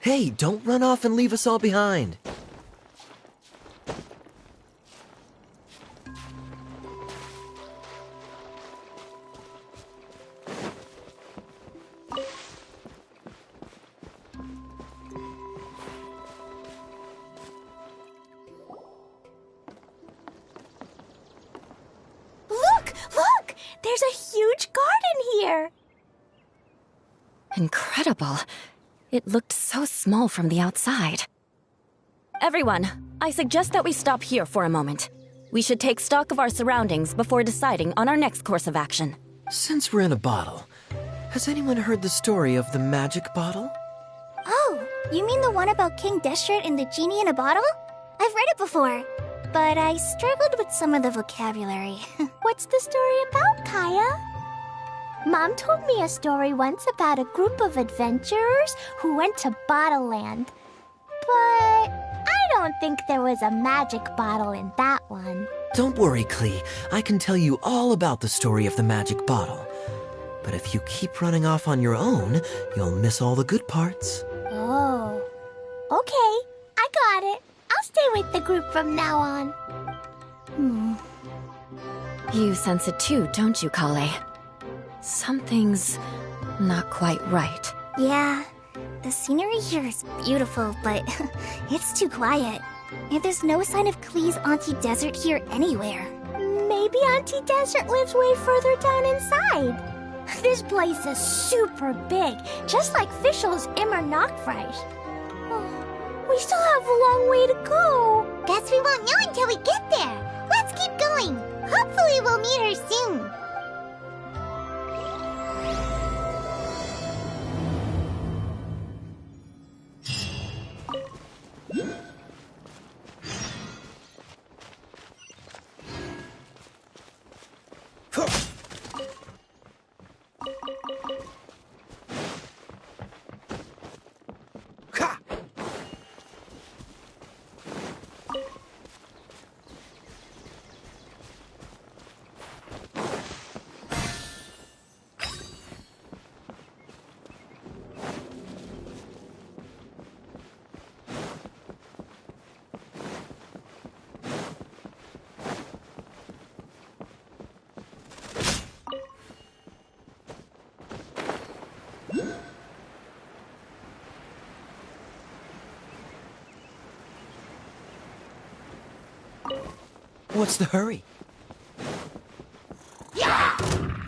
Hey, don't run off and leave us all behind. Look! There's a huge garden here! Incredible. It looked so small from the outside. Everyone, I suggest that we stop here for a moment. We should take stock of our surroundings before deciding on our next course of action. Since we're in a bottle, has anyone heard the story of the magic bottle? Oh, you mean the one about King Deshret and the genie in a bottle? I've read it before, but I struggled with some of the vocabulary. What's the story about, Kaya? Mom told me a story once about a group of adventurers who went to BottleLand. But I don't think there was a magic bottle in that one. Don't worry, Klee. I can tell you all about the story of the magic bottle. But if you keep running off on your own, you'll miss all the good parts. Oh. Okay, I got it. I'll stay with the group from now on. You sense it too, don't you, Kale? Something's not quite right. Yeah, the scenery here is beautiful, but it's too quiet. And there's no sign of Klee's Auntie Desert here anywhere. Maybe Auntie Desert lives way further down inside. This place is super big, just like Fischl's Immer Nachtreich. Oh, we still have a long way to go. Guess we won't know until we get there. Let's keep going. Hopefully we'll meet her soon. What's the hurry?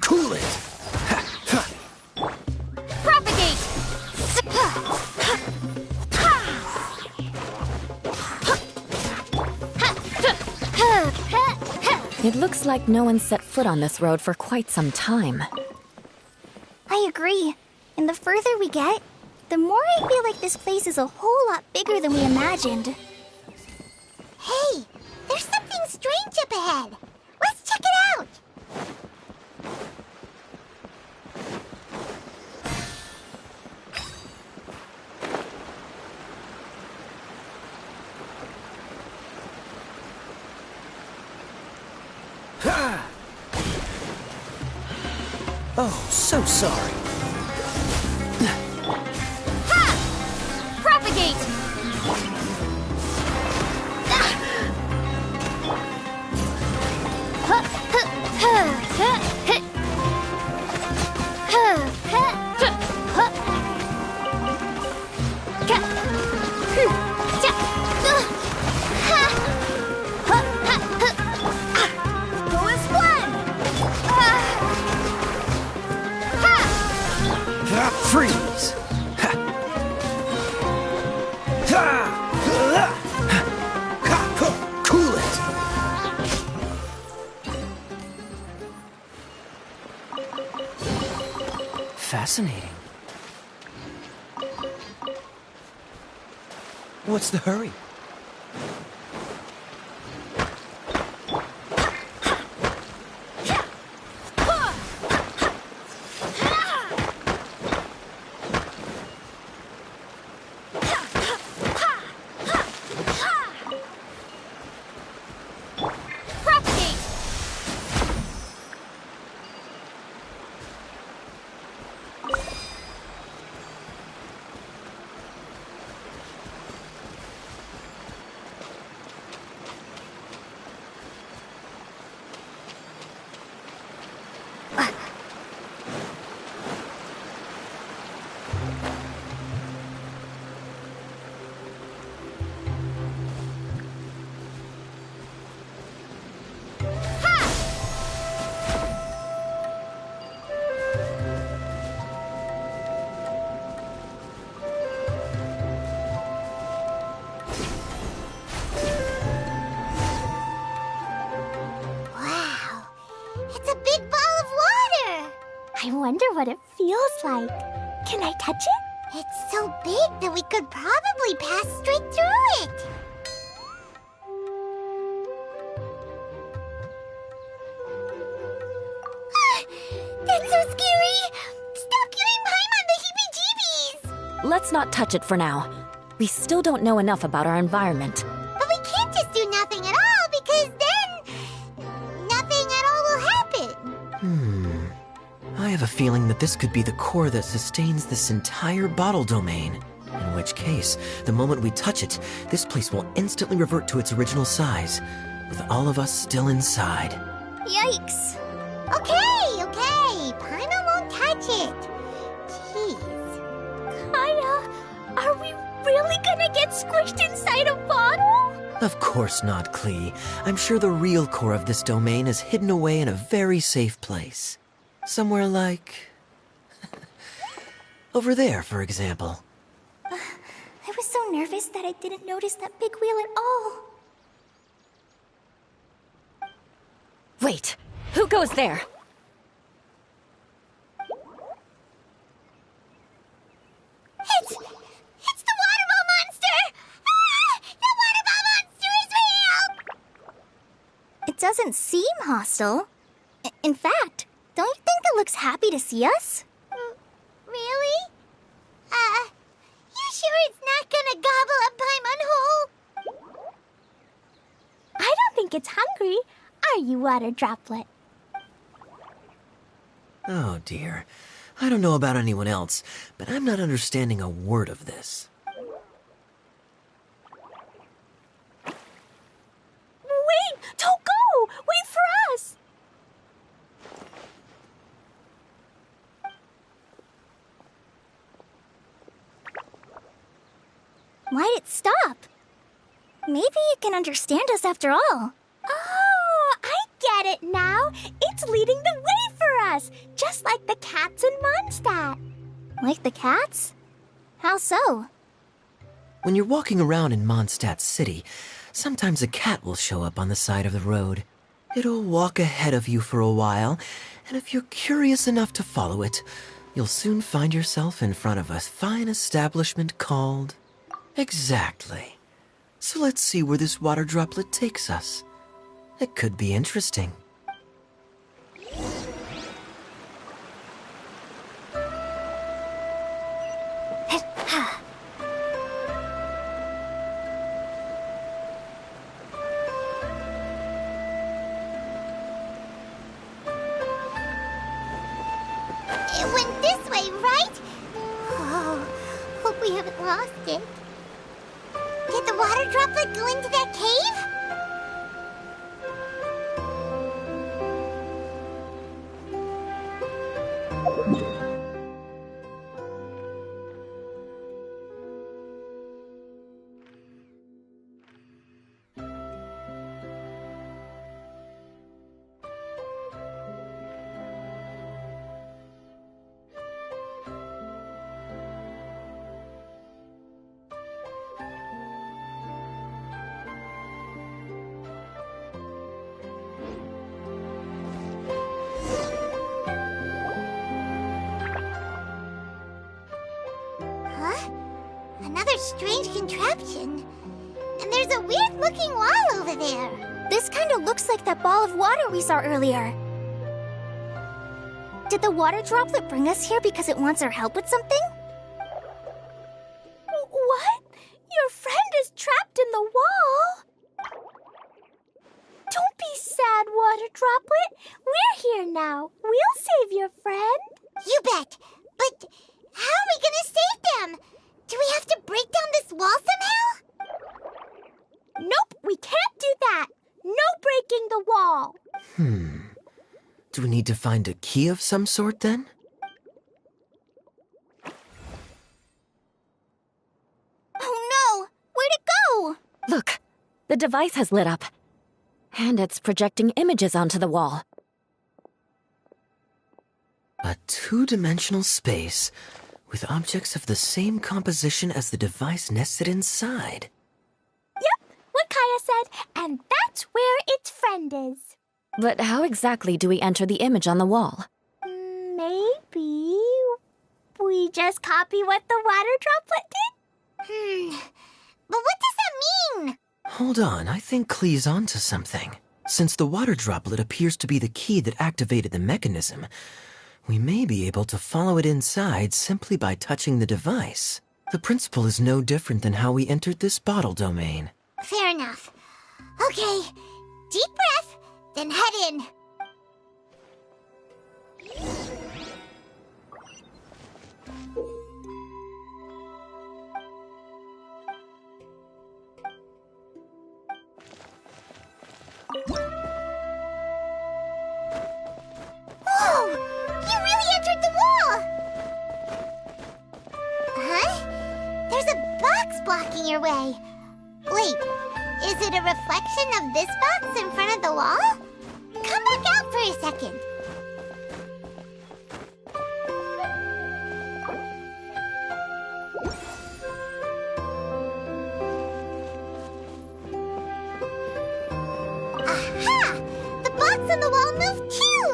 Cool it! Propagate! It looks like no one set foot on this road for quite some time. I agree. And the further we get, the more I feel like this place is a whole lot bigger than we imagined. Hey! There's something strange up ahead! Let's check it out! Oh, so sorry. Ha! Propagate! Freeze! Cool it! Fascinating. What's the hurry? It's a big ball of water! I wonder what it feels like. Can I touch it? It's so big that we could probably pass straight through it. That's so scary! Stop giving Paimon the heebie-jeebies! Let's not touch it for now. We still don't know enough about our environment. But we can't just do nothing at all, because then nothing at all will happen. I have a feeling that this could be the core that sustains this entire bottle domain. In which case, the moment we touch it, this place will instantly revert to its original size, with all of us still inside. Yikes. Okay. Paimon won't touch it. Jeez. Kaya, are we really gonna get squished inside a bottle? Of course not, Klee. I'm sure the real core of this domain is hidden away in a very safe place. Somewhere like... over there, for example. I was so nervous that I didn't notice that big wheel at all. Wait, who goes there? It's the water ball monster! Ah! The water ball monster is real! It doesn't seem hostile. In fact, don't you think it looks happy to see us? Really? You sure it's not gonna gobble up Paimon whole? I don't think it's hungry. Are you, Water Droplet? Oh dear. I don't know about anyone else, but I'm not understanding a word of this. Wait! Don't go! Wait for us! Why'd it stop? Maybe it can understand us after all. Oh, I get it now. It's leading the way for us, just like the cats in Mondstadt. Like the cats? How so? When you're walking around in Mondstadt City, sometimes a cat will show up on the side of the road. It'll walk ahead of you for a while, and if you're curious enough to follow it, you'll soon find yourself in front of a fine establishment called... Exactly. So let's see where this water droplet takes us. It could be interesting. It went this way, right? Oh, hope we haven't lost it. Did the water droplet go into that cave? Another strange contraption. And there's a weird-looking wall over there. This kind of looks like that ball of water we saw earlier. Did the water droplet bring us here because it wants our help with something? What? Your friend is trapped in the wall? Don't be sad, water droplet. We're here now. We'll save your friend. You bet. But how are we gonna save them? Do we have to break down this wall somehow? Nope, we can't do that. No breaking the wall. Do we need to find a key of some sort, then? Oh no! Where'd it go? Look, the device has lit up. And it's projecting images onto the wall. A two-dimensional space with objects of the same composition as the device nested inside. Yep, what Kaya said, and that's where its friend is. But how exactly do we enter the image on the wall? Maybe we just copy what the water droplet did? But what does that mean? Hold on, I think Klee's onto something. Since the water droplet appears to be the key that activated the mechanism, we may be able to follow it inside simply by touching the device. The principle is no different than how we entered this bottle domain. Fair enough. Okay, deep breath, then head in. Whoa! You really entered the wall! Huh? There's a box blocking your way. Wait, is it a reflection of this box in front of the wall? Come back out for a second. Aha! The box on the wall moved too!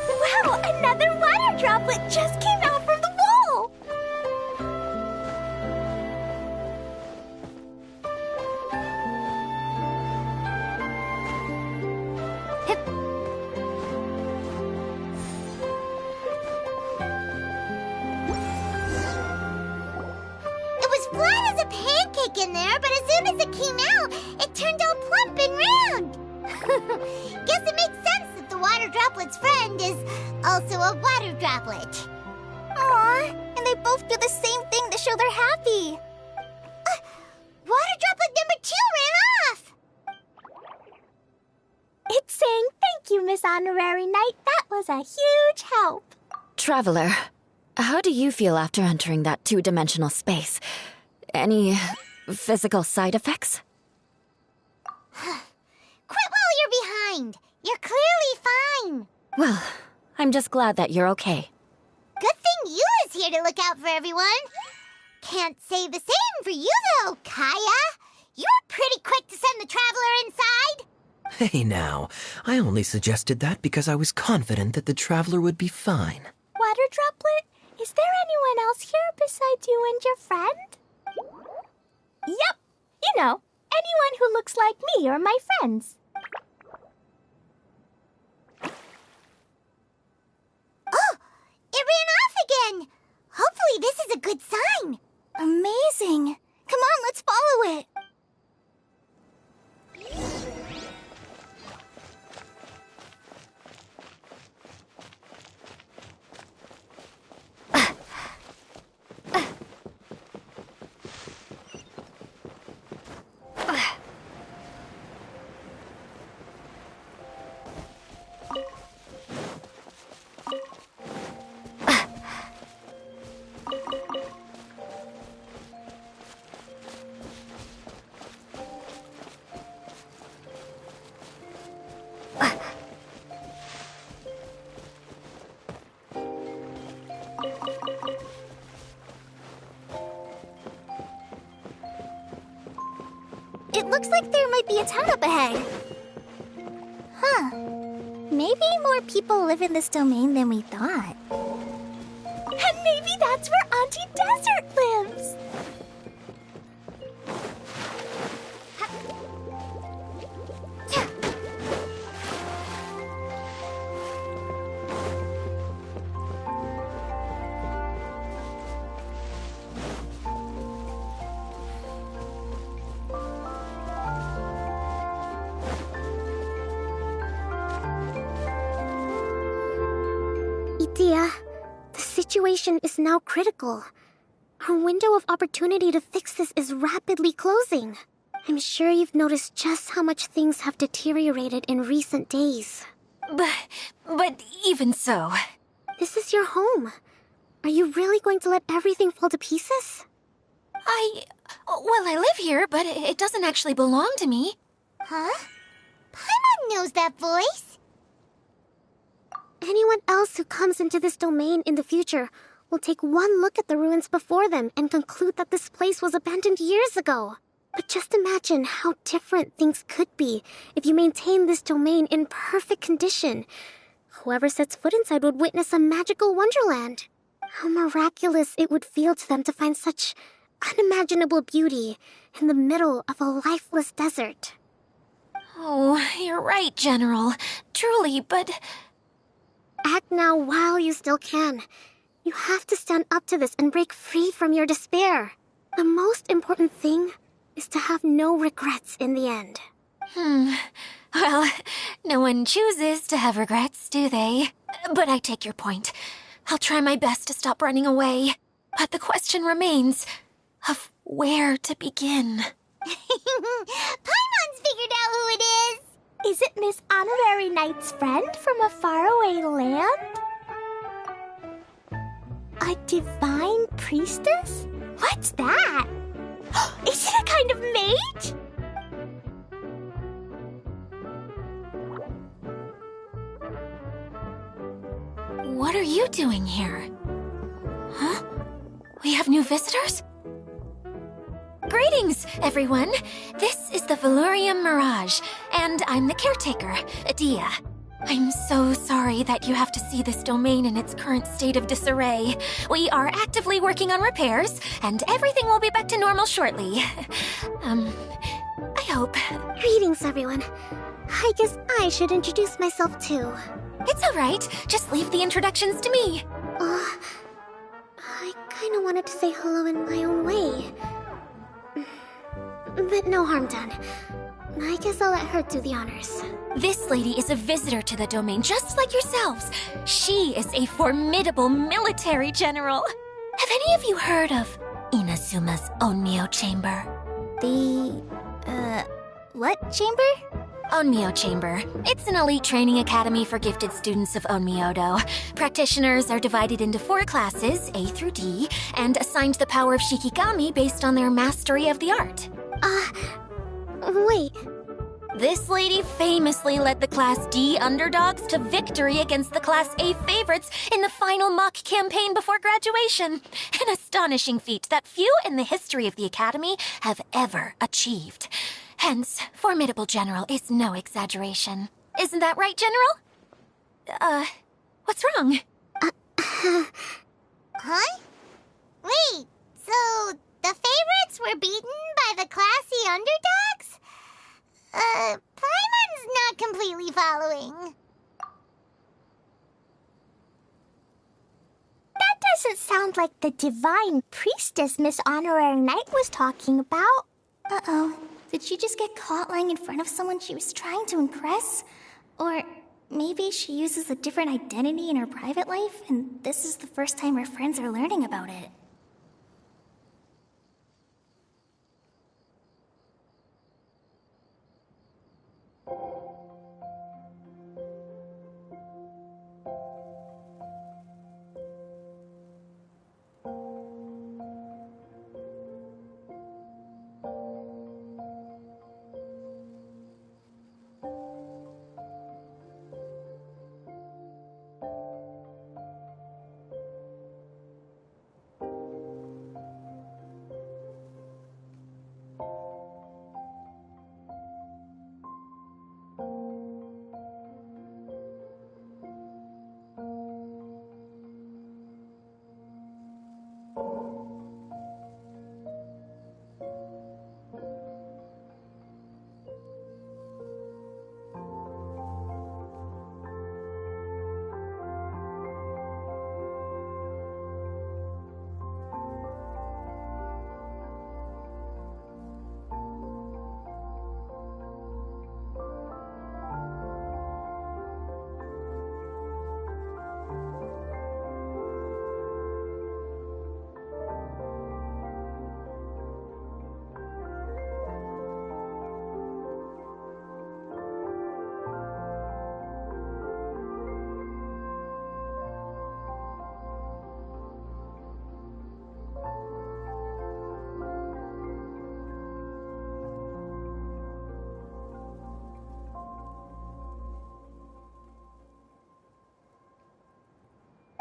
Wow, another water droplet just came out from the wall! It was flat as a pancake in there, but as soon as it came out, it turned all plump and round. Guess it makes sense that the water droplet's friend is also a water droplet. Aw, and they both do the same thing to show they're happy. Water droplet number 2 ran off. It's saying thank you, Miss Honorary Knight. That was a huge help. Traveler, how do you feel after entering that two-dimensional space? Any physical side effects? Quit while you're behind. You're clearly fine. Well, I'm just glad that you're okay. Good thing you is here to look out for everyone. Can't say the same for you, though, Kaya. You're pretty quick to send the traveler inside. Hey now, I only suggested that because I was confident that the traveler would be fine. Water droplet, is there anyone else here besides you and your friend? Yep. You know, anyone who looks like me or my friends. Oh, it ran off again. Hopefully this is a good sign. Amazing. Come on, let's follow it. It looks like there might be a town up ahead. Huh. Maybe more people live in this domain than we thought. And maybe that's where Auntie Desert lives! Idea, the situation is now critical. Our window of opportunity to fix this is rapidly closing. I'm sure you've noticed just how much things have deteriorated in recent days. But even so... This is your home. Are you really going to let everything fall to pieces? Well, I live here, but it doesn't actually belong to me. Huh? Paimon knows that voice. Anyone else who comes into this domain in the future will will take one look at the ruins before them and conclude that this place was abandoned years ago. But just imagine how different things could be if you maintain this domain in perfect condition. Whoever sets foot inside would witness a magical wonderland. How miraculous it would feel to them to find such unimaginable beauty in the middle of a lifeless desert. Oh, you're right, General. Truly, but... Act now while you still can. You have to stand up to this and break free from your despair. The most important thing is to have no regrets in the end. Well, no one chooses to have regrets, do they? But I take your point. I'll try my best to stop running away. But the question remains of where to begin. Paimon's figured out who it is! Is it Miss Honorary Knight's friend from a faraway land? A divine priestess? What's that? Is it a kind of mage? What are you doing here? Huh? We have new visitors? Greetings, everyone. This is the Valurium Mirage, and I'm the caretaker, Adia. I'm so sorry that you have to see this domain in its current state of disarray. We are actively working on repairs, and everything will be back to normal shortly. I hope. Greetings, everyone. I guess I should introduce myself too. It's all right. Just leave the introductions to me. I kinda wanted to say hello in my own way. But no harm done. I guess I'll let her do the honors. This lady is a visitor to the domain, just like yourselves. She is a formidable military general. Have any of you heard of Inazuma's Onmyo Chamber? What chamber? Onmyo Chamber. It's an elite training academy for gifted students of Onmyodo. Practitioners are divided into 4 classes, A through D, and assigned the power of Shikigami based on their mastery of the art. Wait. This lady famously led the Class D underdogs to victory against the Class A favorites in the final mock campaign before graduation. An astonishing feat that few in the history of the Academy have ever achieved. Hence, formidable general is no exaggeration. Isn't that right, General? What's wrong? Huh? Wait, so the favorites were beaten by the classy underdogs? Paimon's not completely following. That doesn't sound like the divine priestess Miss Honorary Knight was talking about. Uh-oh. Did she just get caught lying in front of someone she was trying to impress? Or maybe she uses a different identity in her private life, and this is the first time her friends are learning about it.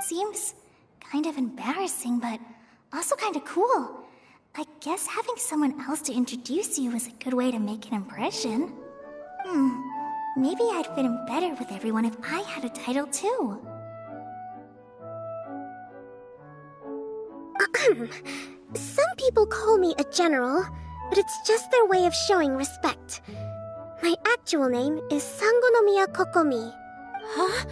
Seems kind of embarrassing, but also kind of cool. I guess having someone else to introduce you is a good way to make an impression. Maybe I'd fit in better with everyone if I had a title too. Some people call me a general, but it's just their way of showing respect. My actual name is Sangonomiya Kokomi. Huh?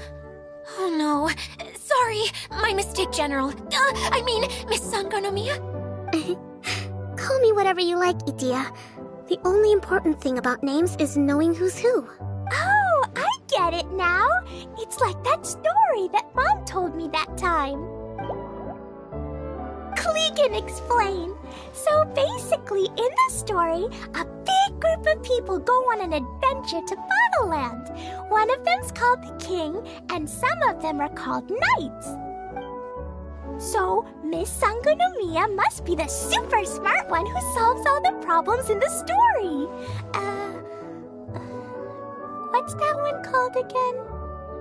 Oh no. Sorry, my mistake, General. Miss Sangonomiya. Call me whatever you like, Itia. The only important thing about names is knowing who's who. Oh, I get it now. It's like that story that Mom told me that time. Klee can explain. So basically, in the story, a big group of people go on an adventure to BottleLand. One of them's called the King, and some of them are called Knights. So, Miss Sangonomiya must be the super smart one who solves all the problems in the story. What's that one called again?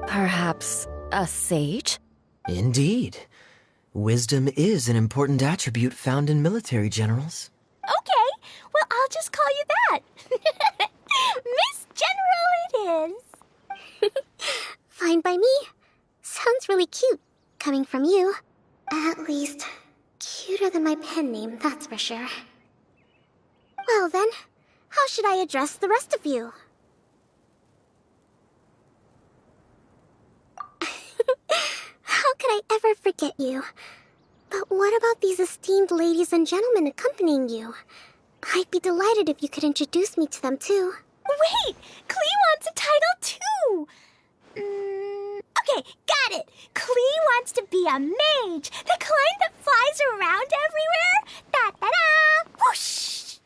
Perhaps a sage? Indeed. Wisdom is an important attribute found in military generals. Okay, well, I'll just call you that. Miss General it is. Fine by me. Sounds really cute, coming from you. At least, cuter than my pen name, that's for sure. Well then, how should I address the rest of you? How could I ever forget you? But what about these esteemed ladies and gentlemen accompanying you? I'd be delighted if you could introduce me to them too. Wait, Klee wants a title too. Okay, got it. Klee wants to be a mage, the kind that flies around everywhere. Da-da-da! Whoosh!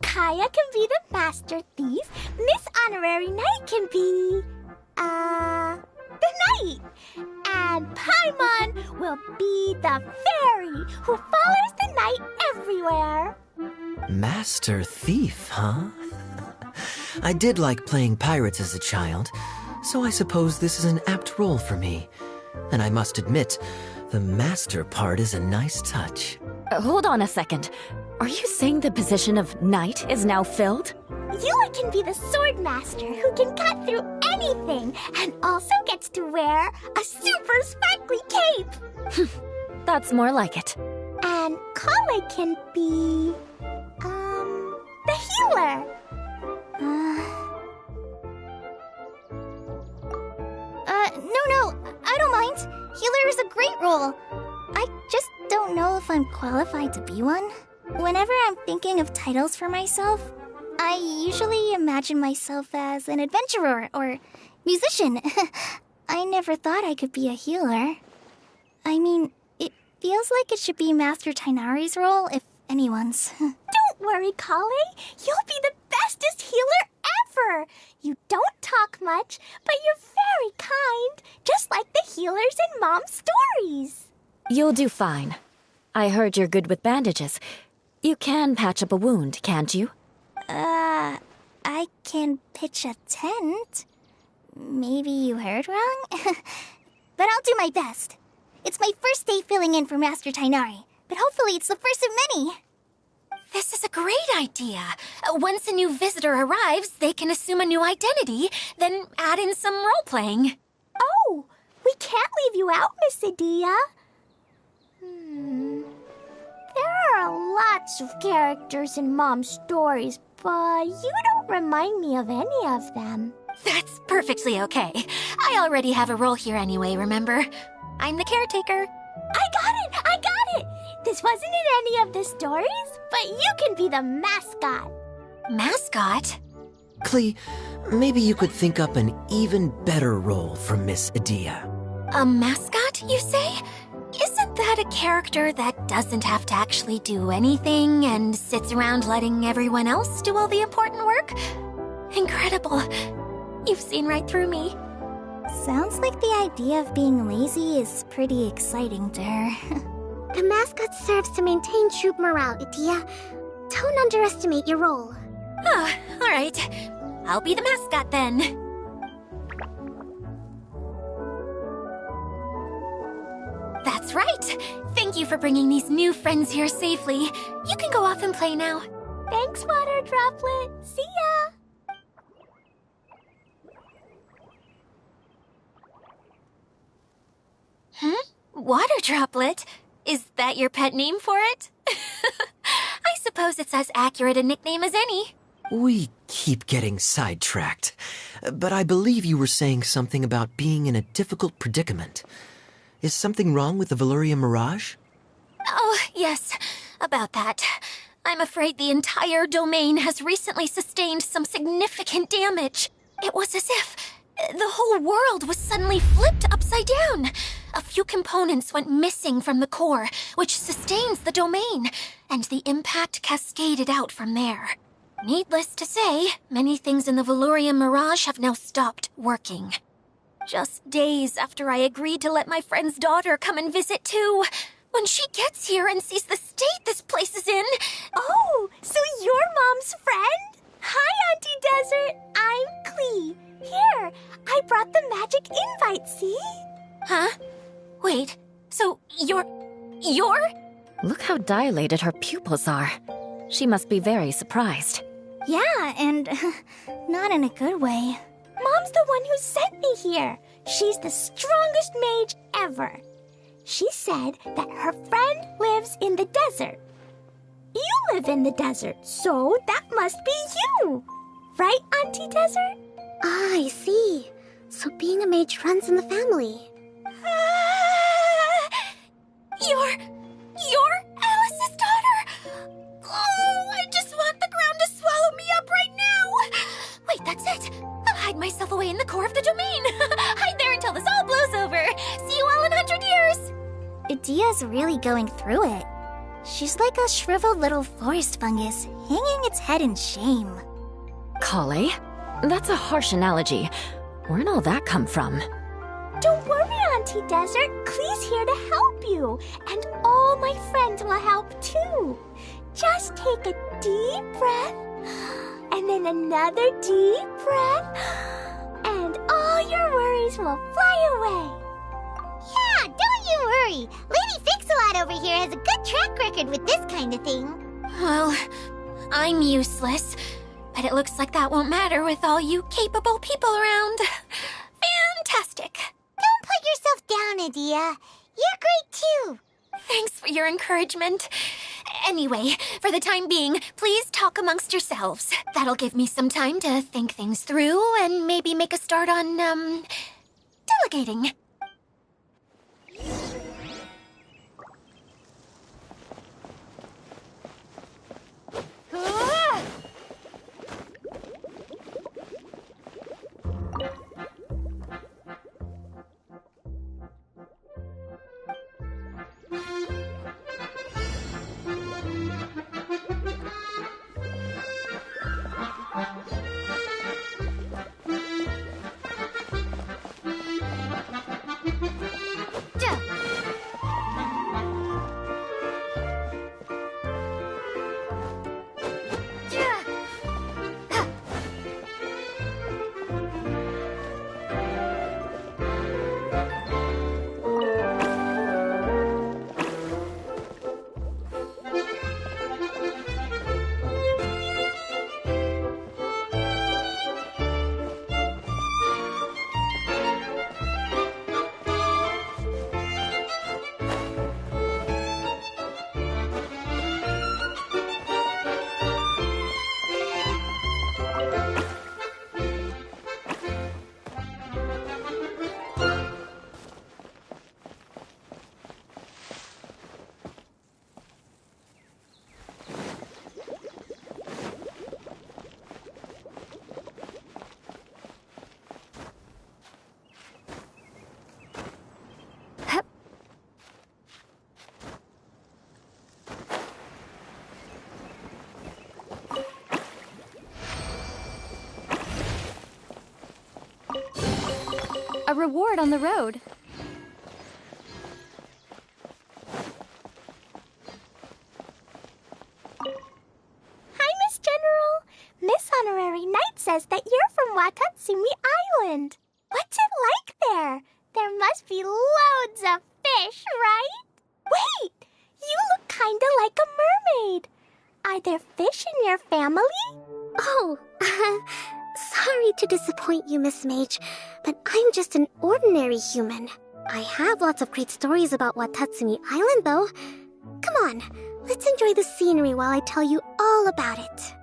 Kaya can be the master thief. Miss Honorary Knight can be... the knight. And Paimon will be the fairy who follows the knight everywhere. Master Thief, huh? I did like playing pirates as a child, so I suppose this is an apt role for me. And I must admit, the master part is a nice touch. Hold on a second. Are you saying the position of knight is now filled? Yula can be the sword master who can cut through anything and also gets to wear a super sparkly cape. That's more like it. And Kale can be... the healer. No, I don't mind. Healer is a great role. I just don't know if I'm qualified to be one. Whenever I'm thinking of titles for myself, I usually imagine myself as an adventurer or musician. I never thought I could be a healer. I mean, it feels like it should be Master Tainari's role, if anyone's. Don't worry, Kale. You'll be the bestest healer ever. You don't talk much, but you're very kind, just like the healers in Mom's stories. You'll do fine. I heard you're good with bandages. You can patch up a wound, can't you? I can pitch a tent. Maybe you heard wrong? But I'll do my best. It's my first day filling in for Master Tainari, but hopefully it's the first of many. This is a great idea. Once a new visitor arrives, they can assume a new identity, then add in some role-playing. Oh, we can't leave you out, Miss Adia. There are lots of characters in Mom's stories, but you don't remind me of any of them. That's perfectly okay. I already have a role here anyway, remember? I'm the caretaker. I got it! This wasn't in any of the stories, but you can be the mascot. Mascot? Klee, maybe you could think up an even better role for Miss Adia. A mascot, you say? Isn't that a character that doesn't have to actually do anything and sits around letting everyone else do all the important work? Incredible. You've seen right through me. Sounds like the idea of being lazy is pretty exciting to her. The mascot serves to maintain troop morale, Itia. Don't underestimate your role. Ah, all right. I'll be the mascot then. That's right. Thank you for bringing these new friends here safely. You can go off and play now. Thanks, Water Droplet. See ya! Water Droplet? Is that your pet name for it? I suppose it's as accurate a nickname as any. We keep getting sidetracked, but I believe you were saying something about being in a difficult predicament. Is something wrong with the Veluria Mirage? Oh, yes, about that. I'm afraid the entire domain has recently sustained some significant damage. It was as if the whole world was suddenly flipped upside down. A few components went missing from the core, which sustains the domain, and the impact cascaded out from there. Needless to say, many things in the Veluria Mirage have now stopped working. Just days after I agreed to let my friend's daughter come and visit too. When she gets here and sees the state this place is in... Oh, so you're Mom's friend? Hi, Auntie Desert. I'm Klee. Here, I brought the magic invite, see? Huh? Wait, so you're... Look how dilated her pupils are. She must be very surprised. Yeah, and not in a good way. Mom's the one who sent me here. She's the strongest mage ever. She said that her friend lives in the desert. You live in the desert, so that must be you. Right, Auntie Desert? Ah, I see. So being a mage runs in the family. You're Alice's daughter? Oh, I just want the ground to swallow me up right now. Wait, that's it. I'll hide myself away in the core of the domain. Hide there until this all blows over. See you all in 100 years. Idia's really going through it. She's like a shriveled little forest fungus, hanging its head in shame. Kale? That's a harsh analogy. Where'd all that come from? Don't worry, Auntie Desert. Klee's here to help you. And all my friends will help too. Just take a deep breath, and then another deep breath, and all your worries will fly away. Yeah, don't you worry. Lady Fix-A-Lot over here has a good track record with this kind of thing. Well, I'm useless, but it looks like that won't matter with all you capable people around. Fantastic. Don't put yourself down, Adia. You're great too. Thanks for your encouragement. Anyway, for the time being, please talk amongst yourselves. That'll give me some time to think things through and maybe make a start on, delegating. A reward on the road. Hi, Miss General. Miss Honorary Knight says that you're from Watatsumi Island. What's it like there? There must be loads of fish, right? Wait, you look kinda like a mermaid. Are there fish in your family? Oh, sorry to disappoint you, Miss Mage, but I'm just an ordinary human. I have lots of great stories about Watatsumi Island, though. Come on, let's enjoy the scenery while I tell you all about it.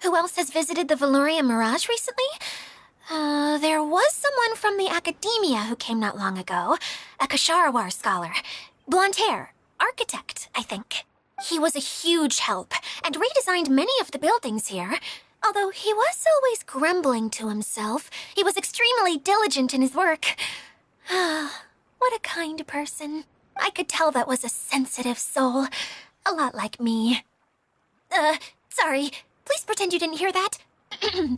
Who else has visited the Valoria Mirage recently? There was someone from the academia who came not long ago. A Kasharawar scholar. Blonde hair. Architect, I think. He was a huge help, and redesigned many of the buildings here. Although he was always grumbling to himself, he was extremely diligent in his work. What a kind person. I could tell that was a sensitive soul. A lot like me. Sorry. Please pretend you didn't hear that. I'm,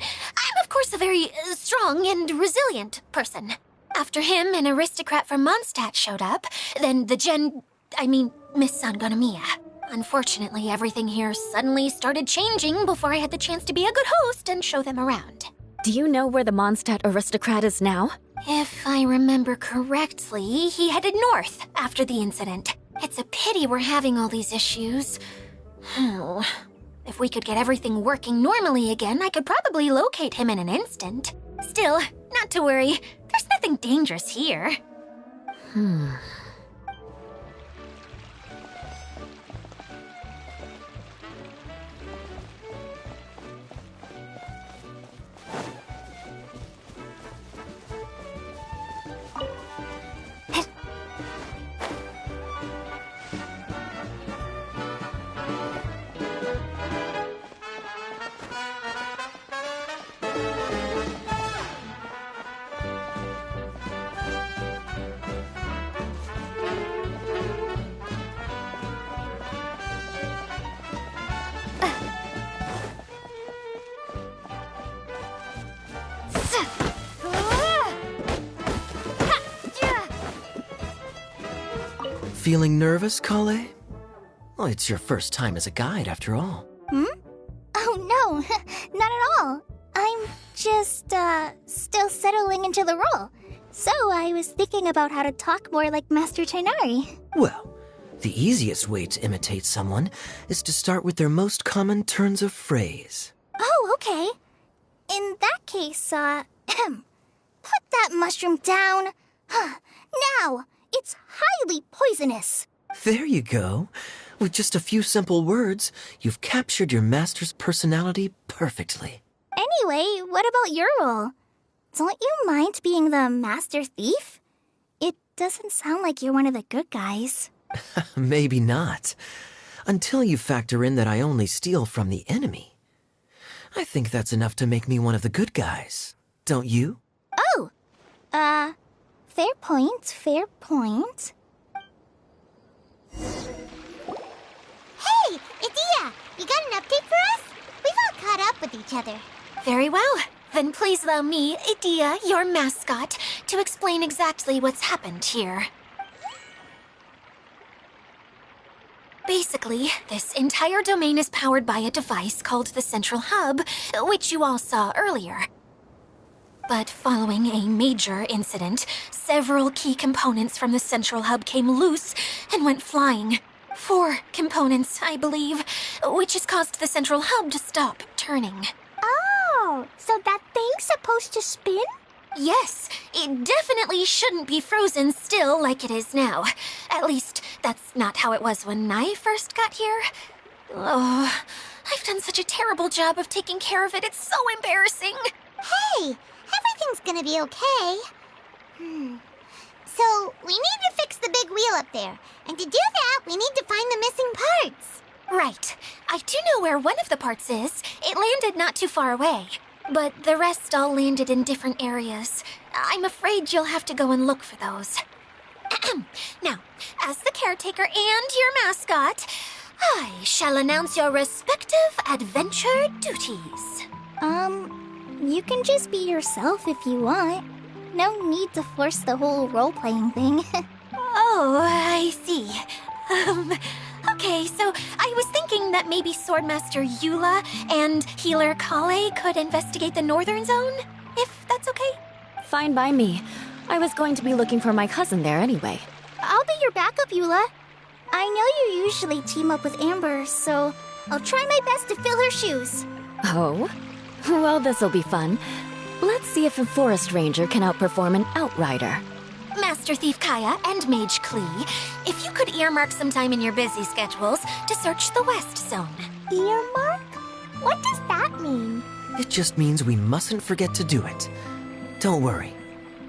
of course, a very strong and resilient person. After him, an aristocrat from Mondstadt showed up, then Miss Sangonomiya. Unfortunately, everything here suddenly started changing before I had the chance to be a good host and show them around. Do you know where the Mondstadt aristocrat is now? If I remember correctly, he headed north after the incident. It's a pity we're having all these issues. If we could get everything working normally again, I could probably locate him in an instant. Still, not to worry. There's nothing dangerous here. Feeling nervous, Kale? Well, it's your first time as a guide, after all. Oh no, not at all. I'm just, still settling into the role. So I was thinking about how to talk more like Master Tighnari. Well, the easiest way to imitate someone is to start with their most common turns of phrase. Oh, okay. In that case, put that mushroom down. Now, it's highly poisonous. There you go. With just a few simple words, you've captured your master's personality perfectly. Anyway, what about your role? Don't you mind being the master thief? It doesn't sound like you're one of the good guys. Maybe not. Until you factor in that I only steal from the enemy. I think that's enough to make me one of the good guys. Don't you? Oh! Fair point, fair point. Hey, Idia! You got an update for us? We've all caught up with each other. Very well. Then please allow me, Idia, your mascot, to explain exactly what's happened here. Basically, this entire domain is powered by a device called the Central Hub, which you all saw earlier. But following a major incident, several key components from the Central Hub came loose and went flying. 4 components, I believe, which has caused the central hub to stop turning. Oh, so that thing's supposed to spin? Yes, it definitely shouldn't be frozen still like it is now. At least, that's not how it was when I first got here. Oh, I've done such a terrible job of taking care of it. It's so embarrassing. Hey, everything's gonna be okay. So, we need to fix the big wheel up there. And to do that, we need to find the missing parts. Right. I do know where one of the parts is. It landed not too far away. But the rest all landed in different areas. I'm afraid you'll have to go and look for those. Now, as the caretaker and your mascot, I shall announce your respective adventure duties. You can just be yourself if you want. No need to force the whole role-playing thing. Oh, I see. Okay, so I was thinking that maybe Swordmaster Eula and Healer Kale could investigate the northern zone, if that's okay? Fine by me. I was going to be looking for my cousin there anyway. I'll be your backup, Eula. I know you usually team up with Amber, so I'll try my best to fill her shoes. Oh? Well, this'll be fun. Let's see if a forest ranger can outperform an outrider. Master Thief Kaya and Mage Klee, if you could earmark some time in your busy schedules to search the West Zone. Earmark? What does that mean? It just means we mustn't forget to do it. Don't worry.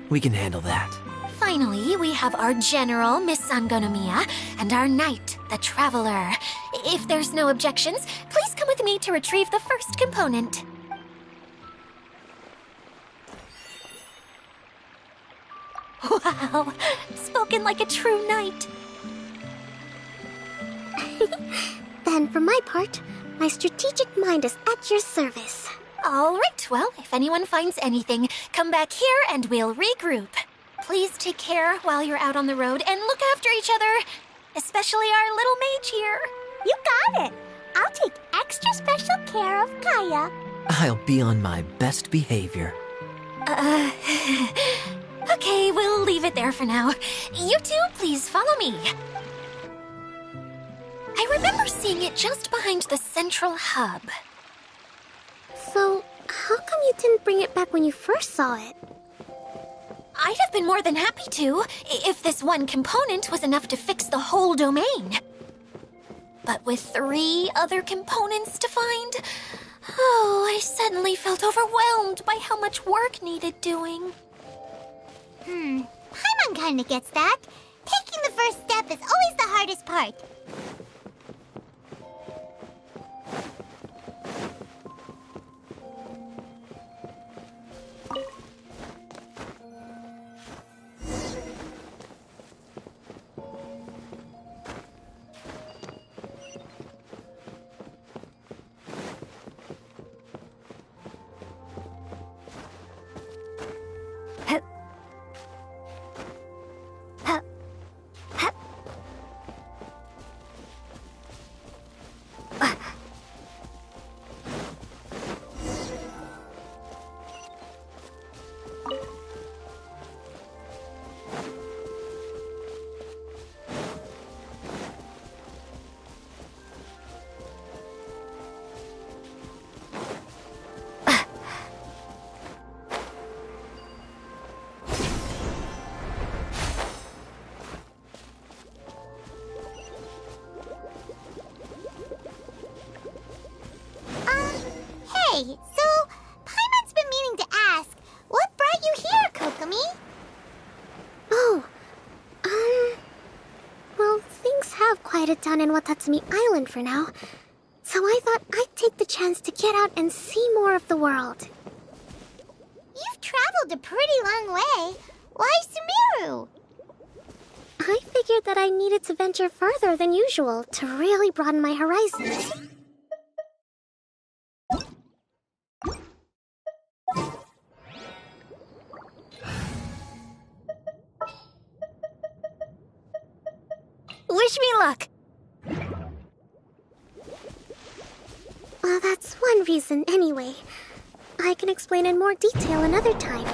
We can handle that. Finally, we have our General, Miss Sangonomiya, and our Knight, the Traveler. If there's no objections, please come with me to retrieve the first component. Wow, spoken like a true knight. Then, for my part, my strategic mind is at your service. All right, well, if anyone finds anything, come back here and we'll regroup. Please take care while you're out on the road and look after each other, especially our little mage here. You got it. I'll take extra special care of Kaya. I'll be on my best behavior. Okay, we'll leave it there for now. You two, please follow me. I remember seeing it just behind the central hub. So, how come you didn't bring it back when you first saw it? I'd have been more than happy to, if this one component was enough to fix the whole domain. But with 3 other components to find, I suddenly felt overwhelmed by how much work needed doing. Paimon kinda gets that. Taking the first step is always the hardest part. Hey, so Paimon's been meaning to ask, what brought you here, Kokomi? Oh, well, things have quieted down in Watatsumi Island for now. So I thought I'd take the chance to get out and see more of the world. You've traveled a pretty long way. Why Sumeru? I figured that I needed to venture further than usual to really broaden my horizons. Wish me luck. Well, that's one reason anyway. I can explain in more detail another time.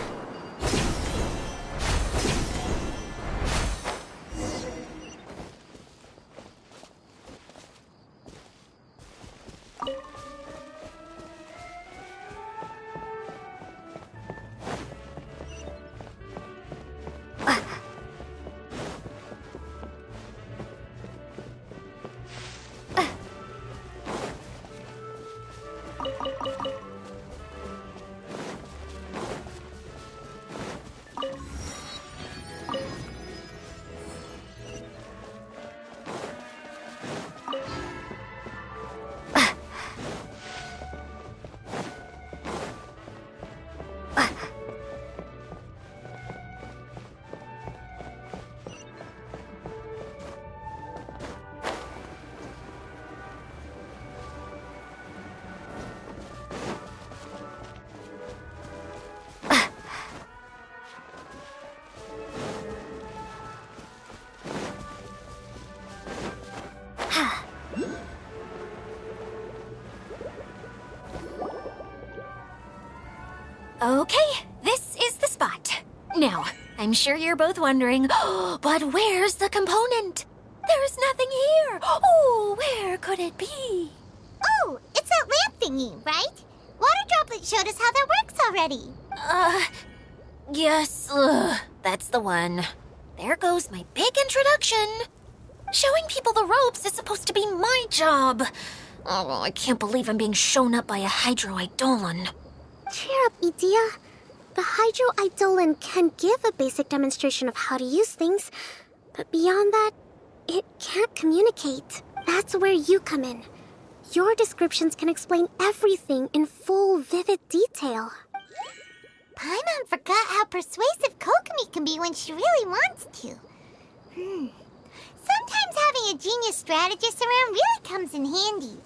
Okay, this is the spot. Now, I'm sure you're both wondering, but where's the component? There's nothing here. Oh, where could it be? Oh, it's that lamp thingy, right? Water Droplet showed us how that works already. Yes, that's the one. There goes my big introduction. Showing people the ropes is supposed to be my job. Oh, I can't believe I'm being shown up by a Hydro-Eidolon. Cheer up, Edea. The Hydro-Eidolon can give a basic demonstration of how to use things, but beyond that, it can't communicate. That's where you come in. Your descriptions can explain everything in full, vivid detail. Paimon forgot how persuasive Kokomi can be when she really wants to. Sometimes having a genius strategist around really comes in handy.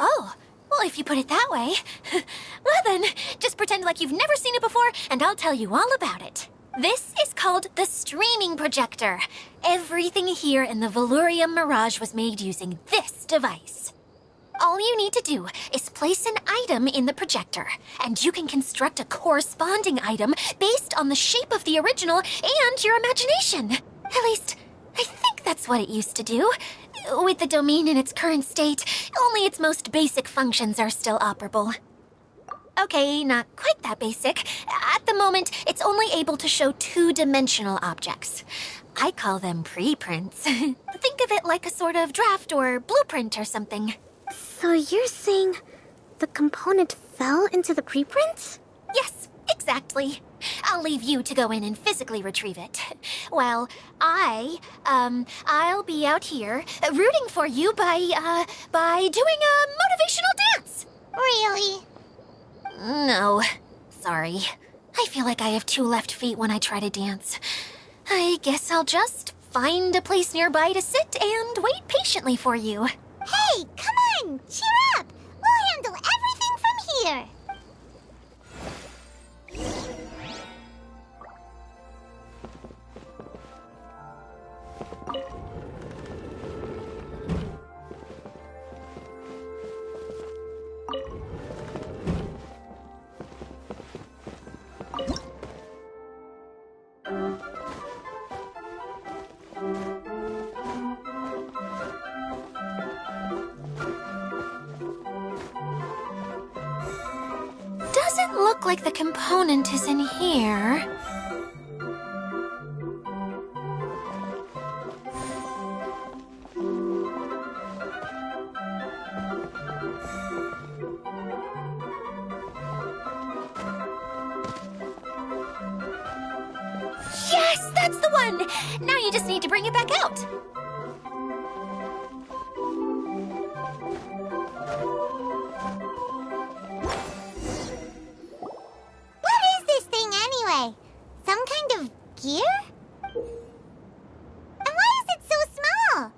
Oh, well, if you put it that way. Well then, just pretend like you've never seen it before, and I'll tell you all about it. This is called the streaming projector. Everything here in the Valurium Mirage was made using this device. All you need to do is place an item in the projector, and you can construct a corresponding item based on the shape of the original and your imagination. At least, I think that's what it used to do. With the domain in its current state, only its most basic functions are still operable. Okay, not quite that basic. At the moment, it's only able to show two-dimensional objects. I call them preprints. Think of it like a sort of draft or blueprint or something. So you're saying the component fell into the preprints? Yes, exactly. I'll leave you to go in and physically retrieve it. Well, I'll be out here rooting for you by doing a motivational dance. Really? No, sorry. I feel like I have two left feet when I try to dance. I guess I'll just find a place nearby to sit and wait patiently for you. Hey, come on! Cheer up! We'll handle everything from here! Doesn't look like the component is in here. Yes, that's the one! Now you just need to bring it back out. What is this thing anyway? Some kind of gear? And why is it so small?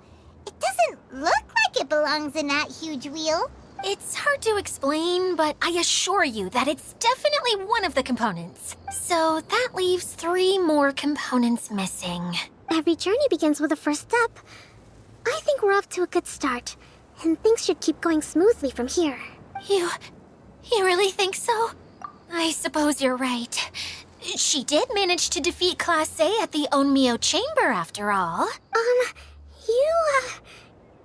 It doesn't look like it belongs in that huge wheel. It's hard to explain, but I assure you that it's definitely one of the components. So that leaves 3 more components missing. Every journey begins with a first step. I think we're off to a good start, and things should keep going smoothly from here. You really think so? I suppose you're right. She did manage to defeat Class A at the Onmyo Chamber, after all.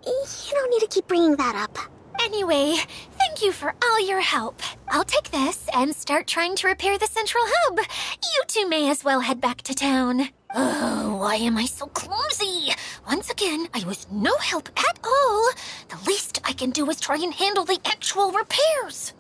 You don't need to keep bringing that up. Anyway, thank you for all your help. I'll take this and start trying to repair the central hub. You two may as well head back to town. Oh, why am I so clumsy? Once again, I was no help at all. The least I can do is try and handle the actual repairs.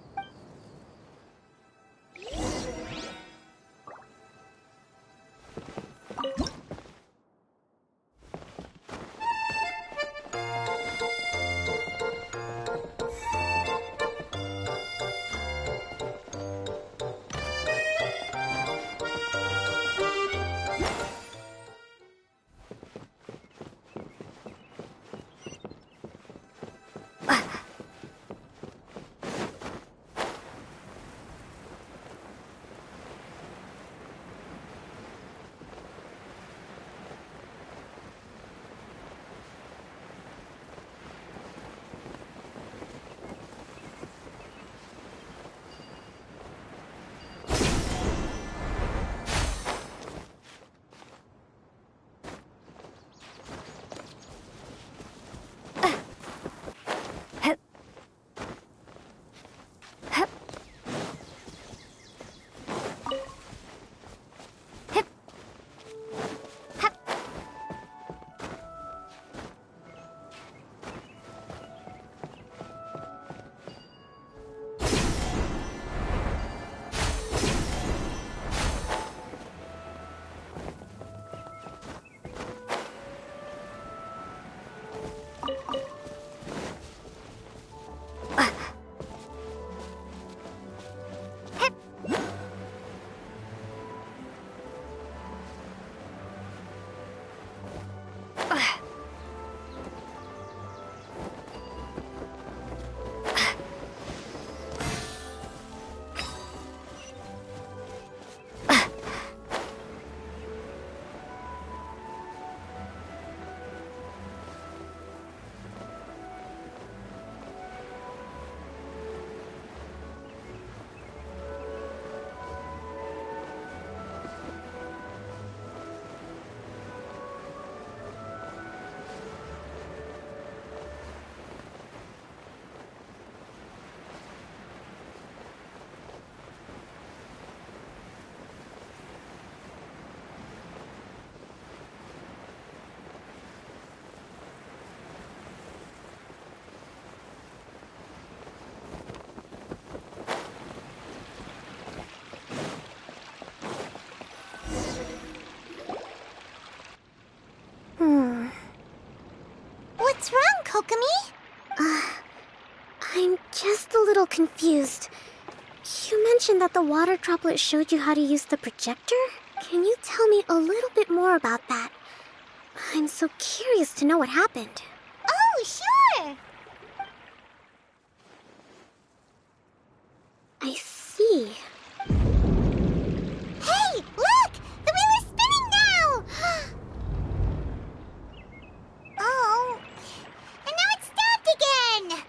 What's wrong, Kokomi? I'm just a little confused. You mentioned that the water droplet showed you how to use the projector? Can you tell me a little bit more about that? I'm so curious to know what happened. Oh, sure! I see. Hey, look! The wheel is spinning now! Oh, and now it's stopped again!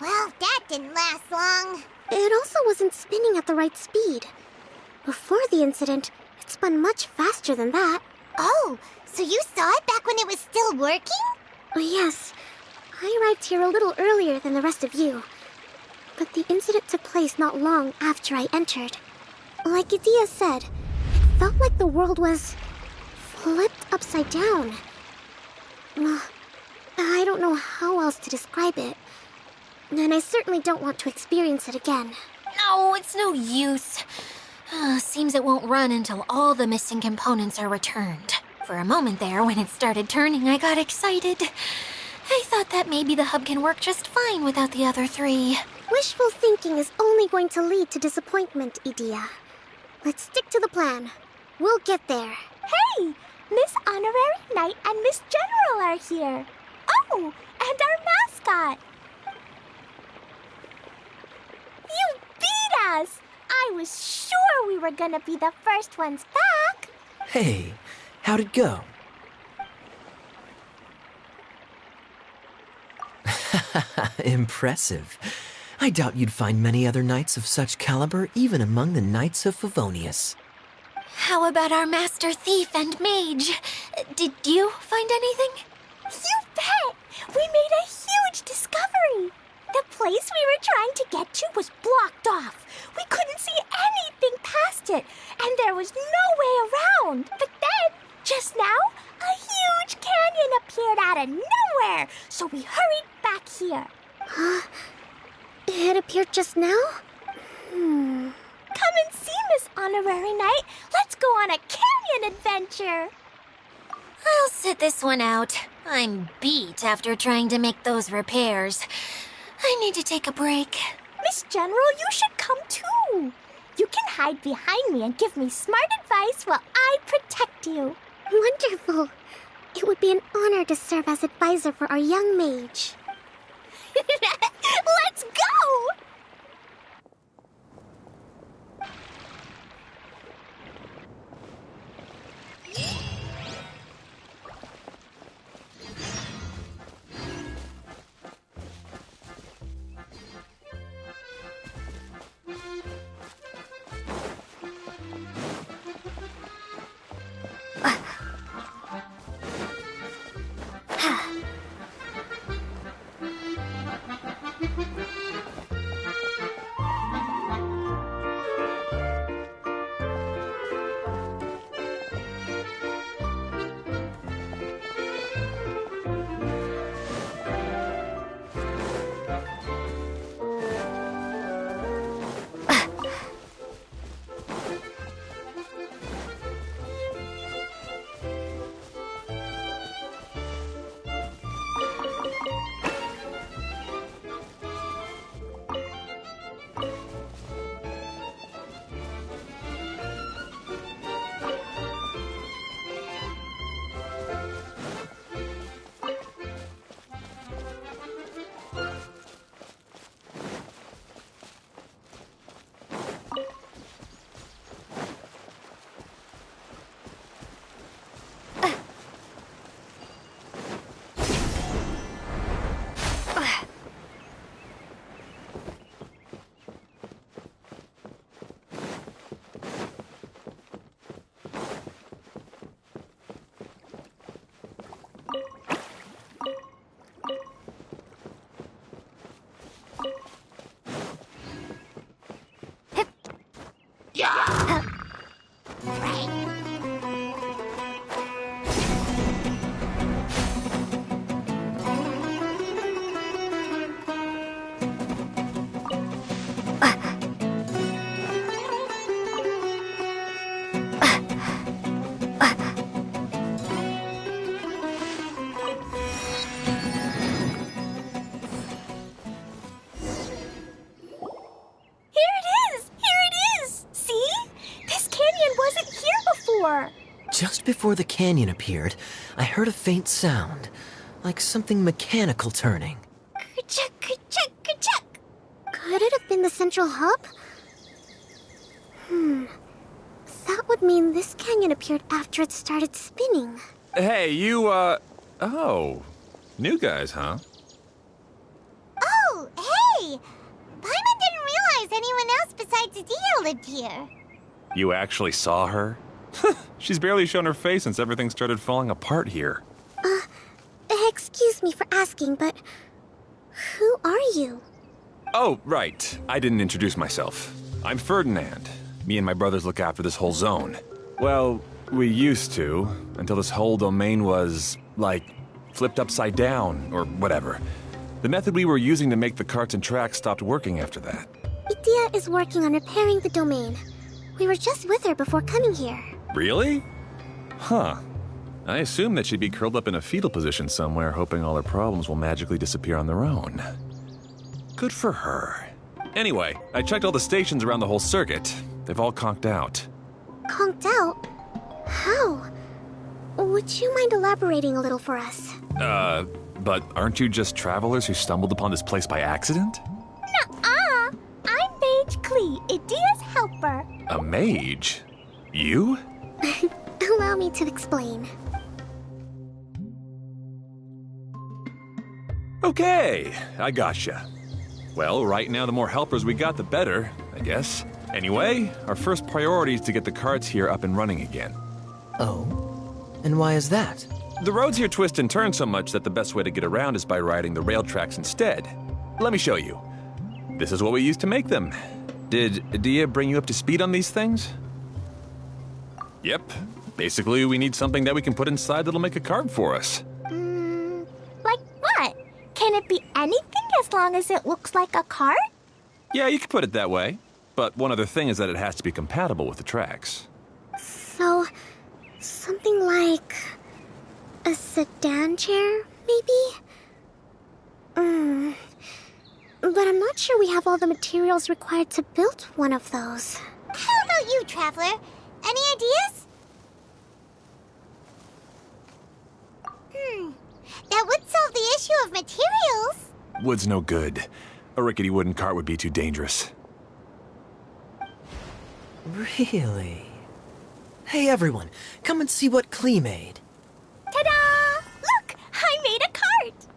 Well, that didn't last long. It also wasn't spinning at the right speed. Before the incident, it spun much faster than that. Oh, so you saw it back when it was still working? Oh, yes. I arrived here a little earlier than the rest of you. But the incident took place not long after I entered. Like Idia said, it felt like the world was flipped upside down. I don't know how else to describe it. And I certainly don't want to experience it again. No, it's no use. Seems it won't run until all the missing components are returned. For a moment there, when it started turning, I got excited. I thought that maybe the hub can work just fine without the other three. Wishful thinking is only going to lead to disappointment, Idia. Let's stick to the plan. We'll get there. Hey! Miss Honorary Knight and Miss General are here. Oh, and our mascot. You beat us! I was sure we were gonna be the first ones back. Hey, how'd it go? Impressive. I doubt you'd find many other knights of such caliber even among the Knights of Favonius. How about our master thief and mage? Did you find anything? You bet! We made a huge discovery. The place we were trying to get to was blocked off. We couldn't see anything past it, and there was no way around. But then, just now, a huge canyon appeared anywhere, so we hurried back here. It appeared just now? Come and see, Miss Honorary Knight. Let's go on a canyon adventure. I'll sit this one out. I'm beat after trying to make those repairs. I need to take a break. Miss General, you should come too. You can hide behind me and give me smart advice while I protect you. Wonderful. It would be an honor to serve as advisor for our young mage. Let's go! Just before the canyon appeared, I heard a faint sound, like something mechanical turning. Ka-chuck, ka-chuck, ka-chuck. Could it have been the central hub? That would mean this canyon appeared after it started spinning. Hey, you, oh. New guys, huh? Oh, hey! Paimon didn't realize anyone else besides Adia lived here. You actually saw her? She's barely shown her face since everything started falling apart here. Excuse me for asking, but who are you? Oh, right. I didn't introduce myself. I'm Ferdinand. Me and my brothers look after this whole zone. Well, we used to, until this whole domain was, like, flipped upside down, or whatever. The method we were using to make the carts and tracks stopped working after that. Idia is working on repairing the domain. We were just with her before coming here. Really? Huh. I assumed that she'd be curled up in a fetal position somewhere, hoping all her problems will magically disappear on their own. Good for her. Anyway, I checked all the stations around the whole circuit. They've all conked out. Conked out? How? Would you mind elaborating a little for us? But aren't you just travelers who stumbled upon this place by accident? Nuh-uh! I'm Mage Klee, Idia's helper. A mage? You? Allow me to explain. Okay, I gotcha. Well, right now the more helpers we got, the better, I guess. Anyway, our first priority is to get the carts here up and running again. Oh? And why is that? The roads here twist and turn so much that the best way to get around is by riding the rail tracks instead. Let me show you. This is what we used to make them. Did Adia bring you up to speed on these things? Yep. Basically, we need something that we can put inside that'll make a cart for us. Like Can it be anything as long as it looks like a cart? Yeah, you could put it that way. But one other thing is that it has to be compatible with the tracks. So, something like a sedan chair, maybe? But I'm not sure we have all the materials required to build one of those. How about you, Traveler? Any ideas? That would solve the issue of materials. Wood's no good. A rickety wooden cart would be too dangerous. Really? Hey everyone, come and see what Klee made. Ta-da! Look, I made a cart.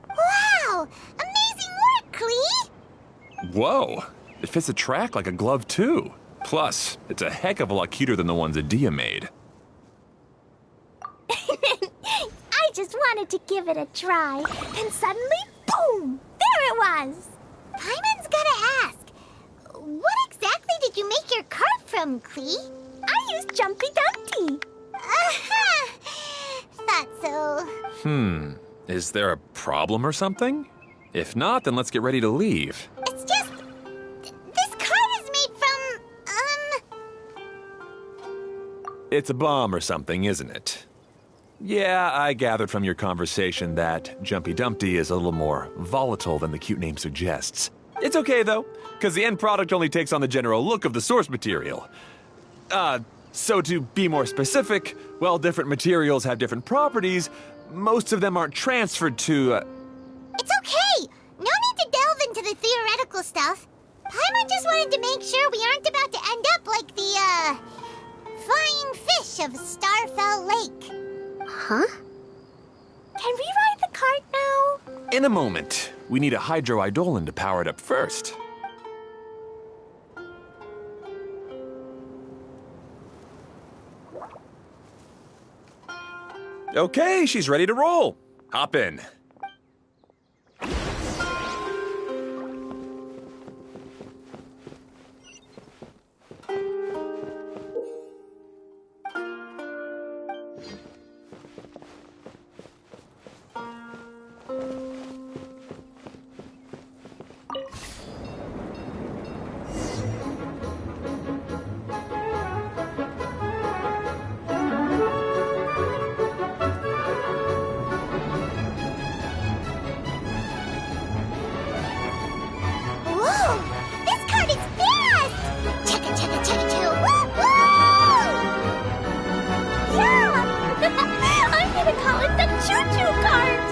Wow! Amazing work, Klee! Whoa! It fits a track like a glove, too. Plus, it's a heck of a lot cuter than the ones Adia made. I just wanted to give it a try, and suddenly, boom! There it was! Paimon's gotta ask, what exactly did you make your cart from, Klee? I used Jumpy Dumpty. Aha! Thought so. Is there a problem or something? If not, then let's get ready to leave. It's just... this cart is made from, It's a bomb or something, isn't it? Yeah, I gathered from your conversation that Jumpy Dumpty is a little more volatile than the cute name suggests. It's okay, though, because the end product only takes on the general look of the source material. So to be more specific, while different materials have different properties, most of them aren't transferred to, It's okay! No need to delve into the theoretical stuff. Paimon just wanted to make sure we aren't about to end up like the, flying fish of Starfell Lake. Huh? Can we ride the cart now? In a moment. We need a hydroidolin to power it up first. Okay, she's ready to roll. Hop in. Whoa! This cart is fast! Chugga chugga chugga chugga! Woo woo! Yeah! I'm gonna call it the choo-choo cart!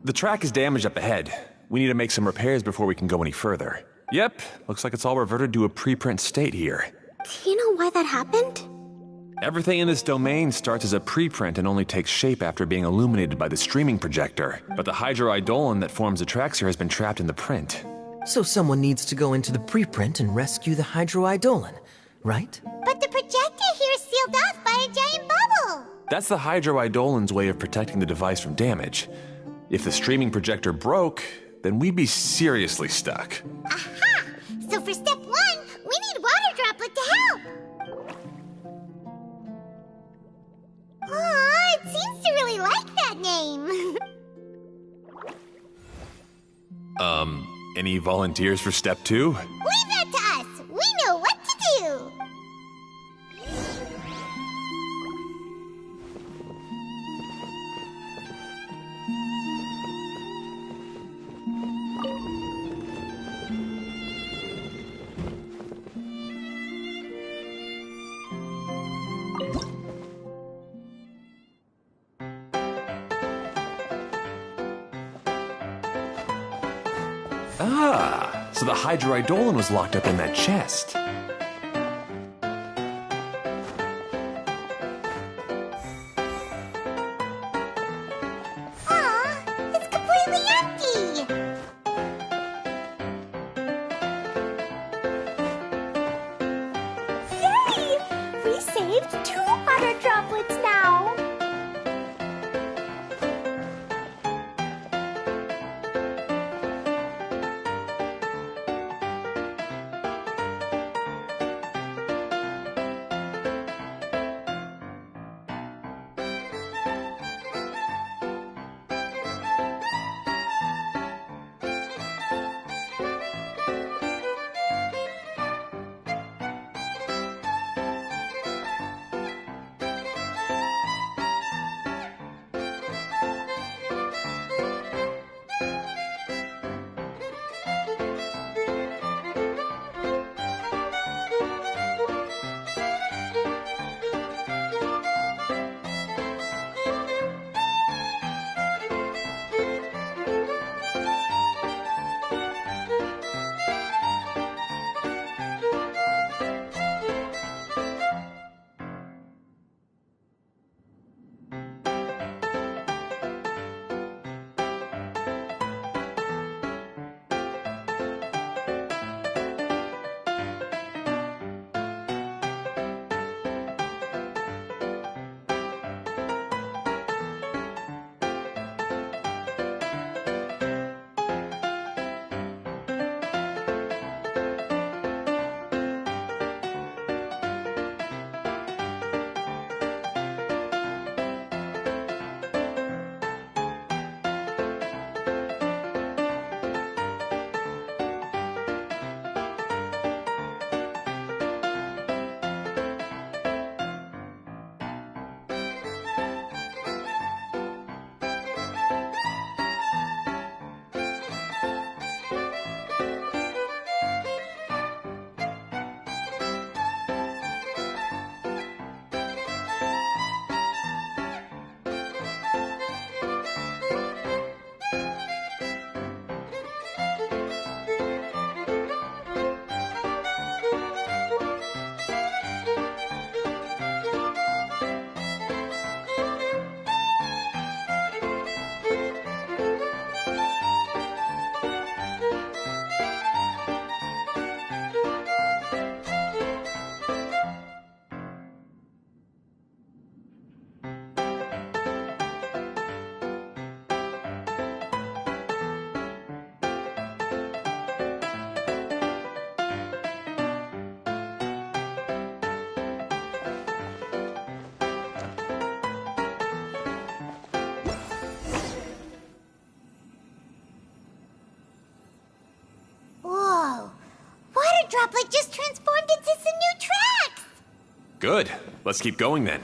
The track is damaged up ahead. We need to make some repairs before we can go any further. Yep, looks like it's all reverted to a preprint state here. Do you know why that happened? Everything in this domain starts as a preprint and only takes shape after being illuminated by the streaming projector. But the hydroidolin that forms the tracks here has been trapped in the print. So someone needs to go into the preprint and rescue the hydroidolin, right? But the projector here is sealed off by a giant bubble! That's the hydroidolin's way of protecting the device from damage. If the streaming projector broke, then we'd be seriously stuck. Aha! So for step 1, we need Water Droplet to help! Aw, it seems to really like that name. Any volunteers for step 2? Leave that to us! We know what to do! Ah, so the hydroidolin was locked up in that chest. Aw, it's completely empty! Yay! We saved 2 water droplets now! water droplet just transformed into some new tracks! Good. Let's keep going then.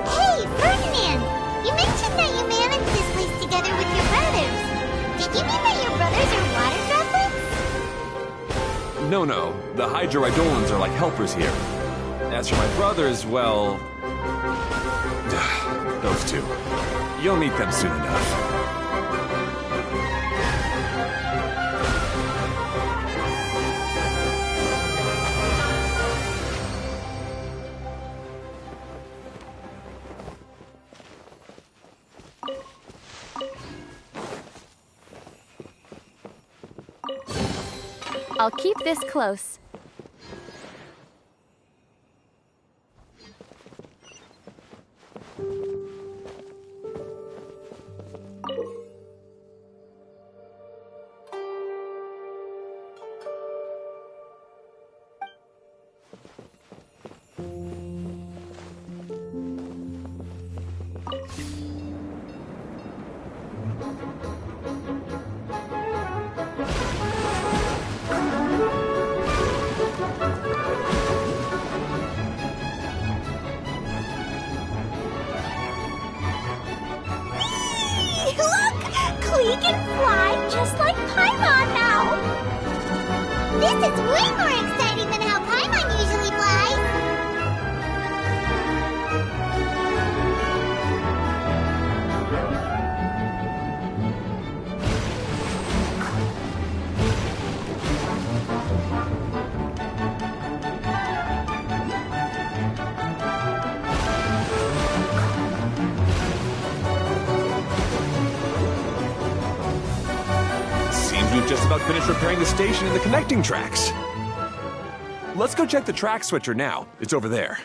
Hey, Ferdinand! You mentioned that you managed this place together with your brothers. Did you mean that your brothers are water droplets? No. The Hydroidolans are like helpers here. As for my brothers, well... those two. You'll meet them soon enough. I'll keep this close. Look! Klee can fly just like Paimon now! This is way more exciting than how Paimon usually flies! Seems we've just about finished repairing the station and the connecting tracks. Let's go check the track switcher now. It's over there.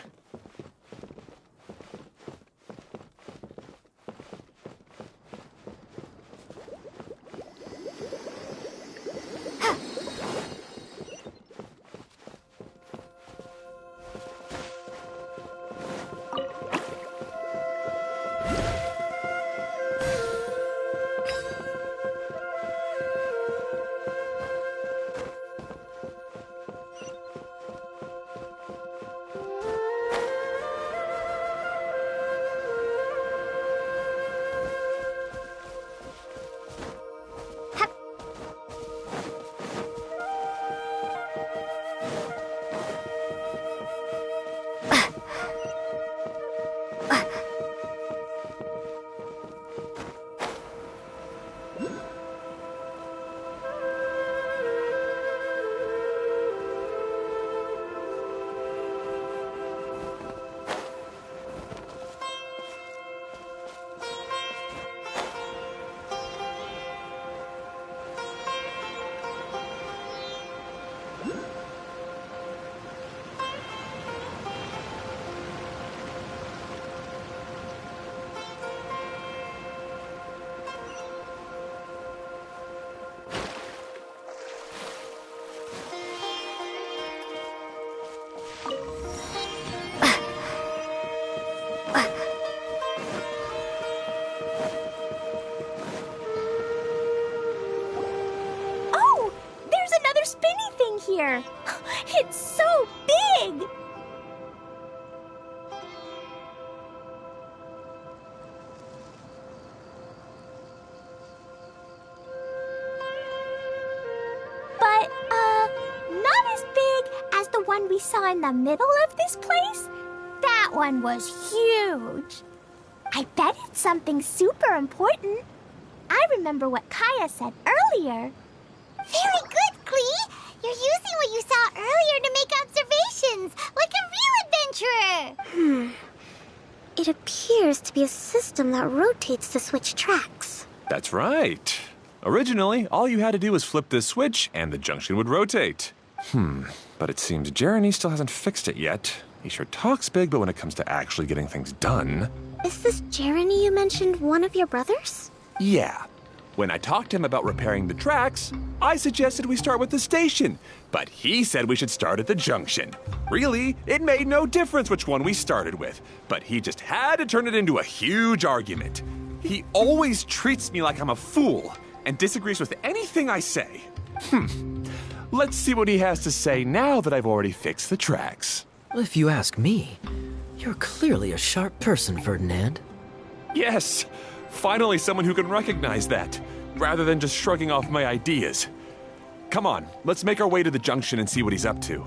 here. It's so big! But, one we saw in the middle of this place? That one was huge. I bet it's something super important. I remember what Kaya said earlier. Very good, Klee! You're using what you saw earlier to make observations, like a real adventurer! It appears to be a system that rotates to switch tracks. That's right. Originally, all you had to do was flip this switch and the junction would rotate. But it seems Jeremy still hasn't fixed it yet. He sure talks big, but when it comes to actually getting things done... Is this Jeremy you mentioned one of your brothers? Yeah. When I talked to him about repairing the tracks, I suggested we start with the station. But he said we should start at the junction. Really, it made no difference which one we started with. But he just had to turn it into a huge argument. He always treats me like I'm a fool and disagrees with anything I say. Let's see what he has to say now that I've already fixed the tracks. If you ask me, you're clearly a sharp person, Ferdinand. Yes, finally someone who can recognize that, rather than just shrugging off my ideas. Come on, let's make our way to the junction and see what he's up to.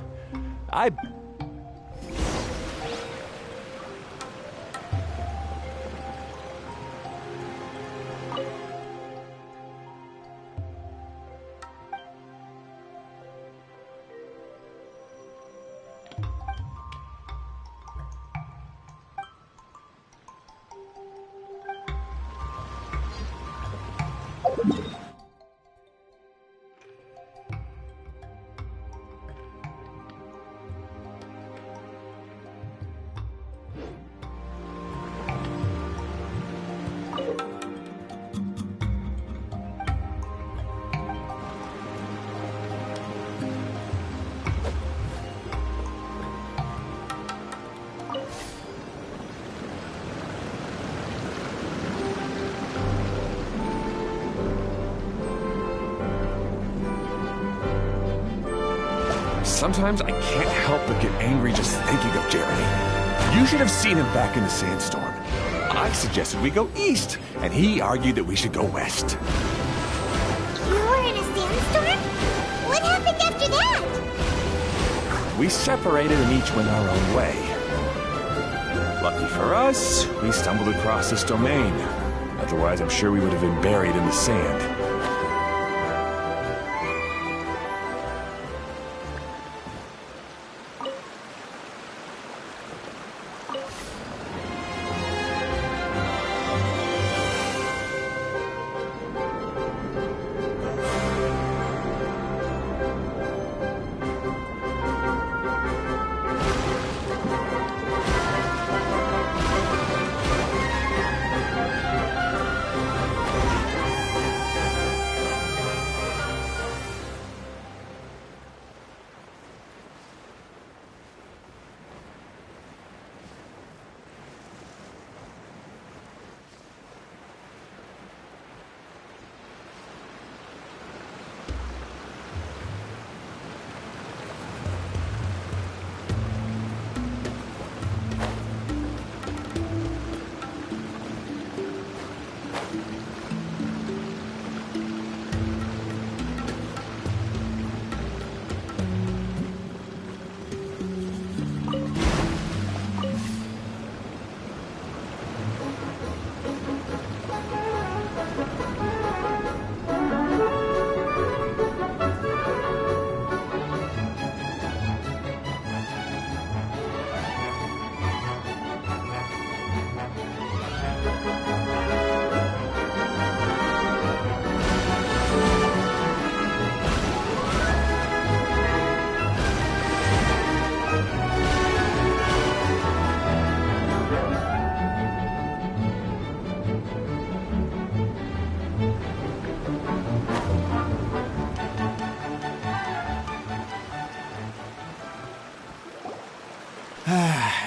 Sometimes I can't help but get angry just thinking of Jeremy. You should have seen him back in the sandstorm. I suggested we go east, and he argued that we should go west. You were in a sandstorm? What happened after that? We separated and each went our own way. Lucky for us, we stumbled across this domain. Otherwise, I'm sure we would have been buried in the sand.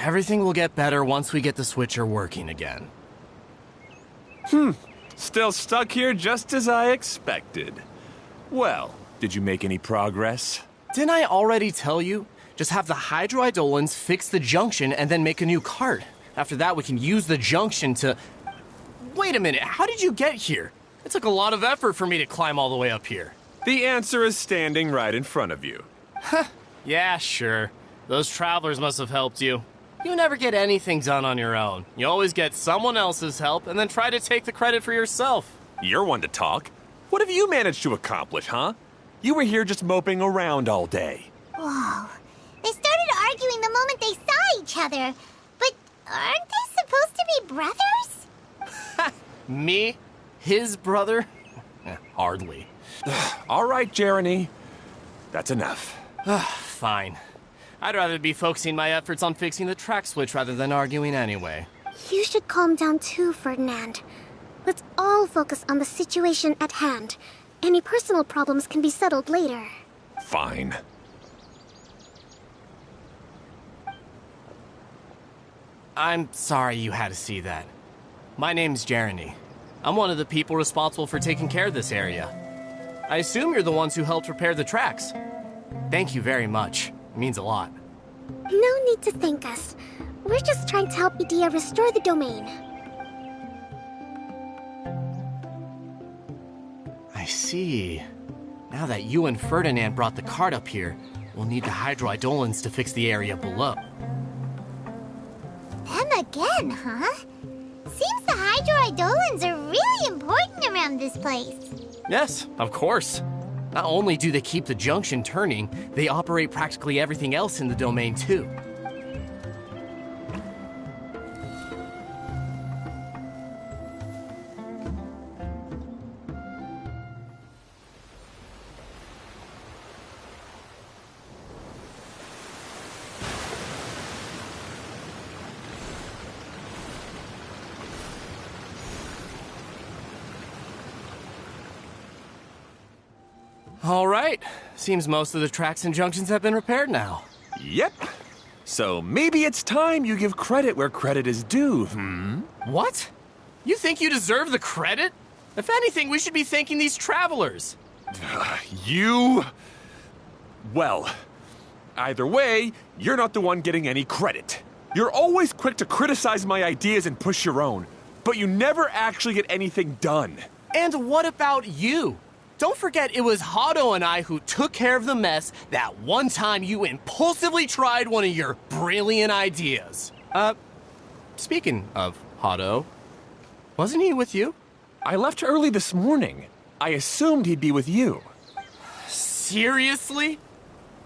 Everything will get better once we get the switcher working again. Still stuck here just as I expected. Well, did you make any progress? Didn't I already tell you? Just have the hydroidolins fix the junction and then make a new cart. After that, we can use the junction to... Wait a minute, how did you get here? It took a lot of effort for me to climb all the way up here. The answer is standing right in front of you. Yeah, sure. Those travelers must have helped you. You never get anything done on your own. You always get someone else's help and then try to take the credit for yourself. You're one to talk. What have you managed to accomplish, huh? You were here just moping around all day. Whoa. They started arguing the moment they saw each other. But aren't they supposed to be brothers? Me? His brother? Hardly. All right, Jeremy. That's enough. Fine. I'd rather be focusing my efforts on fixing the track switch rather than arguing anyway. You should calm down too, Ferdinand. Let's all focus on the situation at hand. Any personal problems can be settled later. Fine. I'm sorry you had to see that. My name's Jeremy. I'm one of the people responsible for taking care of this area. I assume you're the ones who helped repair the tracks. Thank you very much. It means a lot. No need to thank us. We're just trying to help Edea restore the domain. I see. Now that you and Ferdinand brought the cart up here, we'll need the hydroidolins to fix the area below. Them again, huh? Seems the hydroidolins are really important around this place. Yes, of course. Not only do they keep the junction turning, they operate practically everything else in the domain too. All right. Seems most of the tracks and junctions have been repaired now. Yep. So maybe it's time you give credit where credit is due, What? You think you deserve the credit? If anything, we should be thanking these travelers. You... Well, either way, you're not the one getting any credit. You're always quick to criticize my ideas and push your own, but you never actually get anything done. And what about you? Don't forget it was Hado and I who took care of the mess that one time you impulsively tried one of your brilliant ideas. Speaking of Hado, wasn't he with you? I left early this morning. I assumed he'd be with you. Seriously?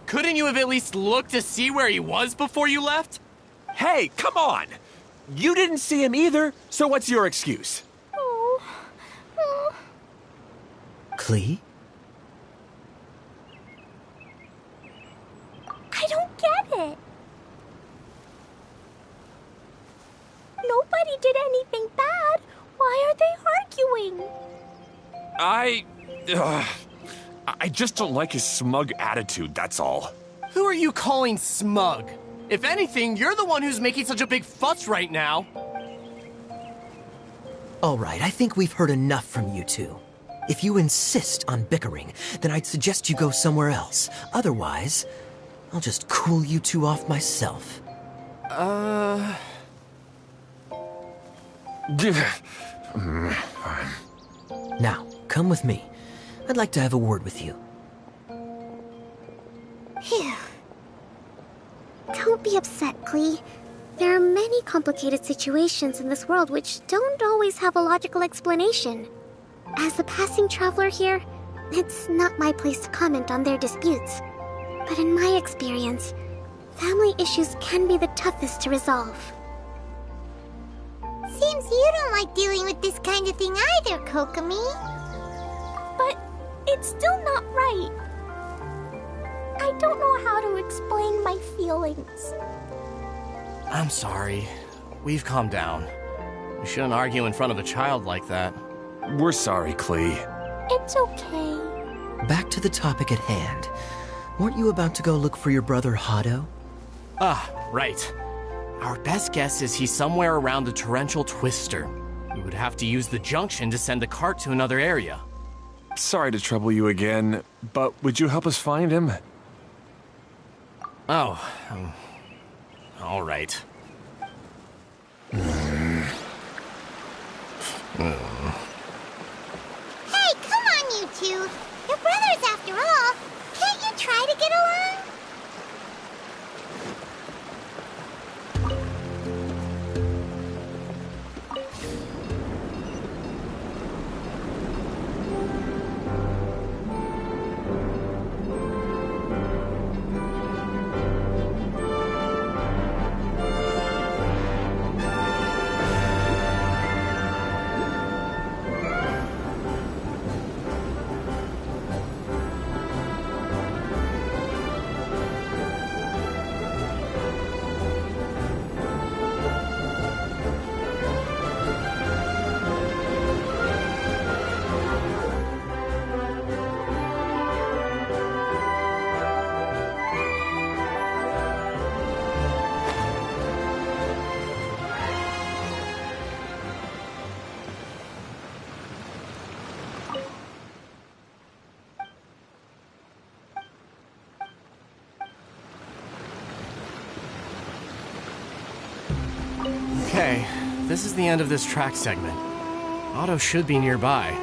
Couldn't you have at least looked to see where he was before you left? Hey, come on! You didn't see him either, so what's your excuse? Klee? I don't get it. Nobody did anything bad. Why are they arguing? I just don't like his smug attitude, that's all. Who are you calling smug? If anything, you're the one who's making such a big fuss right now. All right, I think we've heard enough from you two. If you insist on bickering, then I'd suggest you go somewhere else. Otherwise, I'll just cool you two off myself. Now, come with me. I'd like to have a word with you. Phew. Don't be upset, Klee. There are many complicated situations in this world which don't always have a logical explanation. As a passing traveler here, it's not my place to comment on their disputes. But in my experience, family issues can be the toughest to resolve. Seems you don't like dealing with this kind of thing either, Kokomi. But it's still not right. I don't know how to explain my feelings. I'm sorry. We've calmed down. We shouldn't argue in front of a child like that. We're sorry, Klee. It's okay. Back to the topic at hand. Weren't you about to go look for your brother Hado? Ah, right. Our best guess is he's somewhere around the torrential twister. We would have to use the junction to send the cart to another area. Sorry to trouble you again, but would you help us find him? Oh, all right. Hey, come on, you two. You're brothers after all. Can't you try to get along? Okay, this is the end of this track segment. Otto should be nearby.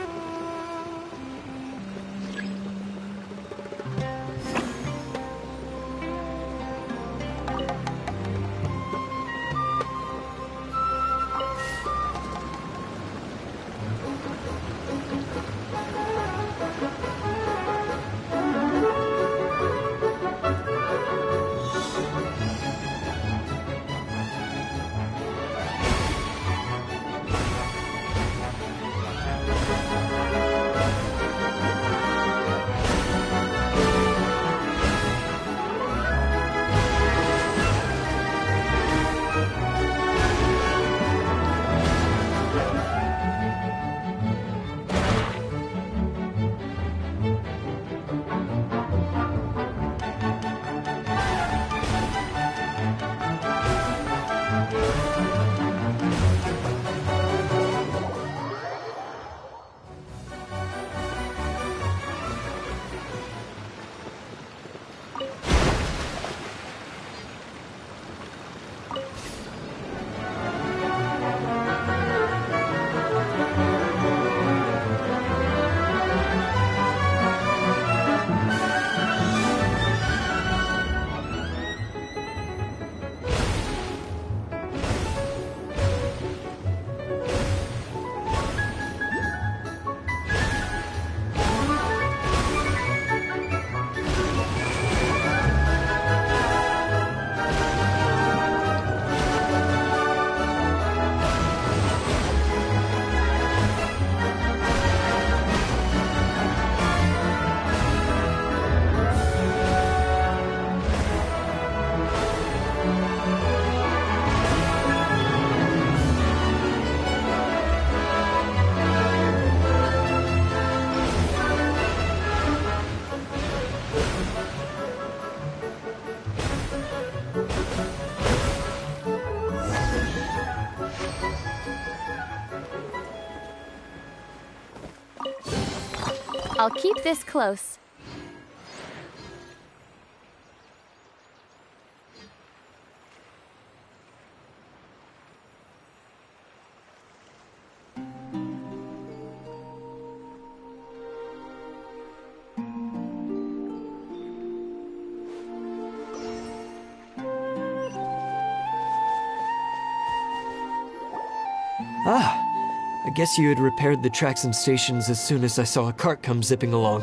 I'll keep this close. Ah, I guess you had repaired the tracks and stations as soon as I saw a cart come zipping along.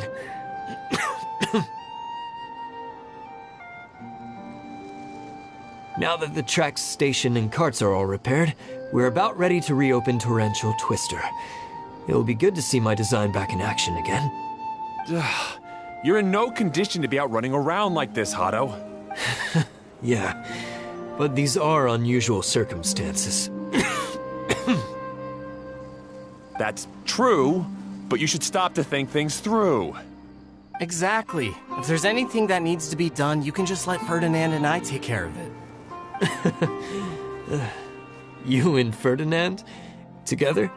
Now that the tracks, station, and carts are all repaired, we're about ready to reopen Torrential Twister. It'll be good to see my design back in action again. You're in no condition to be out running around like this, Hato. Yeah, but these are unusual circumstances. That's true, but you should stop to think things through. Exactly. If there's anything that needs to be done, you can just let Ferdinand and I take care of it. You and Ferdinand? Together?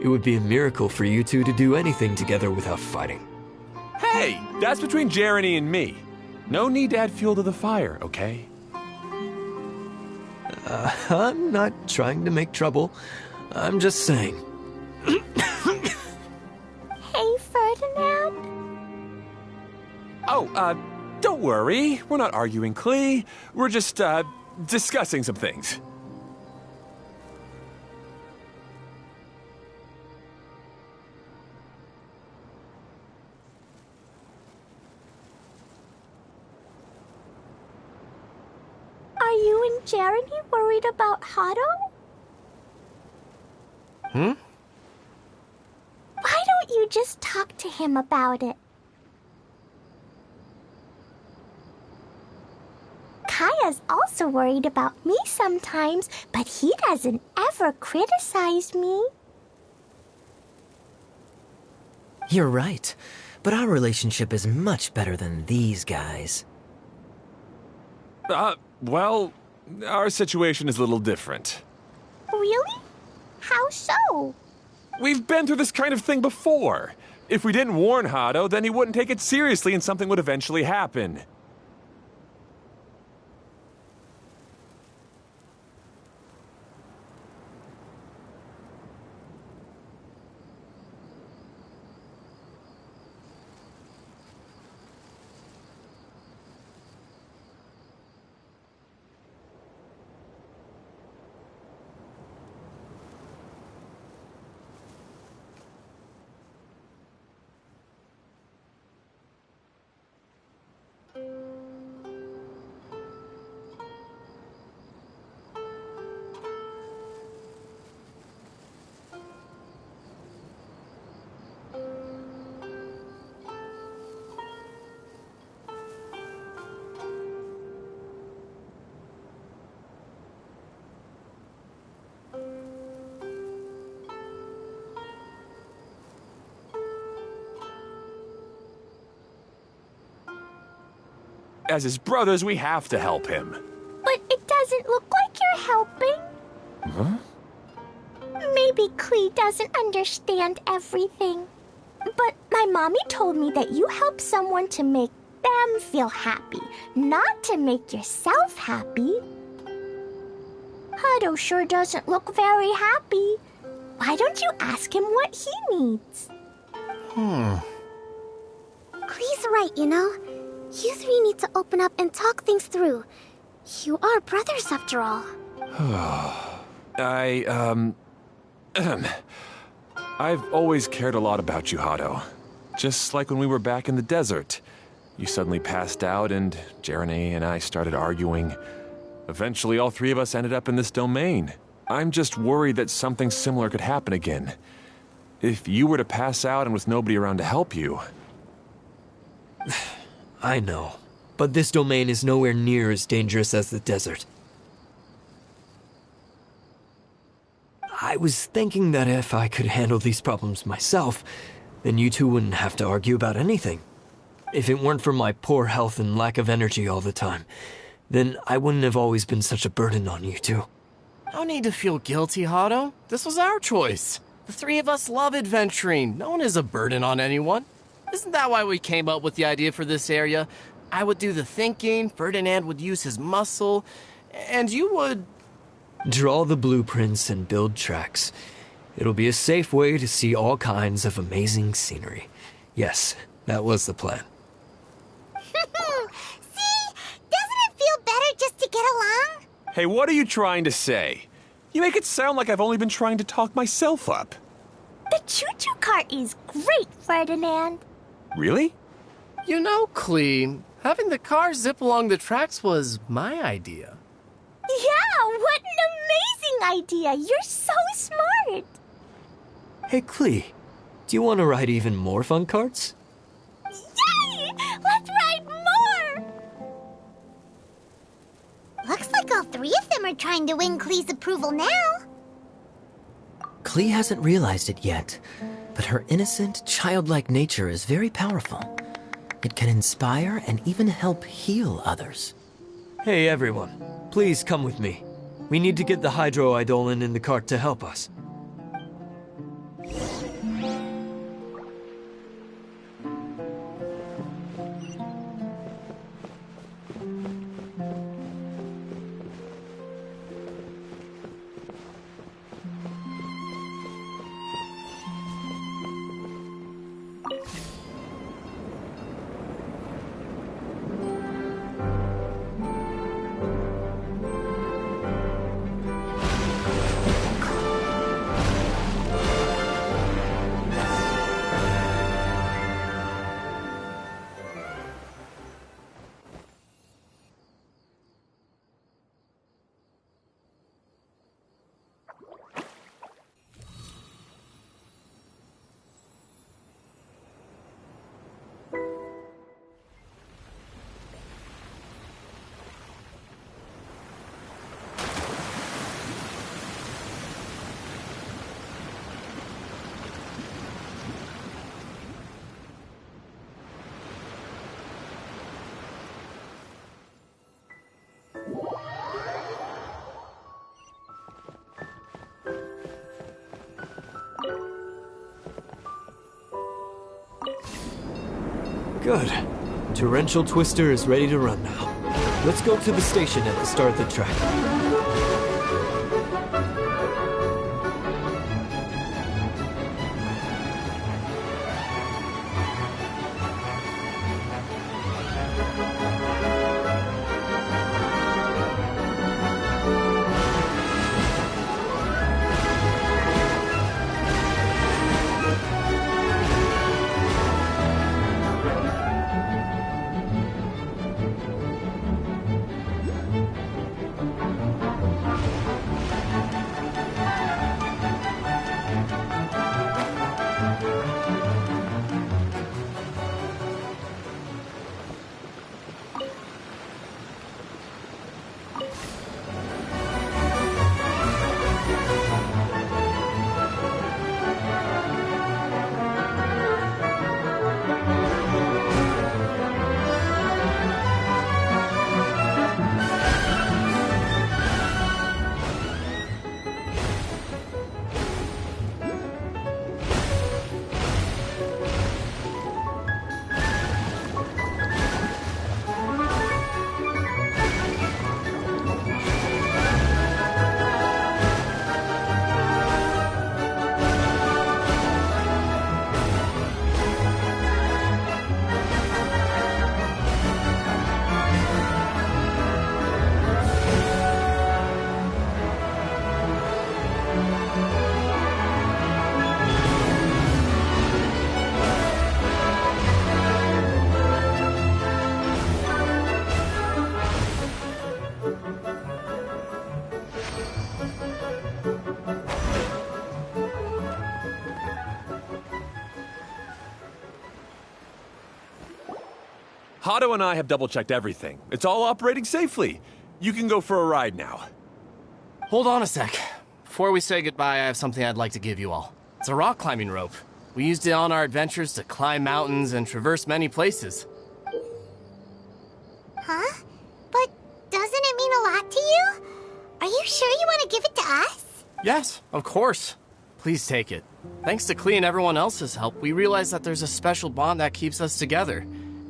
It would be a miracle for you two to do anything together without fighting. Hey, that's between Jeremy and me. No need to add fuel to the fire, okay? I'm not trying to make trouble. I'm just saying. Hey, Ferdinand. Oh, don't worry. We're not arguing, Klee. We're just, discussing some things. Are you and Jeremy worried about Hato? Why don't you just talk to him about it? Kaya's also worried about me sometimes, but he doesn't ever criticize me. You're right, but our relationship is much better than these guys. Well, our situation is a little different. Really? How so? We've been through this kind of thing before. If we didn't warn Hato, then he wouldn't take it seriously and something would eventually happen. As his brothers, we have to help him. But it doesn't look like you're helping. Huh? Maybe Klee doesn't understand everything. But my mommy told me that you help someone to make them feel happy, not to make yourself happy. Hado sure doesn't look very happy. Why don't you ask him what he needs? Klee's right, you know. You three need to open up and talk things through. You are brothers after all. I've always cared a lot about you, Hado. Just like when we were back in the desert. You suddenly passed out and Jeremy and I started arguing. Eventually, all three of us ended up in this domain. I'm just worried that something similar could happen again. If you were to pass out and with nobody around to help you... I know, but this domain is nowhere near as dangerous as the desert. I was thinking that if I could handle these problems myself, then you two wouldn't have to argue about anything. If it weren't for my poor health and lack of energy all the time, then I wouldn't have always been such a burden on you two. No need to feel guilty, Hado. This was our choice. The three of us love adventuring. No one is a burden on anyone. Isn't that why we came up with the idea for this area? I would do the thinking, Ferdinand would use his muscle, and you would... Draw the blueprints and build tracks. It'll be a safe way to see all kinds of amazing scenery. Yes, that was the plan. See? Doesn't it feel better just to get along? Hey, what are you trying to say? You make it sound like I've only been trying to talk myself up. The choo-choo cart is great, Ferdinand. Really? You know, Klee, having the car zip along the tracks was my idea. Yeah, what an amazing idea. You're so smart. Hey, Klee, do you want to ride even more fun carts? Yay! Let's ride more! Looks like all three of them are trying to win Klee's approval now. Klee hasn't realized it yet, but her innocent, childlike nature is very powerful. It can inspire and even help heal others. Hey, everyone, please come with me. We need to get the hydroidolin in the cart to help us. Good. Torrential Twister is ready to run now. Let's go to the station at the start of the track. Hato and I have double-checked everything. It's all operating safely. You can go for a ride now. Hold on a sec. Before we say goodbye, I have something I'd like to give you all. It's a rock climbing rope. We used it on our adventures to climb mountains and traverse many places. Huh? But doesn't it mean a lot to you? Are you sure you want to give it to us? Yes, of course. Please take it. Thanks to Klee and everyone else's help, we realized that there's a special bond that keeps us together.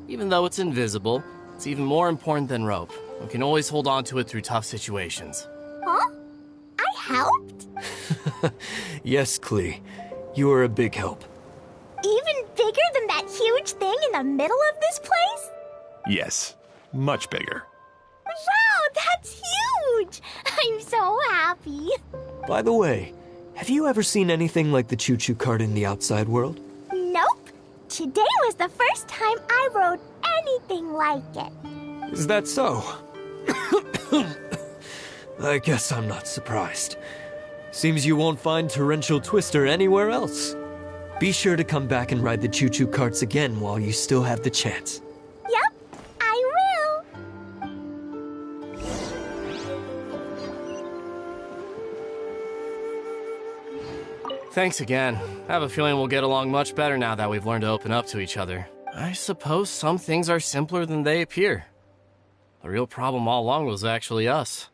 Even though it's invisible, it's even more important than rope. We can always hold on to it through tough situations. Huh? I helped? Yes, Klee. You are a big help. Even bigger than that huge thing in the middle of this place? Yes, much bigger. Wow, that's huge! I'm so happy. By the way, have you ever seen anything like the choo-choo cart in the outside world? Nope. Today was the first time I rode anything like it. Is that so? I guess I'm not surprised. Seems you won't find Torrential Twister anywhere else. Be sure to come back and ride the choo-choo carts again while you still have the chance. Yep, I will. Thanks again. I have a feeling we'll get along much better now that we've learned to open up to each other. I suppose some things are simpler than they appear. The real problem all along was actually us.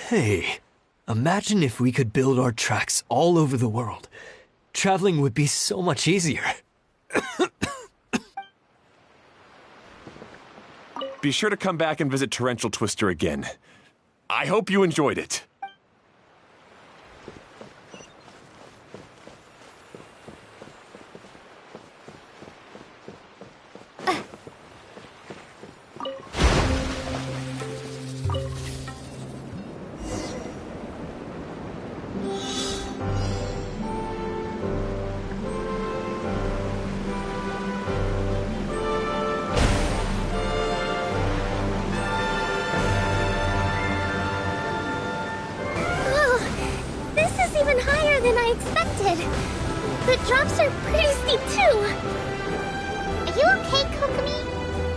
Hey, imagine if we could build our tracks all over the world. Traveling would be so much easier. Be sure to come back and visit Torrential Twister again. I hope you enjoyed it. Even higher than I expected. The drops are pretty steep, too. Are you okay, Kokomi?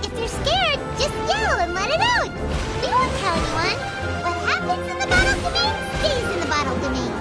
If you're scared, just yell and let it out. We won't tell anyone. What happens in the bottle domain stays in the bottle domain.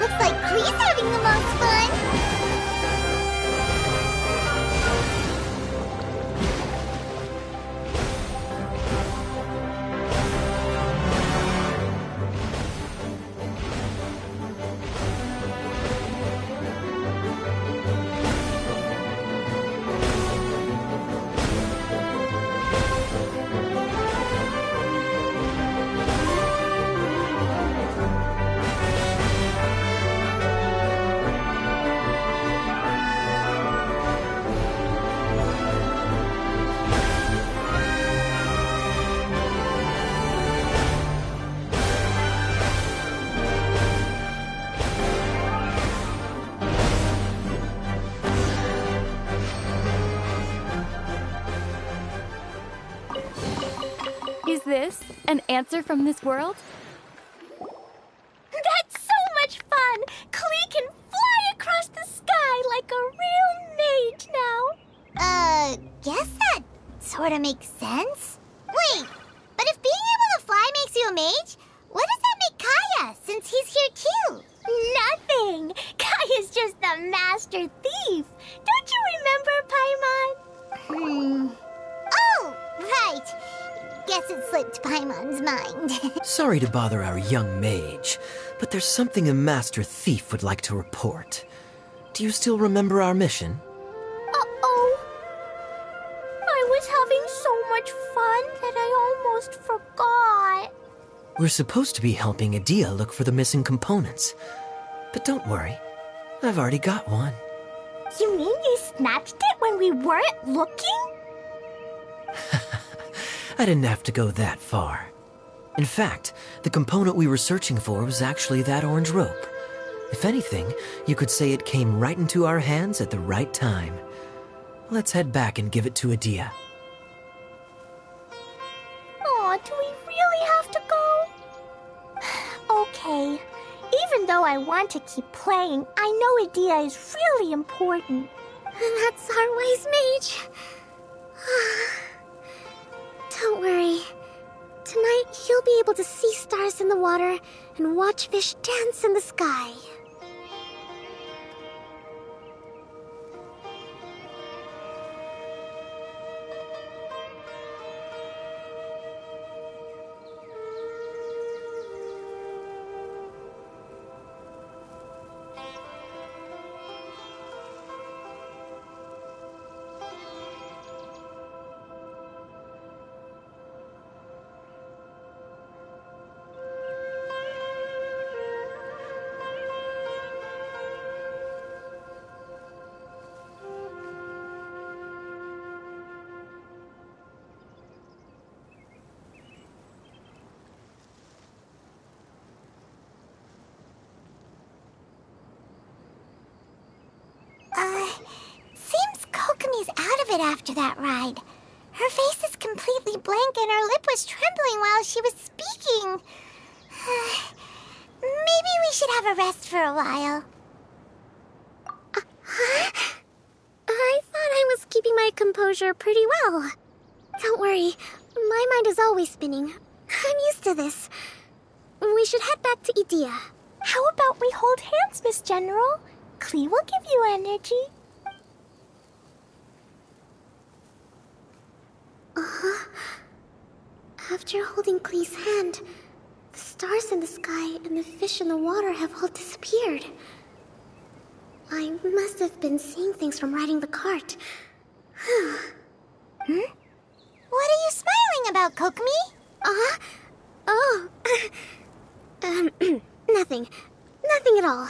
Looks like Klee's having the most fun. Is this an answer from this world? That's so much fun! Klee can fly across the sky like a real mage now. Guess that sorta makes sense. Wait, but if being able to fly makes you a mage, what does that make Kaya, since he's here too? Nothing! Kaya's just the master thief. Don't you remember, Paimon? Oh, right. Guess it slipped Paimon's mind. Sorry to bother our young mage, but there's something a master thief would like to report. Do you still remember our mission? Uh-oh. I was having so much fun that I almost forgot. We're supposed to be helping Adia look for the missing components. But don't worry, I've already got one. You mean you snatched it when we weren't looking? I didn't have to go that far. In fact, the component we were searching for was actually that orange rope. If anything, you could say it came right into our hands at the right time. Let's head back and give it to Adia. Aw, do we really have to go? Okay. Even though I want to keep playing, I know Adia is really important. That's our wise mage. Don't worry. Tonight, you'll be able to see stars in the water and watch fish dance in the sky. Seems Kokomi's out of it after that ride. Her face is completely blank and her lip was trembling while she was speaking. Maybe we should have a rest for a while. I thought I was keeping my composure pretty well. Don't worry, my mind is always spinning. I'm used to this. We should head back to Idia. How about we hold hands, Miss General? Klee will give you energy. After holding Klee's hand, the stars in the sky and the fish in the water have all disappeared. I must have been seeing things from riding the cart. What are you smiling about, Kokomi? Oh. Nothing. Nothing at all.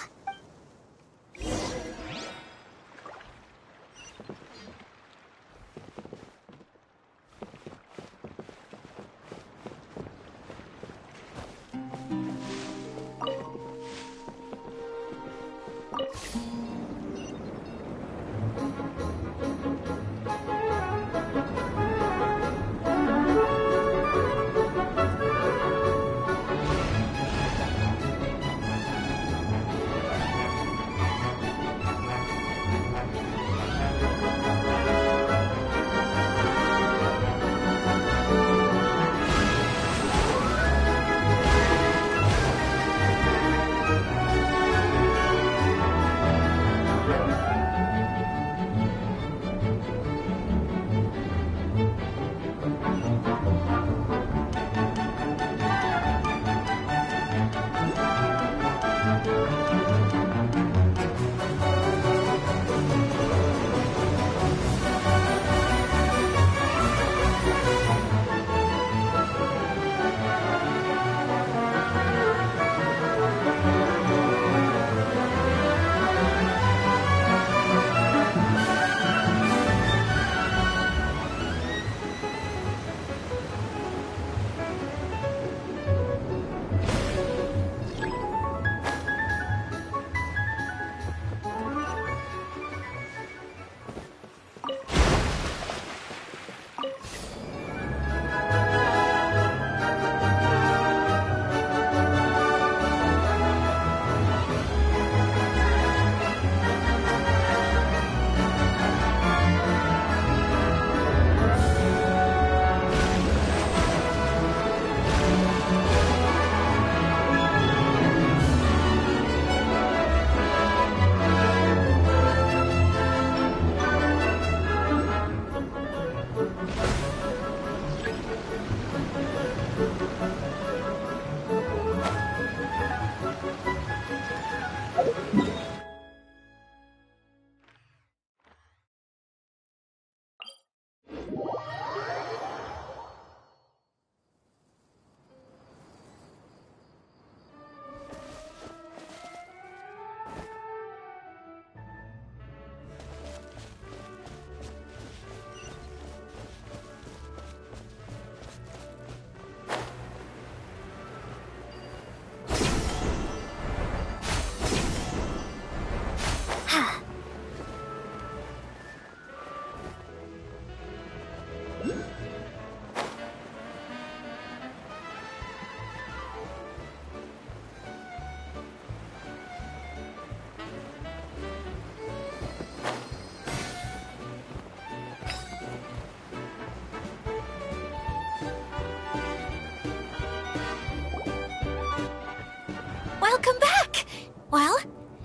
Welcome back! Well,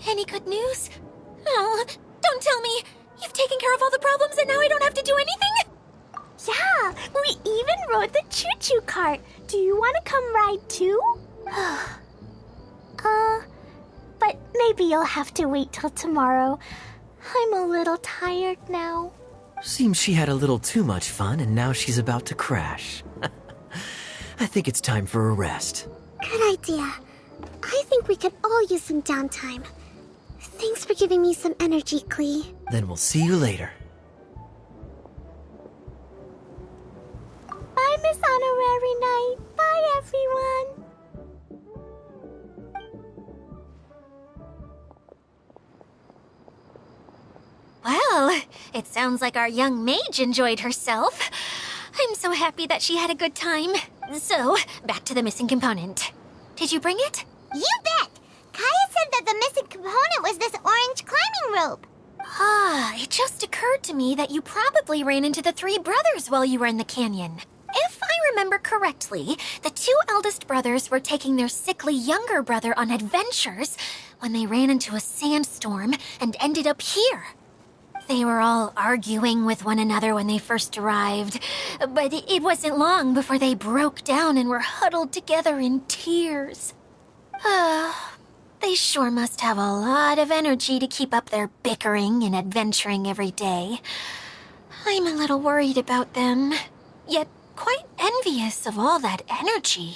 any good news? Oh, don't tell me! You've taken care of all the problems and now I don't have to do anything? Yeah, we even rode the choo-choo cart. Do you want to come ride too? But maybe you'll have to wait till tomorrow. I'm a little tired now. Seems she had a little too much fun and now she's about to crash. I think it's time for a rest. Good idea. I think we could all use some downtime. Thanks for giving me some energy, Klee. Then we'll see you later. Bye, Miss Honorary Knight. Bye, everyone. Well, it sounds like our young mage enjoyed herself. I'm so happy that she had a good time. So, back to the missing component. Did you bring it? You bet! Kaya said that the missing component was this orange climbing rope. It just occurred to me that you probably ran into the three brothers while you were in the canyon. If I remember correctly, the two eldest brothers were taking their sickly younger brother on adventures when they ran into a sandstorm and ended up here. They were all arguing with one another when they first arrived, but it wasn't long before they broke down and were huddled together in tears. They sure must have a lot of energy to keep up their bickering and adventuring every day. I'm a little worried about them, yet quite envious of all that energy.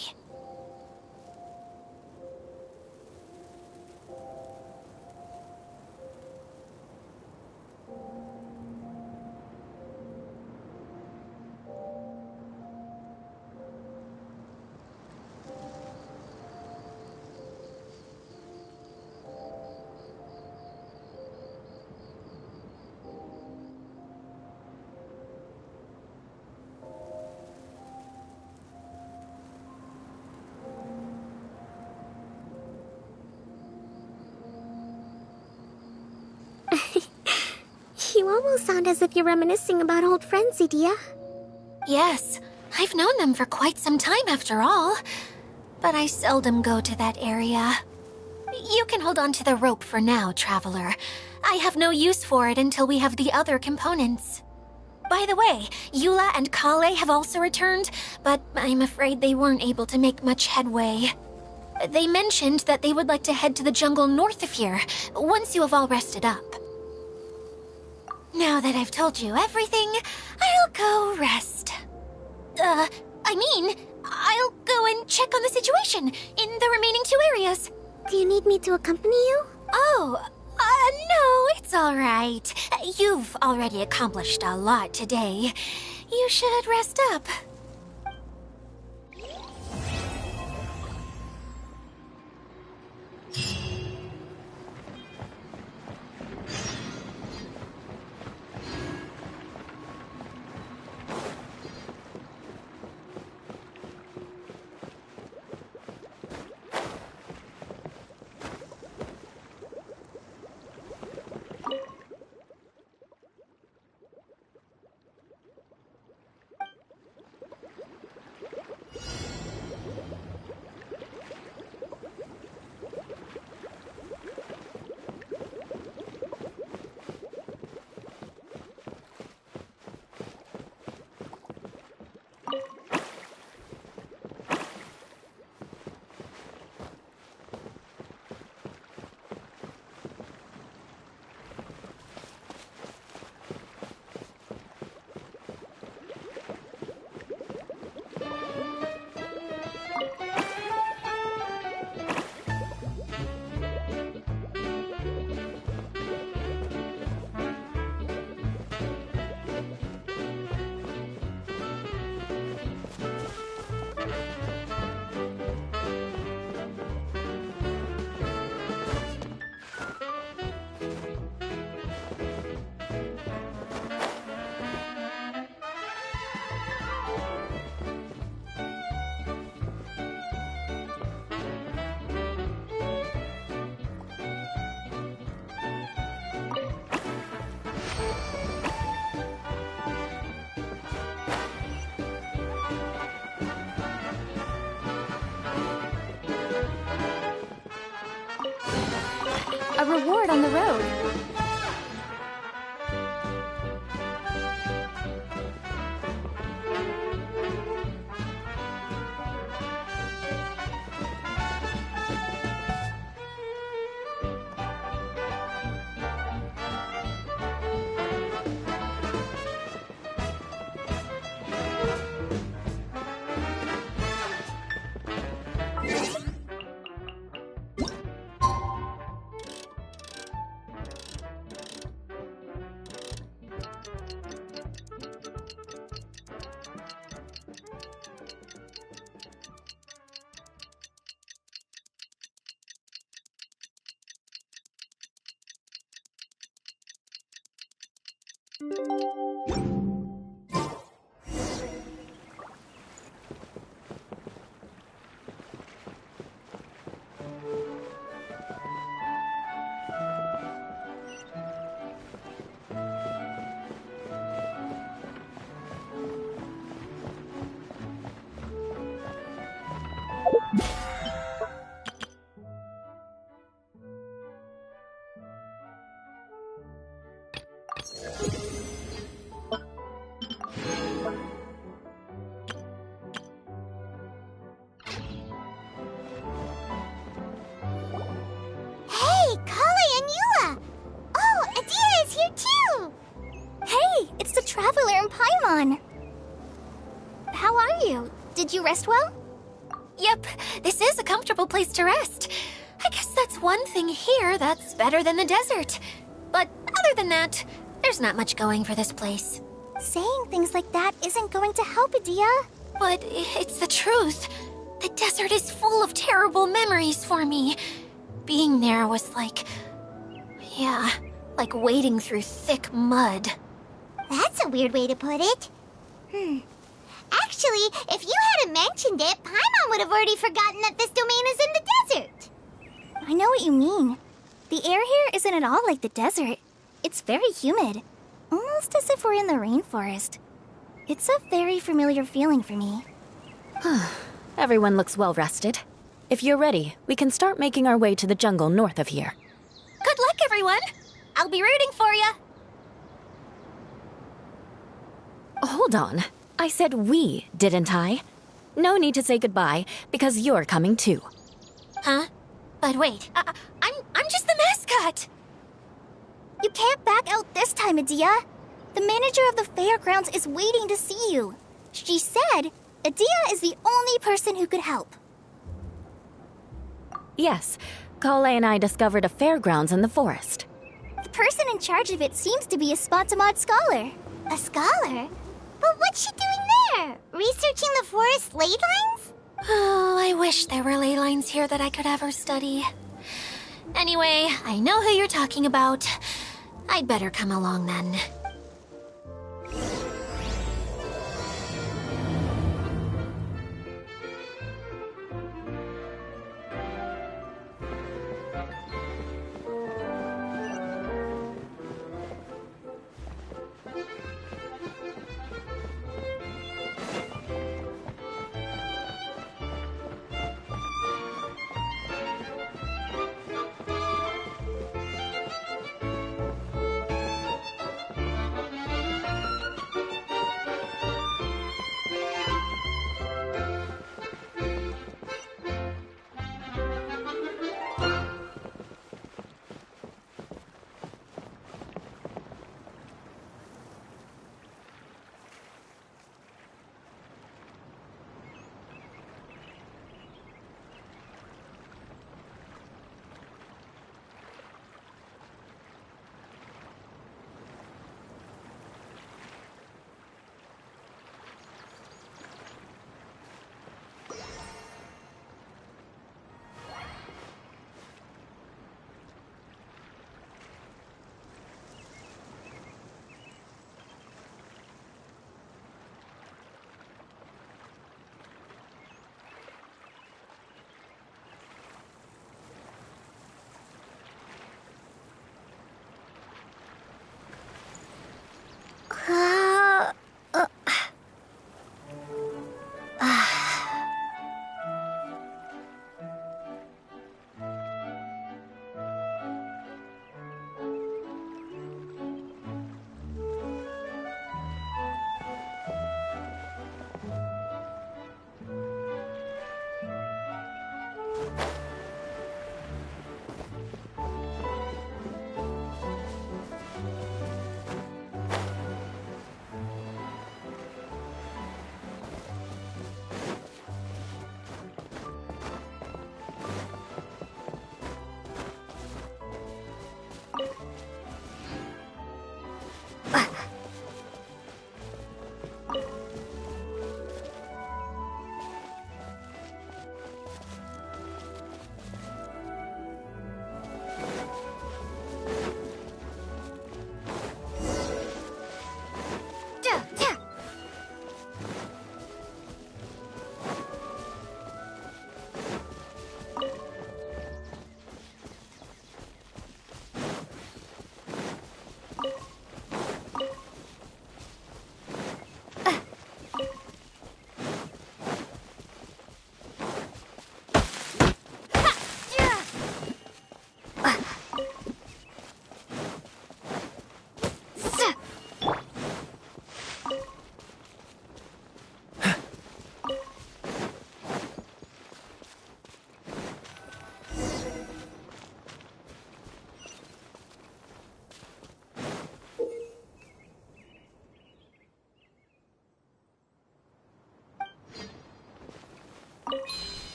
You almost sound as if you're reminiscing about old friends, Idia. Yes, I've known them for quite some time after all. But I seldom go to that area. You can hold on to the rope for now, Traveler. I have no use for it until we have the other components. By the way, Eula and Kale have also returned, but I'm afraid they weren't able to make much headway. They mentioned that they would like to head to the jungle north of here, once you have all rested up. Now that I've told you everything, I'll go rest. I'll go and check on the situation in the remaining two areas. Do you need me to accompany you? Oh, no, it's all right. You've already accomplished a lot today. You should rest up. reward on the road. Hey, Kale and Eula! Oh, Adia is here too! Hey, it's the Traveler and Paimon. How are you? Did you rest well? Yep, this is a comfortable place to rest. I guess that's one thing here that's better than the desert. But other than that, there's not much going for this place. Saying things like that isn't going to help, Adia. But it's the truth. The desert is full of terrible memories for me. Being there was like... yeah, like wading through thick mud. That's a weird way to put it. Actually, if you hadn't mentioned it, Paimon would have already forgotten that this domain is in the desert. I know what you mean. The air here isn't at all like the desert. It's very humid. Almost as if we're in the rainforest. It's a very familiar feeling for me. Everyone looks well rested. If you're ready, we can start making our way to the jungle north of here. Good luck, everyone! I'll be rooting for you! Hold on. I said we, didn't I? No need to say goodbye, because you're coming too. Huh? But wait, I'm just the mascot! You can't back out this time, Adia. The manager of the fairgrounds is waiting to see you. She said Adia is the only person who could help. Yes, Kale and I discovered a fairgrounds in the forest. The person in charge of it seems to be a Spotamod scholar. A scholar? But what's she doing there? Researching the forest ley lines? Oh, I wish there were ley lines here that I could ever study. Anyway, I know who you're talking about. I'd better come along then.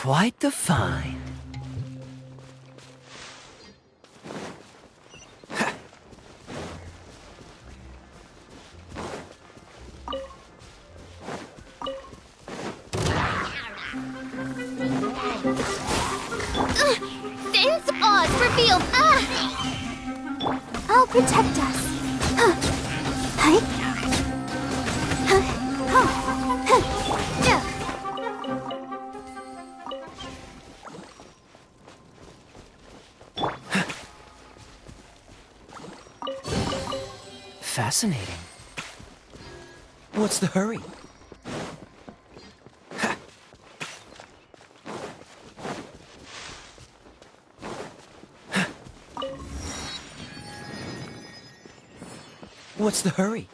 quite the find. Finn's paws revealed. I'll protect us. Hey. Fascinating. What's the hurry? What's the hurry?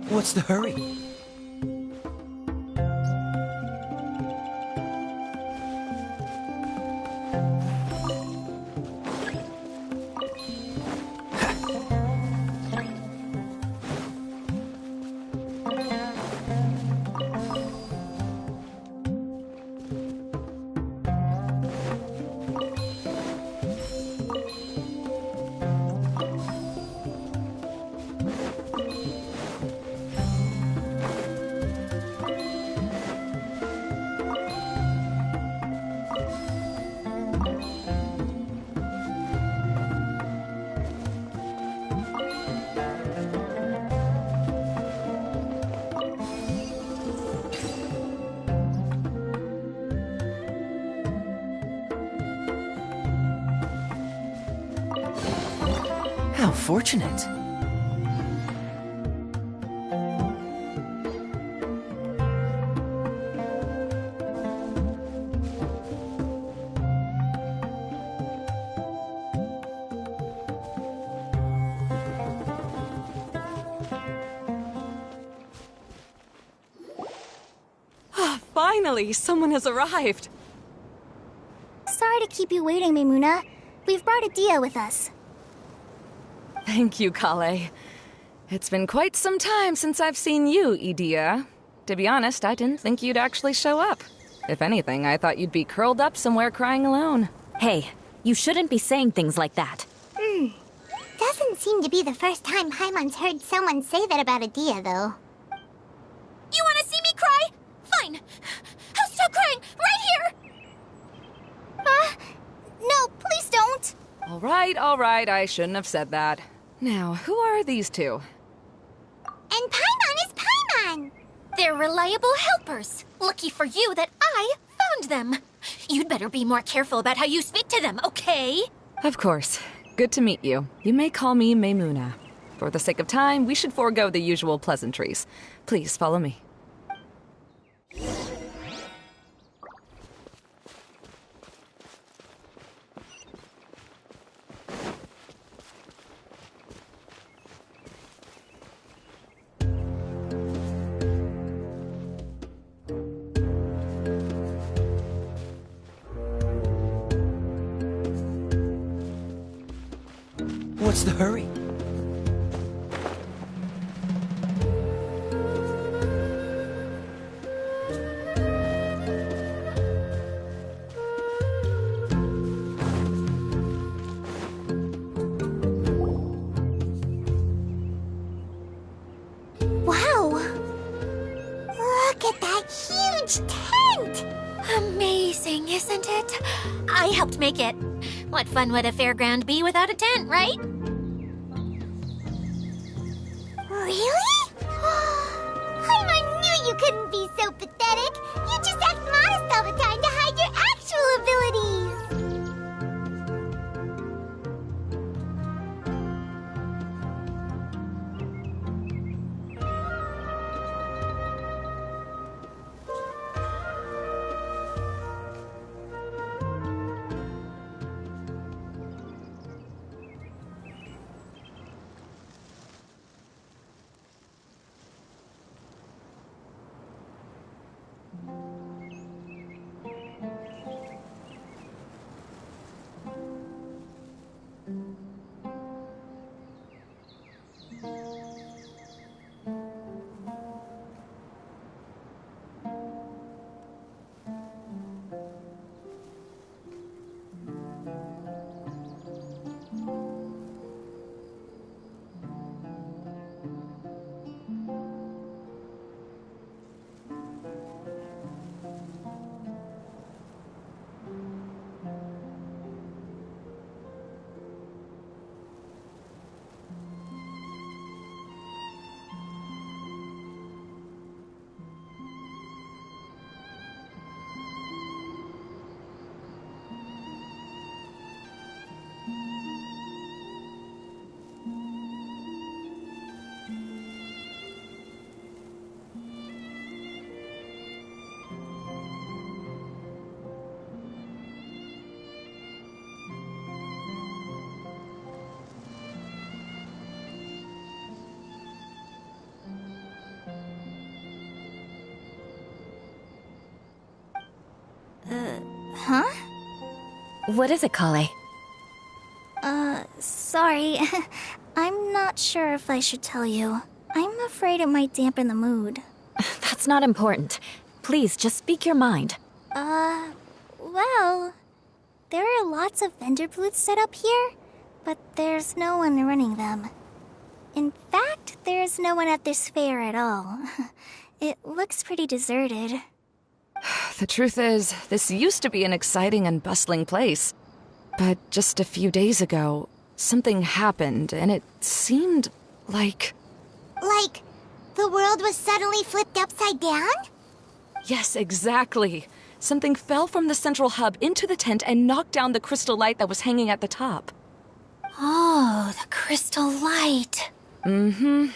What's the hurry? How fortunate. Finally, someone has arrived. Sorry to keep you waiting, Maimuna. We've brought Adia with us. Thank you, Kale. It's been quite some time since I've seen you, Idia. To be honest, I didn't think you'd actually show up. If anything, I thought you'd be curled up somewhere crying alone. Hey, you shouldn't be saying things like that. Doesn't seem to be the first time Paimon's heard someone say that about Adia, though. You want to see me cry? Fine. I'll stop crying right here. No, please don't. All right, I shouldn't have said that. Now, who are these two? And Paimon is Paimon! They're reliable helpers. Lucky for you that I found them. You'd better be more careful about how you speak to them, okay? Of course. Good to meet you. You may call me Maimuna. For the sake of time, we should forego the usual pleasantries. Please follow me. What's the hurry? Wow! Look at that huge tent! Amazing, isn't it? I helped make it. What fun would a fairground be without a tent, right? Really? Paimon knew you couldn't be so pathetic! You just act modest all the time to hide your actual abilities! Huh? What is it, Kale? Sorry. I'm not sure if I should tell you. I'm afraid it might dampen the mood. That's not important. Please, just speak your mind. Well, there are lots of vendor booths set up here, but there's no one running them. In fact, there's no one at this fair at all. It looks pretty deserted. The truth is, this used to be an exciting and bustling place. But just a few days ago, something happened, and it seemed like... Like, the world was suddenly flipped upside down? Yes, exactly. Something fell from the central hub into the tent and knocked down the crystal light that was hanging at the top. Oh, the crystal light. Mm-hmm.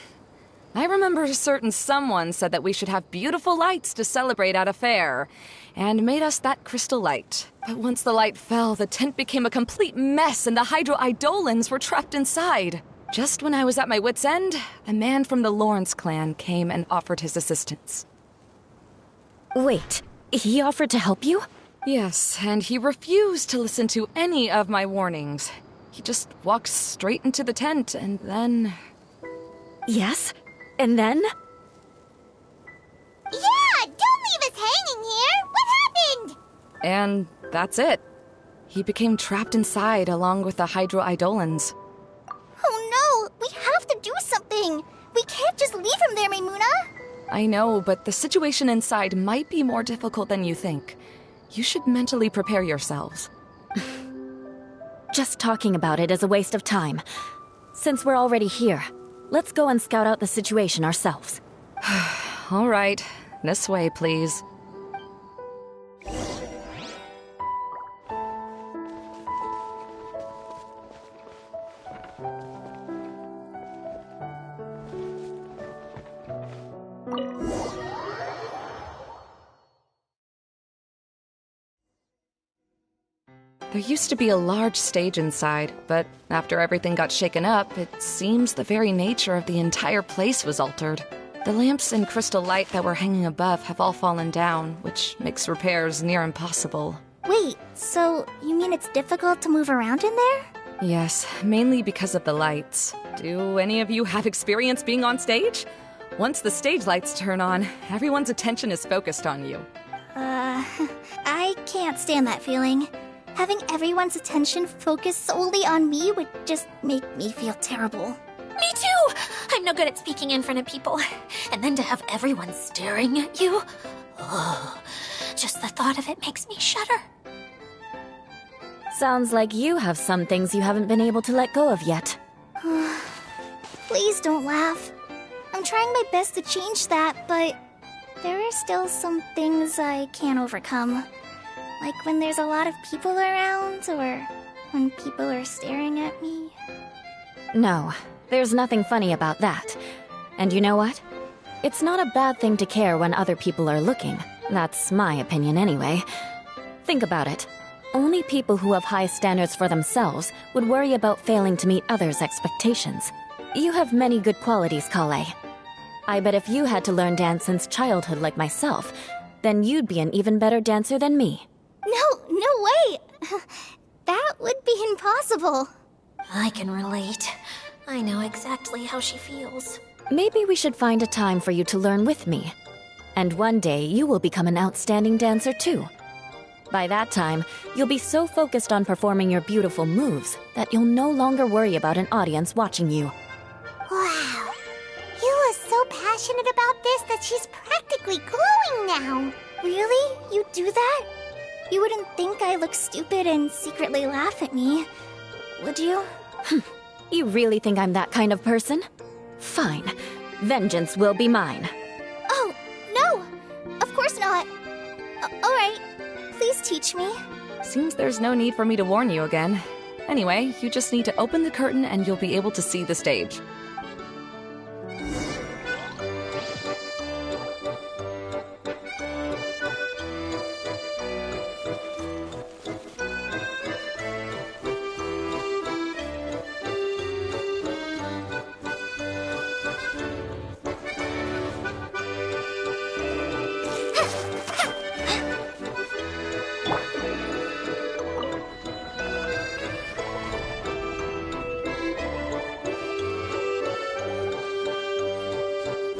I remember a certain someone said that we should have beautiful lights to celebrate at a fair, and made us that crystal light. But once the light fell, the tent became a complete mess and the Hydro-Eidolons were trapped inside. Just when I was at my wit's end, a man from the Lawrence clan came and offered his assistance. Wait, he offered to help you? Yes, and he refused to listen to any of my warnings. He just walked straight into the tent, and then... Yes? And then? Yeah, don't leave us hanging here! What happened? And that's it. He became trapped inside along with the Hydro-Eidolons. Oh no! We have to do something! We can't just leave him there, Maimuna! I know, but the situation inside might be more difficult than you think. You should mentally prepare yourselves. Just talking about it is a waste of time. Since we're already here, let's go and scout out the situation ourselves. All right, this way, please. There used to be a large stage inside, but after everything got shaken up, it seems the very nature of the entire place was altered. The lamps and crystal light that were hanging above have all fallen down, which makes repairs near impossible. Wait, so you mean it's difficult to move around in there? Yes, mainly because of the lights. Do any of you have experience being on stage? Once the stage lights turn on, everyone's attention is focused on you. I can't stand that feeling. Having everyone's attention focused solely on me would just make me feel terrible. Me too! I'm no good at speaking in front of people. And then to have everyone staring at you. Oh, just the thought of it makes me shudder. Sounds like you have some things you haven't been able to let go of yet. Please don't laugh. I'm trying my best to change that, but there are still some things I can't overcome. Like when there's a lot of people around, or when people are staring at me. No, there's nothing funny about that. And you know what? It's not a bad thing to care when other people are looking. That's my opinion anyway. Think about it. Only people who have high standards for themselves would worry about failing to meet others' expectations. You have many good qualities, Kale. I bet if you had to learn dance since childhood like myself, then you'd be an even better dancer than me. No way! That would be impossible. I can relate. I know exactly how she feels. Maybe we should find a time for you to learn with me. And one day, you will become an outstanding dancer too. By that time, you'll be so focused on performing your beautiful moves that you'll no longer worry about an audience watching you. Wow. You are so passionate about this that she's practically glowing now. Really? You do that? You wouldn't think I look stupid and secretly laugh at me, would you? You really think I'm that kind of person? Fine. Vengeance will be mine. Oh, no! Of course not. Alright, please teach me. Seems there's no need for me to warn you again. Anyway, you just need to open the curtain and you'll be able to see the stage.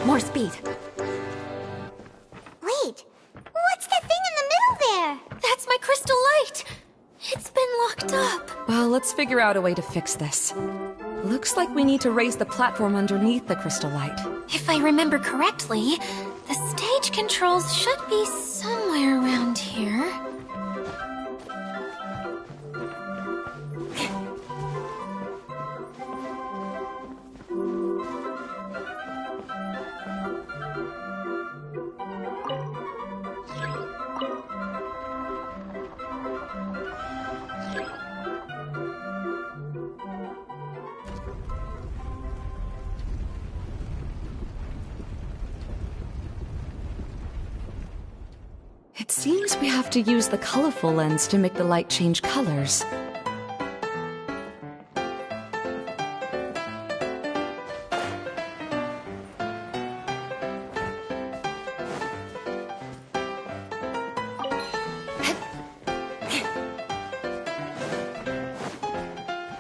more speed. Wait, what's that thing in the middle there? That's my crystal light! It's been locked up. Well, let's figure out a way to fix this. Looks like we need to raise the platform underneath the crystal light. If I remember correctly, the stage controls should be somewhere around here. It seems we have to use the colorful lens to make the light change colors.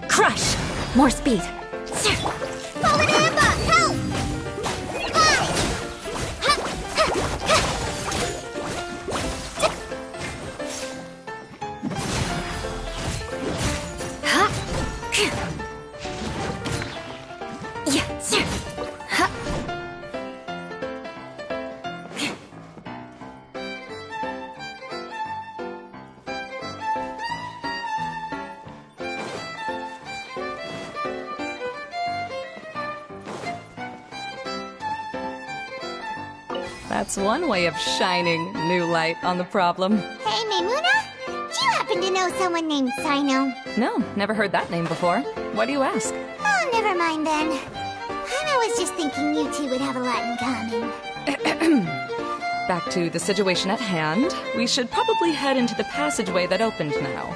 Crush! More speed. Forward Amber, help! That's one way of shining new light on the problem. Hey, Maimuna, do you happen to know someone named Sino? No, never heard that name before. Why do you ask? Oh, never mind then. I was just thinking you two would have a lot in common. Back to the situation at hand. We should probably head into the passageway that opened now.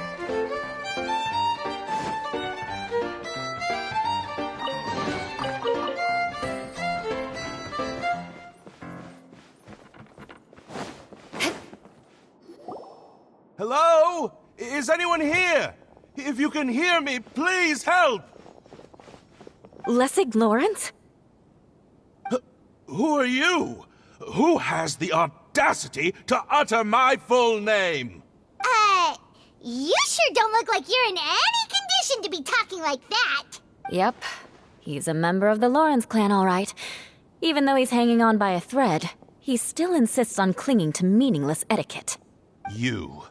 Hello? Is anyone here? If you can hear me, please help! Lessig Lawrence? Who are you? Who has the audacity to utter my full name? You sure don't look like you're in any condition to be talking like that. Yep. He's a member of the Lawrence clan, all right. Even though he's hanging on by a thread, he still insists on clinging to meaningless etiquette. You.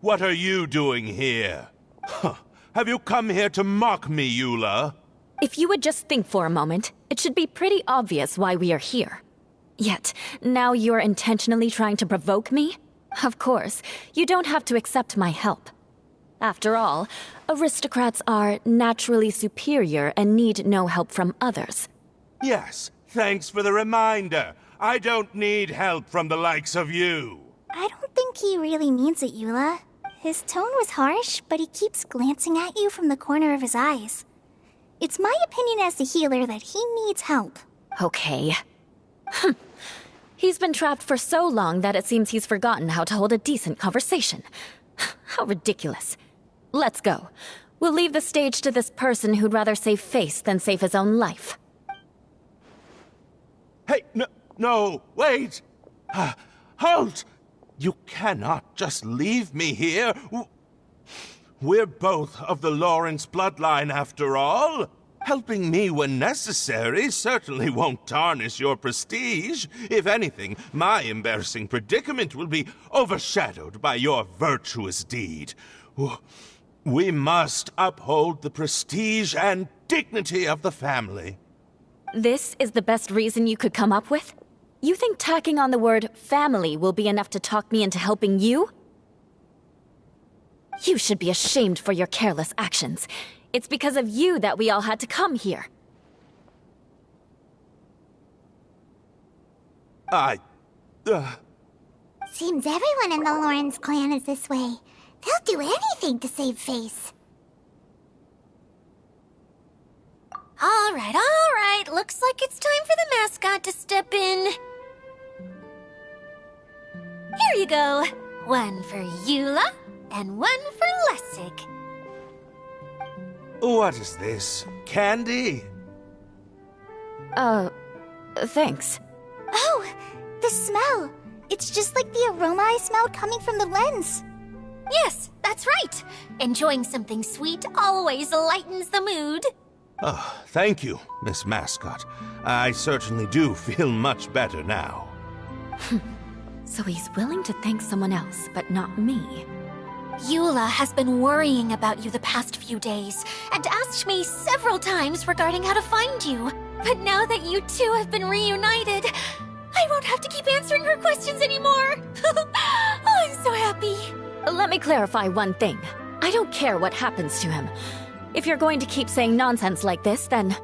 What are you doing here? Huh. Have you come here to mock me, Eula? If you would just think for a moment, it should be pretty obvious why we are here. Yet, now you're intentionally trying to provoke me? Of course, you don't have to accept my help. After all, aristocrats are naturally superior and need no help from others. Yes, thanks for the reminder. I don't need help from the likes of you. I don't think he really means it, Eula. His tone was harsh, but he keeps glancing at you from the corner of his eyes. It's my opinion as the healer that he needs help. Okay. He's been trapped for so long that it seems he's forgotten how to hold a decent conversation. How ridiculous. Let's go. We'll leave the stage to this person who'd rather save face than save his own life. Hey, no, wait! Halt! You cannot just leave me here. We're both of the Lawrence bloodline, after all. Helping me when necessary certainly won't tarnish your prestige. If anything, my embarrassing predicament will be overshadowed by your virtuous deed. We must uphold the prestige and dignity of the family. This is the best reason you could come up with? You think tacking on the word family will be enough to talk me into helping you? You should be ashamed for your careless actions. It's because of you that we all had to come here. Seems everyone in the Lawrence clan is this way. They'll do anything to save face. All right. Looks like it's time for the mascot to step in. Here you go. One for Eula, and one for Lessig. What is this? Candy? Thanks. Oh, the smell! It's just like the aroma I smelled coming from the lens. Yes, that's right. Enjoying something sweet always lightens the mood. Oh, thank you, Miss Mascot. I certainly do feel much better now. So he's willing to thank someone else, but not me. Eula has been worrying about you the past few days and asked me several times regarding how to find you. But now that you two have been reunited, I won't have to keep answering her questions anymore. Oh, I'm so happy. Let me clarify one thing. I don't care what happens to him. If you're going to keep saying nonsense like this, then...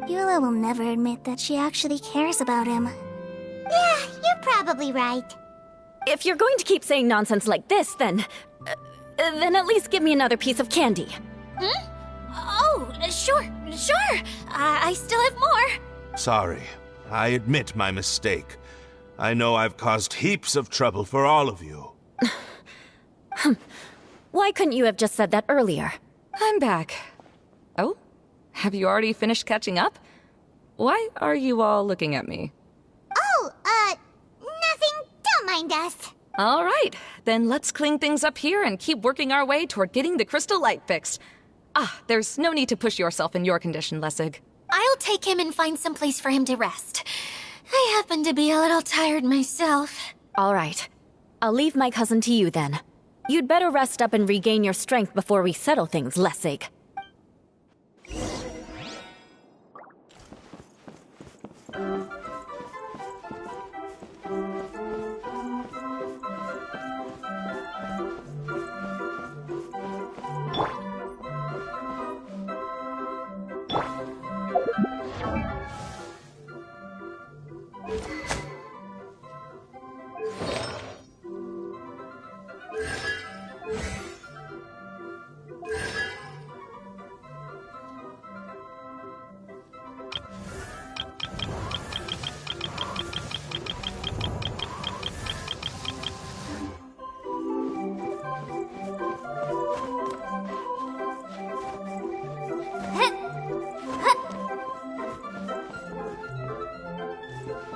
Eula will never admit that she actually cares about him. Yeah, you're probably right. If you're going to keep saying nonsense like this, then at least give me another piece of candy. Hmm? Oh, sure. I still have more. Sorry. I admit my mistake. I know I've caused heaps of trouble for all of you. Why couldn't you have just said that earlier? I'm back. Oh? Have you already finished catching up? Why are you all looking at me? Oh, nothing. Don't mind us. All right, then let's clean things up here and keep working our way toward getting the crystal light fixed. There's no need to push yourself in your condition, Lessig. I'll take him and find some place for him to rest. I happen to be a little tired myself. All right. I'll leave my cousin to you then. You'd better rest up and regain your strength before we settle things, Lessig.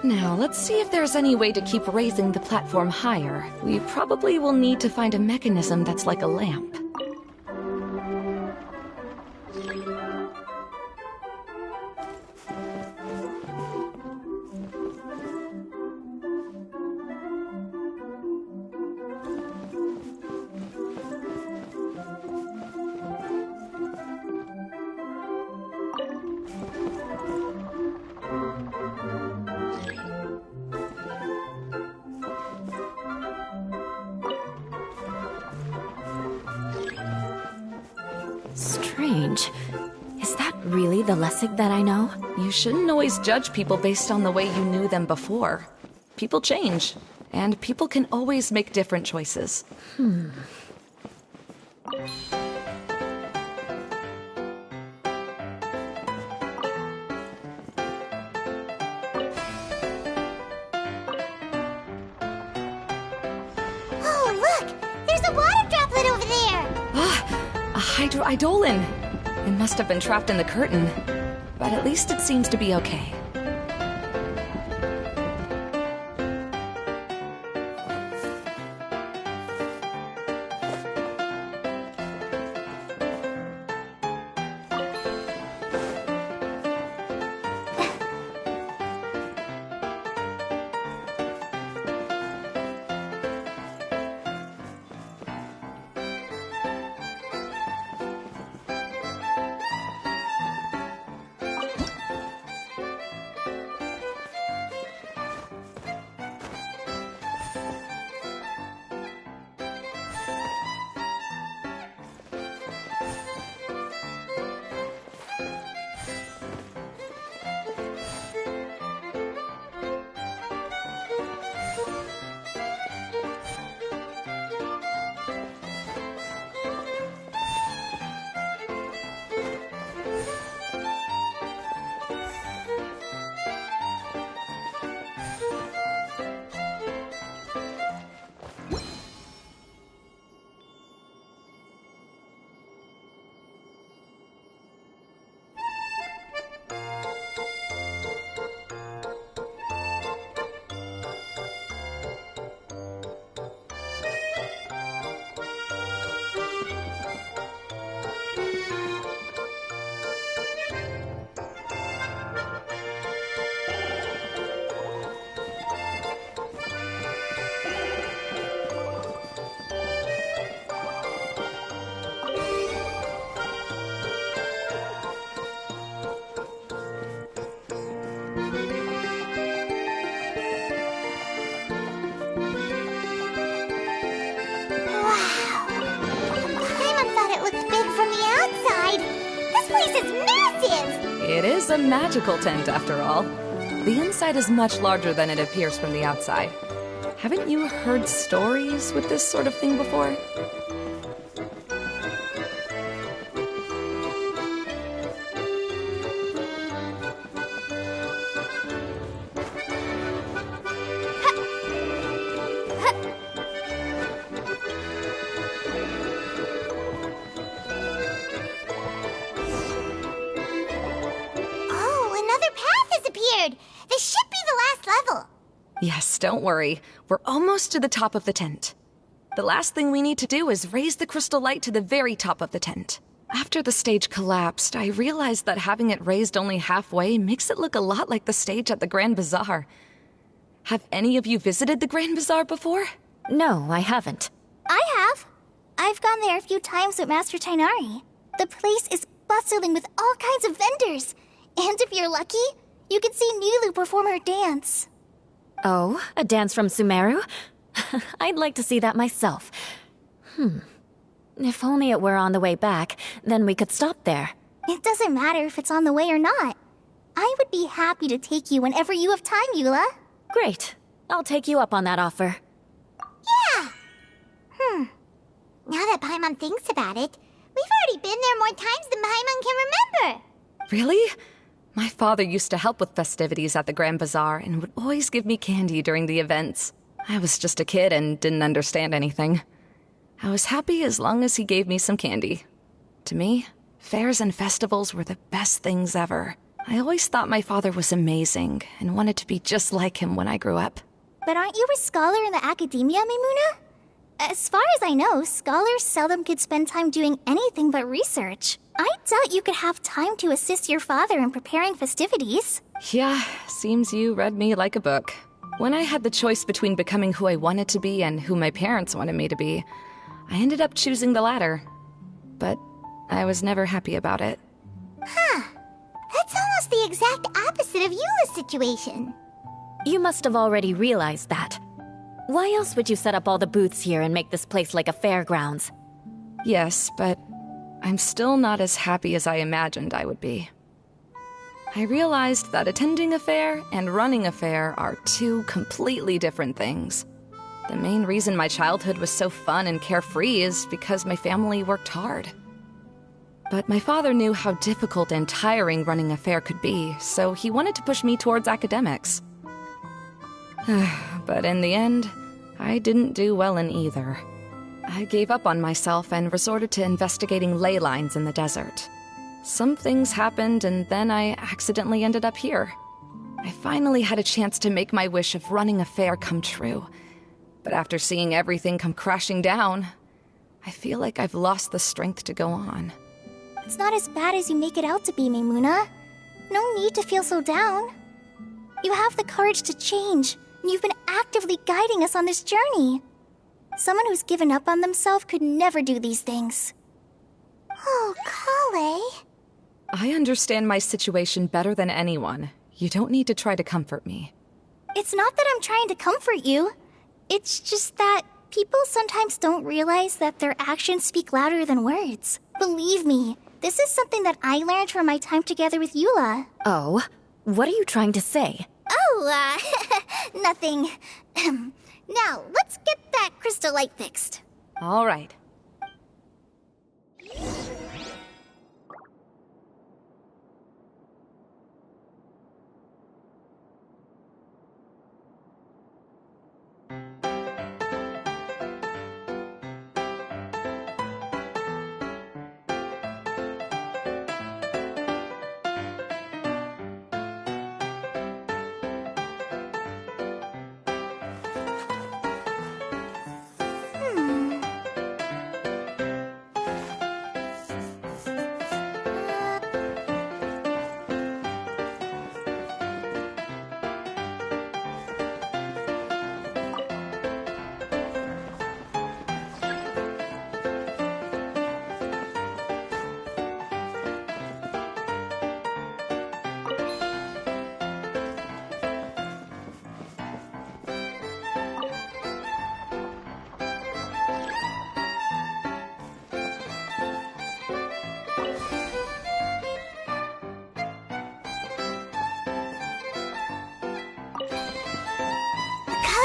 Now, let's see if there's any way to keep raising the platform higher. We probably will need to find a mechanism that's like a lamp. Strange. Is that really the Lessig that I know? You shouldn't always judge people based on the way you knew them before. People change, and people can always make different choices. Oh, look! There's a water droplet over there! A hydroidolin! It must have been trapped in the curtain, but at least it seems to be okay. It is a magical tent, after all. The inside is much larger than it appears from the outside. Haven't you heard stories with this sort of thing before? Oh, another path has appeared! This should be the last level! Yes, don't worry. We're almost to the top of the tent. The last thing we need to do is raise the crystal light to the very top of the tent. After the stage collapsed, I realized that having it raised only halfway makes it look a lot like the stage at the Grand Bazaar. Have any of you visited the Grand Bazaar before? No, I haven't. I have. I've gone there a few times with Master Tainari. The place is bustling with all kinds of vendors. And if you're lucky, you can see Nilu perform her dance. Oh, a dance from Sumeru? I'd like to see that myself. If only it were on the way back, then we could stop there. It doesn't matter if it's on the way or not. I would be happy to take you whenever you have time, Eula. Great. I'll take you up on that offer. Yeah! Now that Paimon thinks about it, we've already been there more times than Paimon can remember. Really? My father used to help with festivities at the Grand Bazaar and would always give me candy during the events. I was just a kid and didn't understand anything. I was happy as long as he gave me some candy. To me, fairs and festivals were the best things ever. I always thought my father was amazing and wanted to be just like him when I grew up. But aren't you a scholar in the academia, Maimuna? As far as I know, scholars seldom could spend time doing anything but research. I doubt you could have time to assist your father in preparing festivities. Yeah, seems you read me like a book. When I had the choice between becoming who I wanted to be and who my parents wanted me to be, I ended up choosing the latter. But I was never happy about it. Huh. That's almost the exact opposite of Eula's situation. You must have already realized that. Why else would you set up all the booths here and make this place like a fairgrounds? Yes, but I'm still not as happy as I imagined I would be. I realized that attending a fair and running a fair are two completely different things. The main reason my childhood was so fun and carefree is because my family worked hard. But my father knew how difficult and tiring running a fair could be, so he wanted to push me towards academics. But in the end, I didn't do well in either. I gave up on myself and resorted to investigating ley lines in the desert. Some things happened, and then I accidentally ended up here. I finally had a chance to make my wish of running a fair come true. But after seeing everything come crashing down, I feel like I've lost the strength to go on. It's not as bad as you make it out to be, Maimuna. No need to feel so down. You have the courage to change, and you've been actively guiding us on this journey. Someone who's given up on themselves could never do these things. Oh, Kale. I understand my situation better than anyone. You don't need to try to comfort me. It's not that I'm trying to comfort you. It's just that people sometimes don't realize that their actions speak louder than words. Believe me, this is something that I learned from my time together with Eula. Oh? What are you trying to say? Oh, nothing. Now, let's get that crystal light fixed. All right.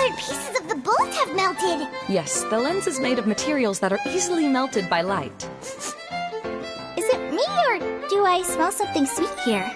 colored pieces of the bolt have melted. Yes, the lens is made of materials that are easily melted by light. Is it me, or do I smell something sweet here?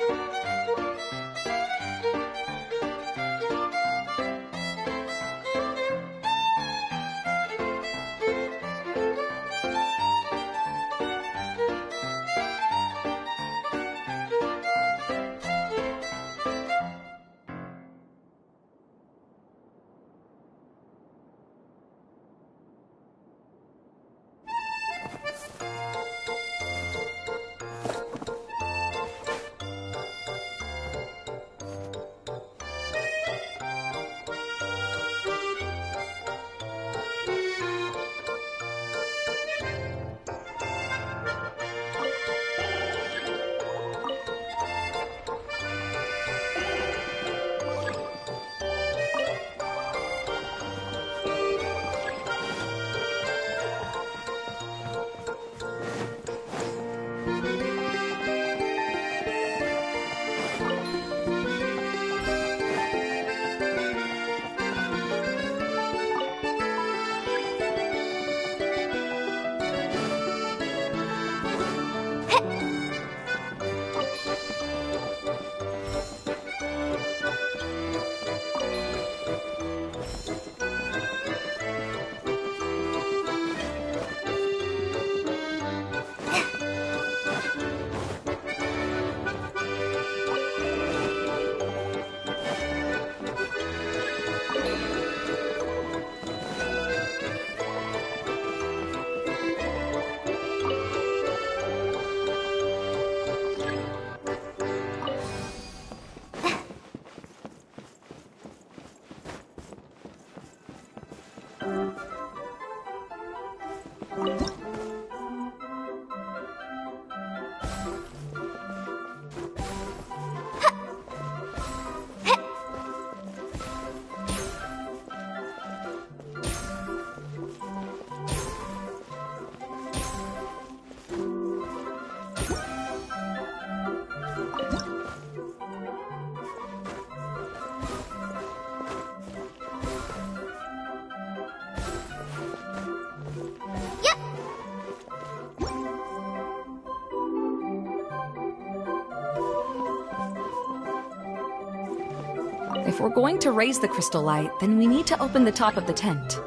If we're going to raise the crystal light, then we need to open the top of the tent.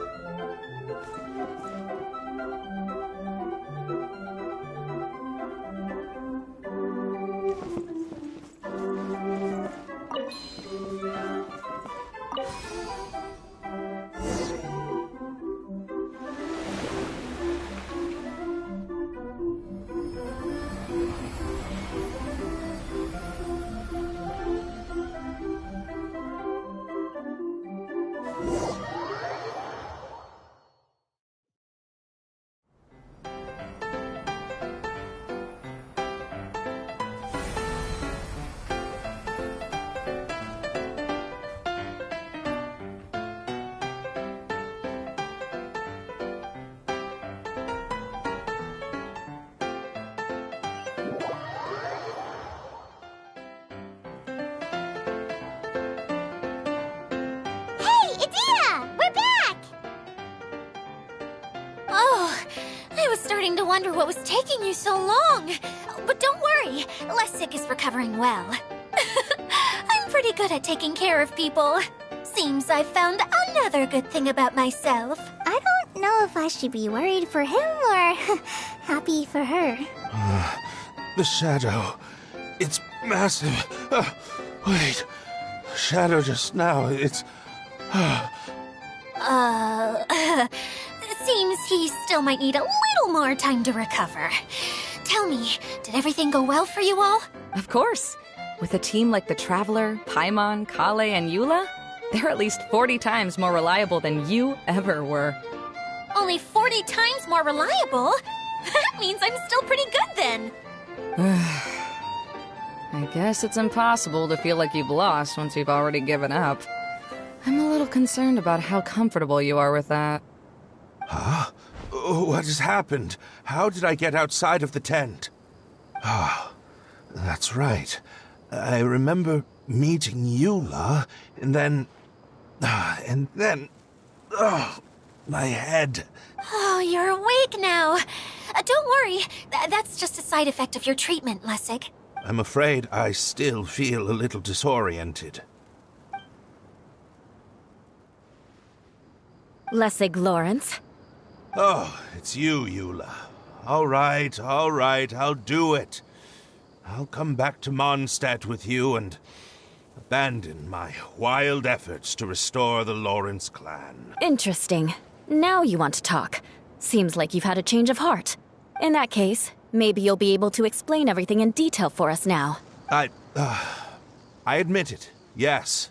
To wonder what was taking you so long. But don't worry, Lessig is recovering well. I'm pretty good at taking care of people. Seems I've found another good thing about myself. I don't know if I should be worried for him or happy for her. The shadow. It's massive. Wait. Shadow just now. It's... Seems he still might need a little more time to recover. Tell me, did everything go well for you all? Of course. With a team like the Traveler, Paimon, Kale, and Eula, they're at least 40 times more reliable than you ever were. Only 40 times more reliable? That means I'm still pretty good then. I guess it's impossible to feel like you've lost once you've already given up. I'm a little concerned about how comfortable you are with that. Huh? What has happened? How did I get outside of the tent? Ah, that's right. I remember meeting Eula, and then... And then... Oh, my head. Oh, you're awake now. Don't worry. That's just a side effect of your treatment, Lessig. I'm afraid I still feel a little disoriented. Lessig Lawrence. Oh, it's you, Eula. All right, I'll do it. I'll come back to Mondstadt with you and abandon my wild efforts to restore the Lawrence clan. Interesting. Now you want to talk. Seems like you've had a change of heart. In that case, maybe you'll be able to explain everything in detail for us now. I admit it, yes.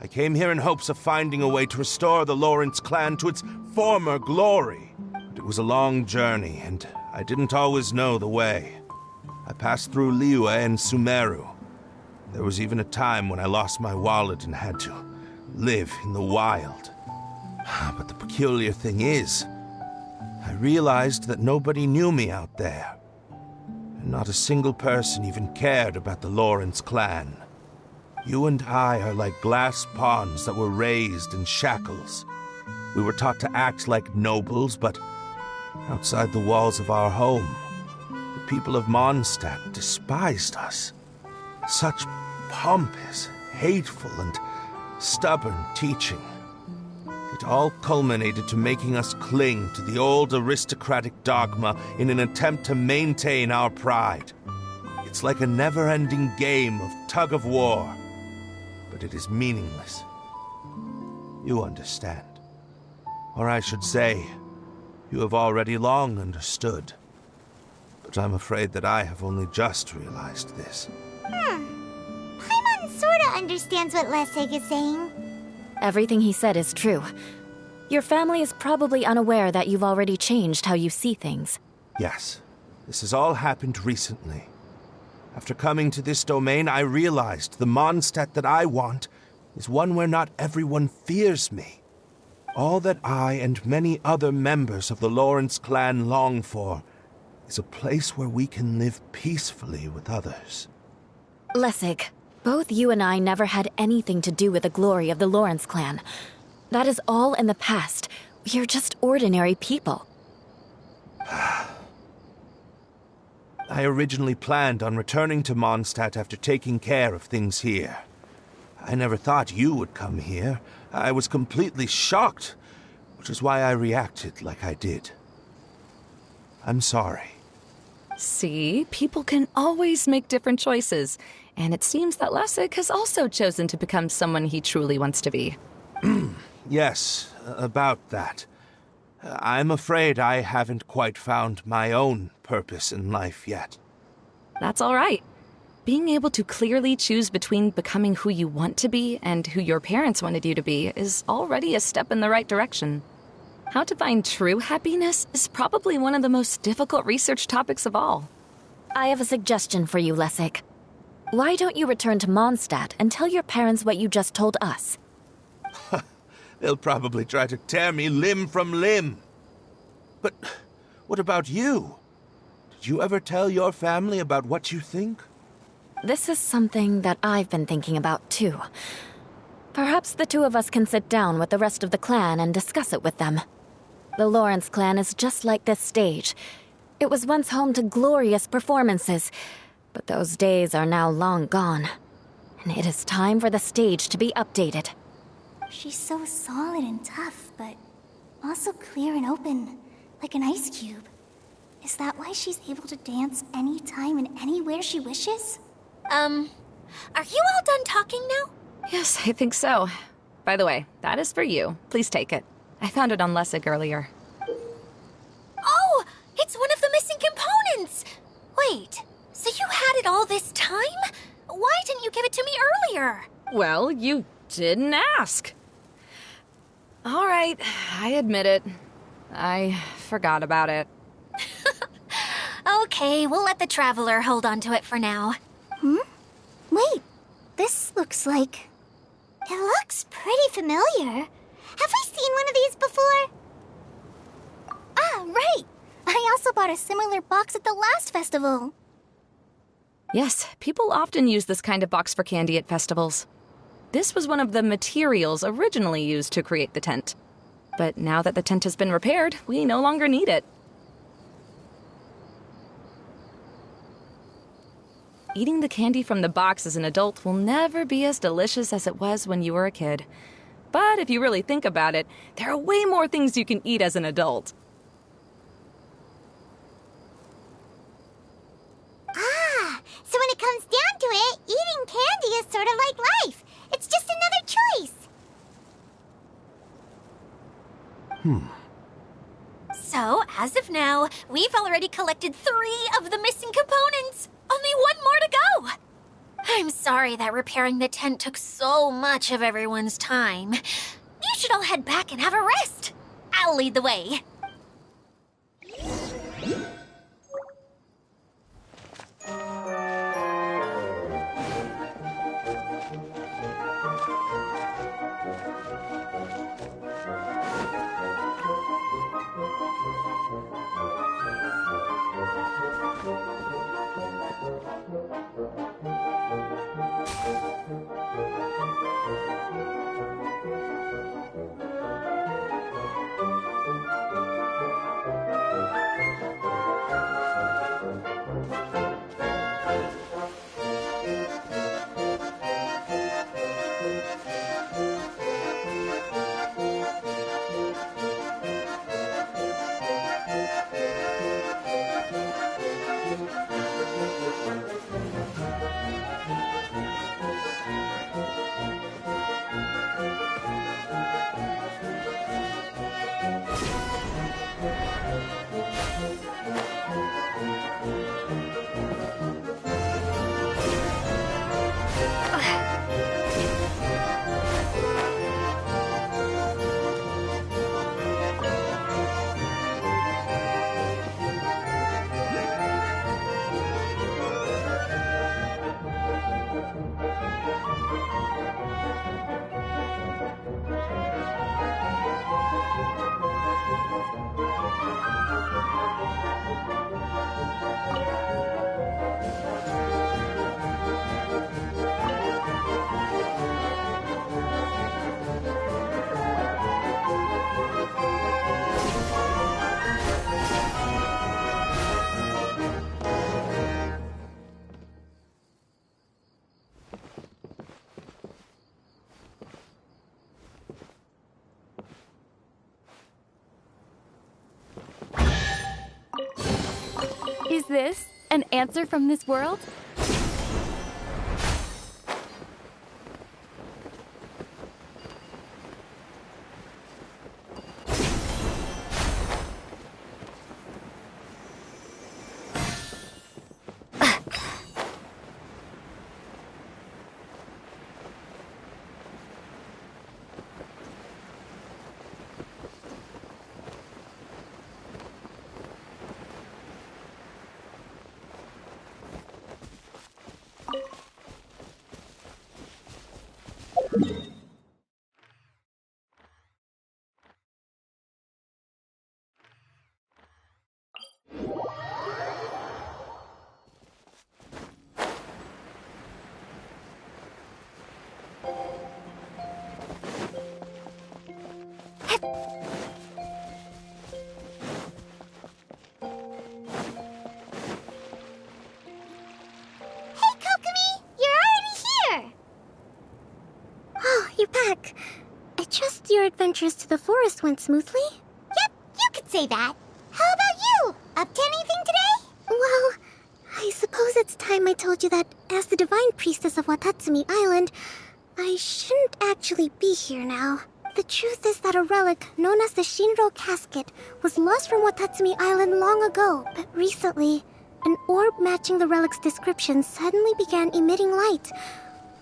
I came here in hopes of finding a way to restore the Lawrence clan to its former glory. But it was a long journey, and I didn't always know the way. I passed through Liyue and Sumeru. There was even a time when I lost my wallet and had to live in the wild. But the peculiar thing is, I realized that nobody knew me out there. And not a single person even cared about the Lawrence clan. You and I are like glass pawns that were raised in shackles. We were taught to act like nobles, but outside the walls of our home, the people of Mondstadt despised us. Such pompous, hateful, and stubborn teaching. It all culminated to making us cling to the old aristocratic dogma in an attempt to maintain our pride. It's like a never-ending game of tug-of-war, but it is meaningless. You understand. Or I should say, you have already long understood. But I'm afraid that I have only just realized this. Paimon sorta understands what Lessig is saying. Everything he said is true. Your family is probably unaware that you've already changed how you see things. Yes, this has all happened recently. After coming to this domain, I realized the Mondstadt that I want is one where not everyone fears me. All that I and many other members of the Lawrence clan long for is a place where we can live peacefully with others. Lessig, both you and I never had anything to do with the glory of the Lawrence clan. That is all in the past. We are just ordinary people. I originally planned on returning to Mondstadt after taking care of things here. I never thought you would come here. I was completely shocked, which is why I reacted like I did. I'm sorry. See, people can always make different choices, and it seems that Lessig has also chosen to become someone he truly wants to be. Yes, about that. I'm afraid I haven't quite found my own purpose in life yet. That's all right. Being able to clearly choose between becoming who you want to be and who your parents wanted you to be is already a step in the right direction. How to find true happiness is probably one of the most difficult research topics of all. I have a suggestion for you, Lessig. Why don't you return to Mondstadt and tell your parents what you just told us? They'll probably try to tear me limb from limb. But what about you? Did you ever tell your family about what you think? This is something that I've been thinking about, too. Perhaps the two of us can sit down with the rest of the clan and discuss it with them. The Lawrence clan is just like this stage. It was once home to glorious performances, but those days are now long gone. And it is time for the stage to be updated. She's so solid and tough, but also clear and open, like an ice cube. Is that why she's able to dance anytime and anywhere she wishes? Are you all done talking now? Yes, I think so. By the way, that is for you. Please take it. I found it on Lessig earlier. Oh, it's one of the missing components! Wait, so you had it all this time? Why didn't you give it to me earlier? Well, you didn't ask. All right, I admit it. I forgot about it. Okay, we'll let the Traveler hold on to it for now. Wait, this looks like... It looks pretty familiar. Have I seen one of these before? Ah, right! I also bought a similar box at the last festival. Yes, people often use this kind of box for candy at festivals. This was one of the materials originally used to create the tent. But now that the tent has been repaired, we no longer need it. Eating the candy from the box as an adult will never be as delicious as it was when you were a kid. But if you really think about it, there are way more things you can eat as an adult. So when it comes down to it, eating candy is sort of like life. It's just another choice. So, as of now, we've already collected 3 of the missing components. Only 1 more to go. I'm sorry that repairing the tent took so much of everyone's time. You should all head back and have a rest. I'll lead the way. Is this an answer from this world? Hey, Kokomi! You're already here! Oh, you're back. I trust your adventures to the forest went smoothly? Yep, you could say that. How about you? Up to anything today? Well, I suppose it's time I told you that as the Divine Priestess of Watatsumi Island, I shouldn't actually be here now. The truth is that a relic known as the Shinro Casket was lost from Watatsumi Island long ago, but recently, an orb matching the relic's description suddenly began emitting light,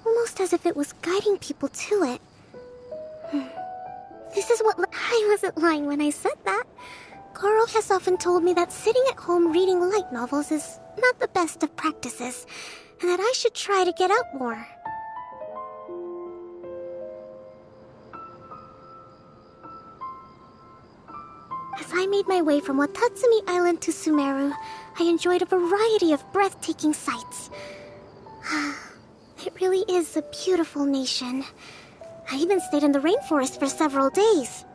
almost as if it was guiding people to it. This is what I wasn't lying when I said that. Goro has often told me that sitting at home reading light novels is not the best of practices, and that I should try to get out more. As I made my way from Watatsumi Island to Sumeru, I enjoyed a variety of breathtaking sights. It really is a beautiful nation. I even stayed in the rainforest for several days.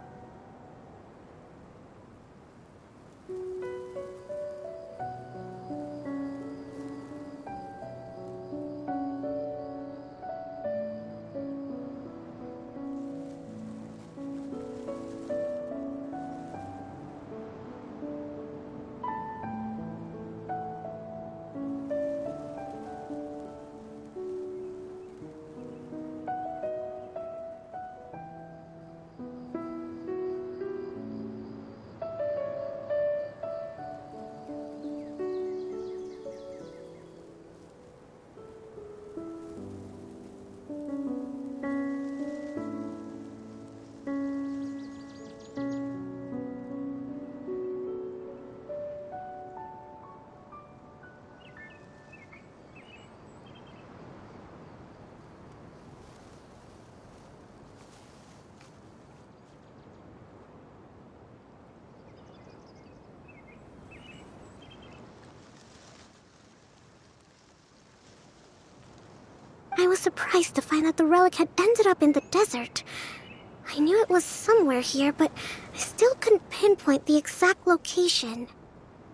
I was surprised to find that the relic had ended up in the desert. I knew it was somewhere here, but I still couldn't pinpoint the exact location.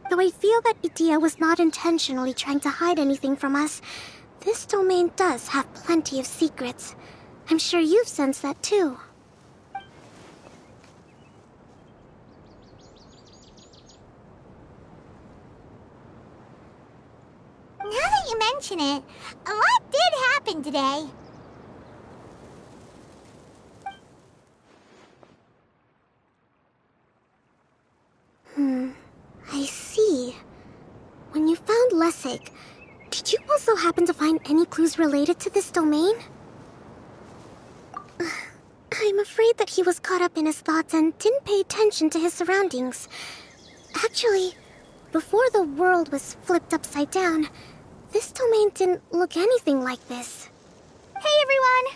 Though I feel that Idea was not intentionally trying to hide anything from us, this domain does have plenty of secrets. I'm sure you've sensed that too. Now that you mention it, a lot did happen today. I see. When you found Lessig, did you also happen to find any clues related to this domain? I'm afraid that he was caught up in his thoughts and didn't pay attention to his surroundings. Actually, before the world was flipped upside down, this domain didn't look anything like this. Hey, everyone!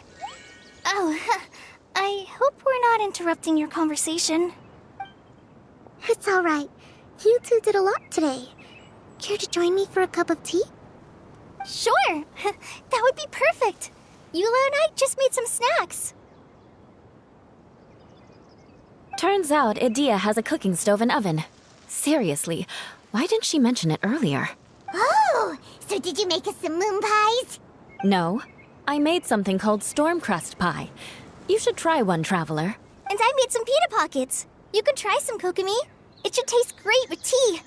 Oh, I hope we're not interrupting your conversation. It's alright. You two did a lot today. Care to join me for a cup of tea? Sure! That would be perfect! Eula and I just made some snacks. Turns out Idea has a cooking stove and oven. Seriously, why didn't she mention it earlier? Oh! So did you make us some moon pies? No, I made something called storm crust pie. You should try one, Traveler. And I made some pita pockets. You could try some, Kokomi. It should taste great with tea.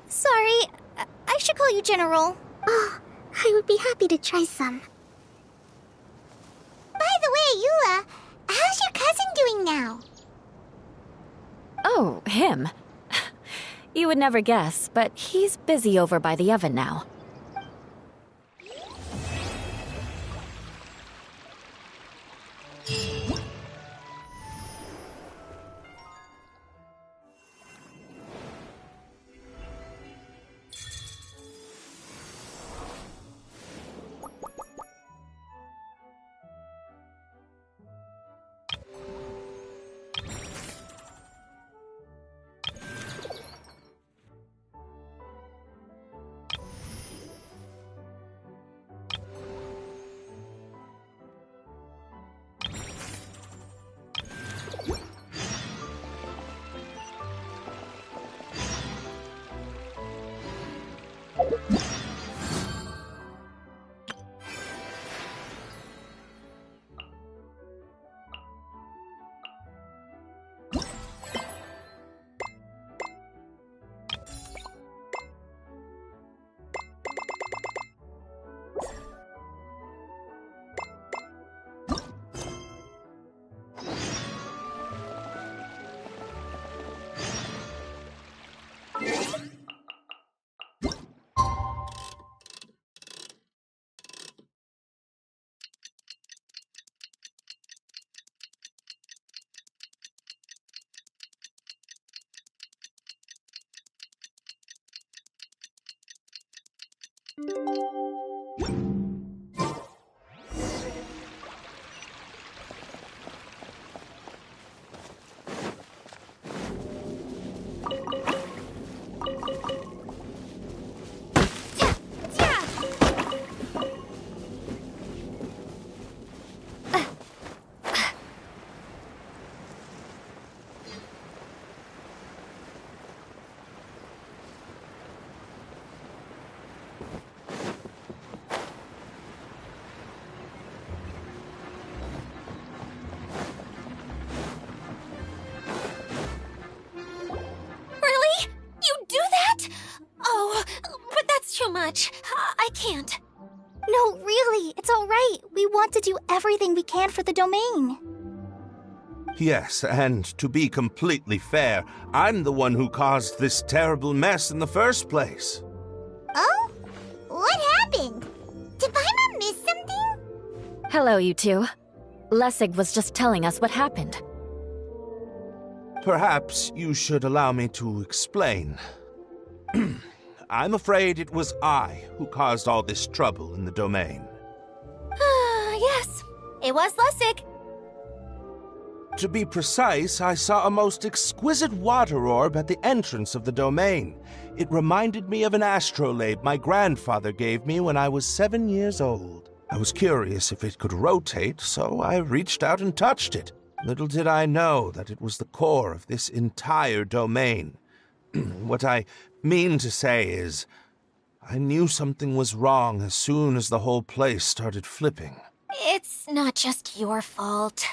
Sorry. I should call you General. Oh, I would be happy to try some. By the way, Eula, how's your cousin doing now? Oh, him. You would never guess, but he's busy over by the oven now. I can't. No, really, it's alright. We want to do everything we can for the domain. Yes, and to be completely fair, I'm the one who caused this terrible mess in the first place. Oh? What happened? Did Paimon miss something? Hello, you two. Lessig was just telling us what happened. Perhaps you should allow me to explain. I'm afraid it was I who caused all this trouble in the domain. Yes, it was Lessig. To be precise, I saw a most exquisite water orb at the entrance of the domain. It reminded me of an astrolabe my grandfather gave me when I was 7 years old. I was curious if it could rotate, so I reached out and touched it. Little did I know that it was the core of this entire domain. What I mean to say is, I knew something was wrong as soon as the whole place started flipping. It's not just your fault.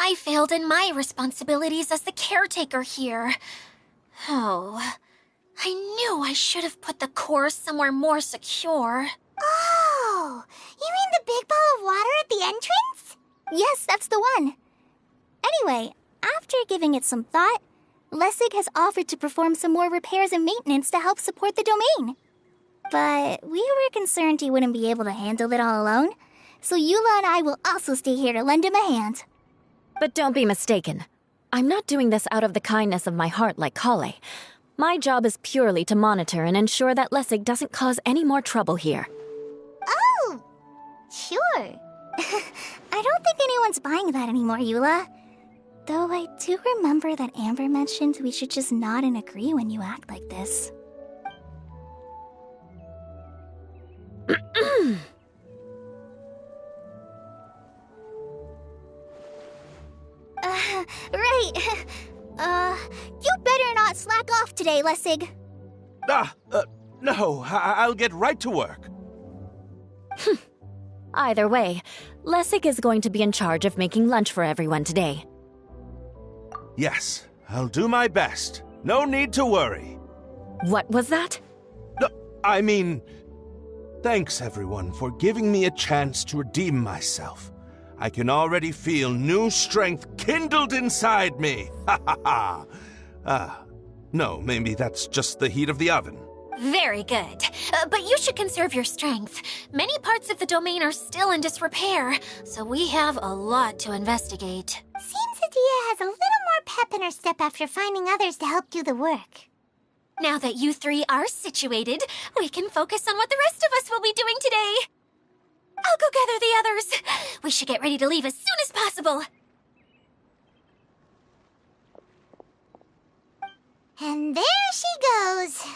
I failed in my responsibilities as the caretaker here. Oh, I knew I should have put the core somewhere more secure. Oh, you mean the big ball of water at the entrance? Yes, that's the one. Anyway, after giving it some thought, Lessig has offered to perform some more repairs and maintenance to help support the domain. But we were concerned he wouldn't be able to handle it all alone, so Eula and I will also stay here to lend him a hand. But don't be mistaken. I'm not doing this out of the kindness of my heart like Kale. My job is purely to monitor and ensure that Lessig doesn't cause any more trouble here. Oh, sure. I don't think anyone's buying that anymore, Eula. Though I do remember that Amber mentioned we should just nod and agree when you act like this. Right. You better not slack off today, Lessig. No, I'll get right to work. Either way, Lessig is going to be in charge of making lunch for everyone today. Yes, I'll do my best. No need to worry. What was that? No, I mean, thanks everyone for giving me a chance to redeem myself. I can already feel new strength kindled inside me. Ha ha ha. No, maybe that's just the heat of the oven. Very good. But you should conserve your strength. Many parts of the domain are still in disrepair, so we have a lot to investigate. Seems Adia has a little more pep in her step after finding others to help do the work. Now that you three are situated, we can focus on what the rest of us will be doing today. I'll go gather the others. We should get ready to leave as soon as possible. And there she goes.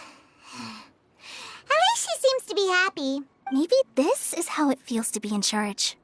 At least she seems to be happy. Maybe this is how it feels to be in charge.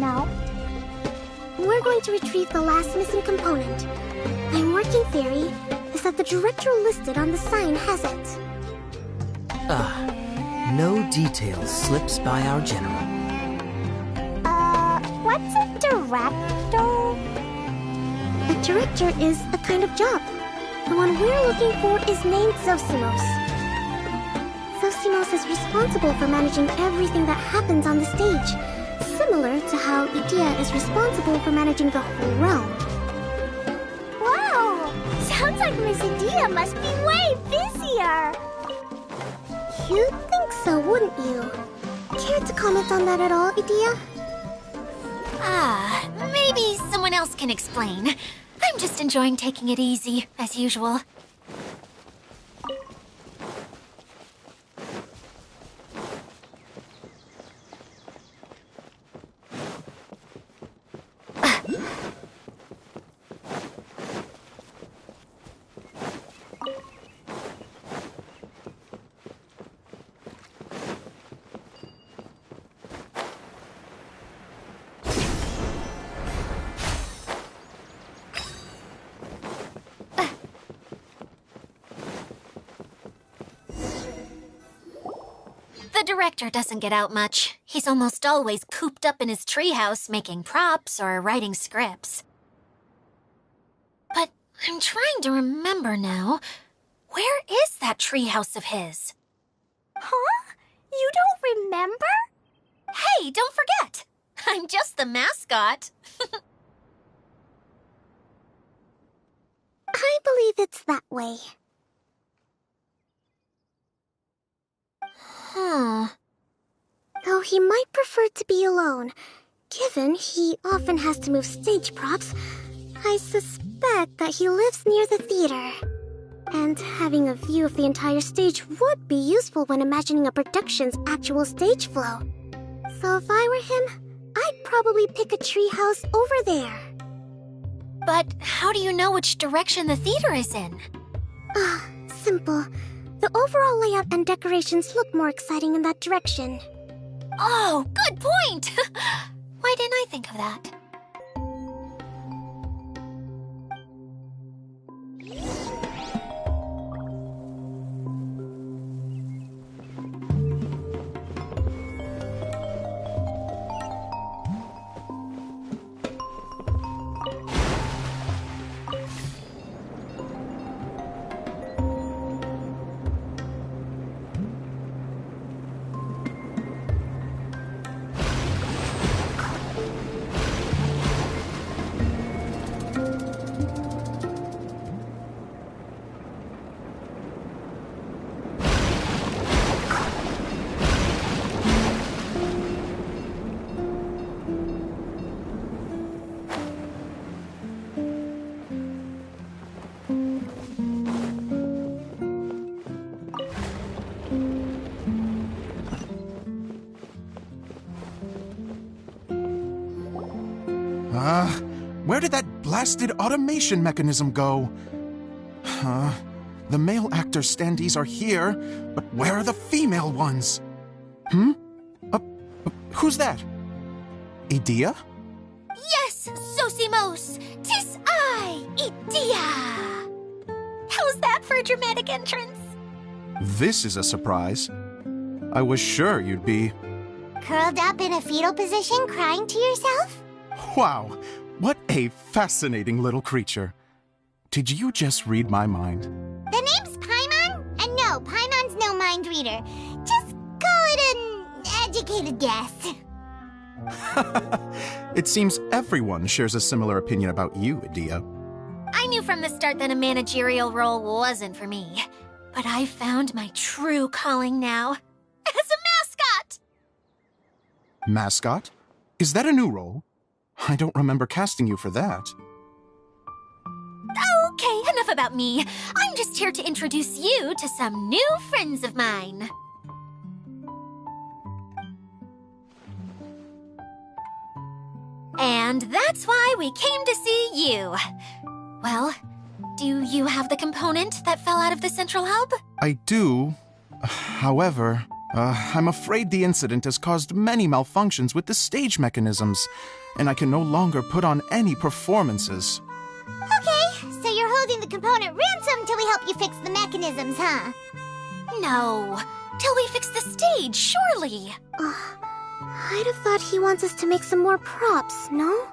No. We're going to retrieve the last missing component. My working theory is that the director listed on the sign has it. No details slips by our general. What's a director? A director is a kind of job. The one we're looking for is named Zosimos. Zosimos is responsible for managing everything that happens on the stage, similar to how Idea is responsible for managing the whole realm. Wow! Sounds like Miss Idea must be way busier! You'd think so, wouldn't you? Care to comment on that at all, Idea? Maybe someone else can explain. I'm just enjoying taking it easy, as usual. The director doesn't get out much. He's almost always cooped up in his treehouse making props or writing scripts. But I'm trying to remember now. Where is that treehouse of his? Huh? You don't remember? Hey, don't forget! I'm just the mascot. I believe it's that way. Though he might prefer to be alone, given he often has to move stage props, I suspect that he lives near the theater. And having a view of the entire stage would be useful when imagining a production's actual stage flow. So if I were him, I'd probably pick a treehouse over there. But how do you know which direction the theater is in? Simple. The overall layout and decorations look more exciting in that direction. Oh, good point! Why didn't I think of that? Where did that blasted automation mechanism go? The male actor standees are here, but where are the female ones? Who's that? Idea? Yes, Zosimos! 'Tis I, Idea! How's that for a dramatic entrance? This is a surprise. I was sure you'd be... Curled up in a fetal position, crying to yourself? Wow, what a fascinating little creature. Did you just read my mind? The name's Paimon? And no, Paimon's no mind reader. Just call it an educated guess. It seems everyone shares a similar opinion about you, Idea. I knew from the start that a managerial role wasn't for me. But I found my true calling now. As a mascot! Mascot? Is that a new role? I don't remember casting you for that. Okay, enough about me. I'm just here to introduce you to some new friends of mine. And that's why we came to see you. Well, do you have the component that fell out of the central hub? I do. However... I'm afraid the incident has caused many malfunctions with the stage mechanisms, and I can no longer put on any performances. Okay, so you're holding the component ransom till we help you fix the mechanisms, huh? No, till we fix the stage, surely. I'd have thought he wants us to make some more props, no?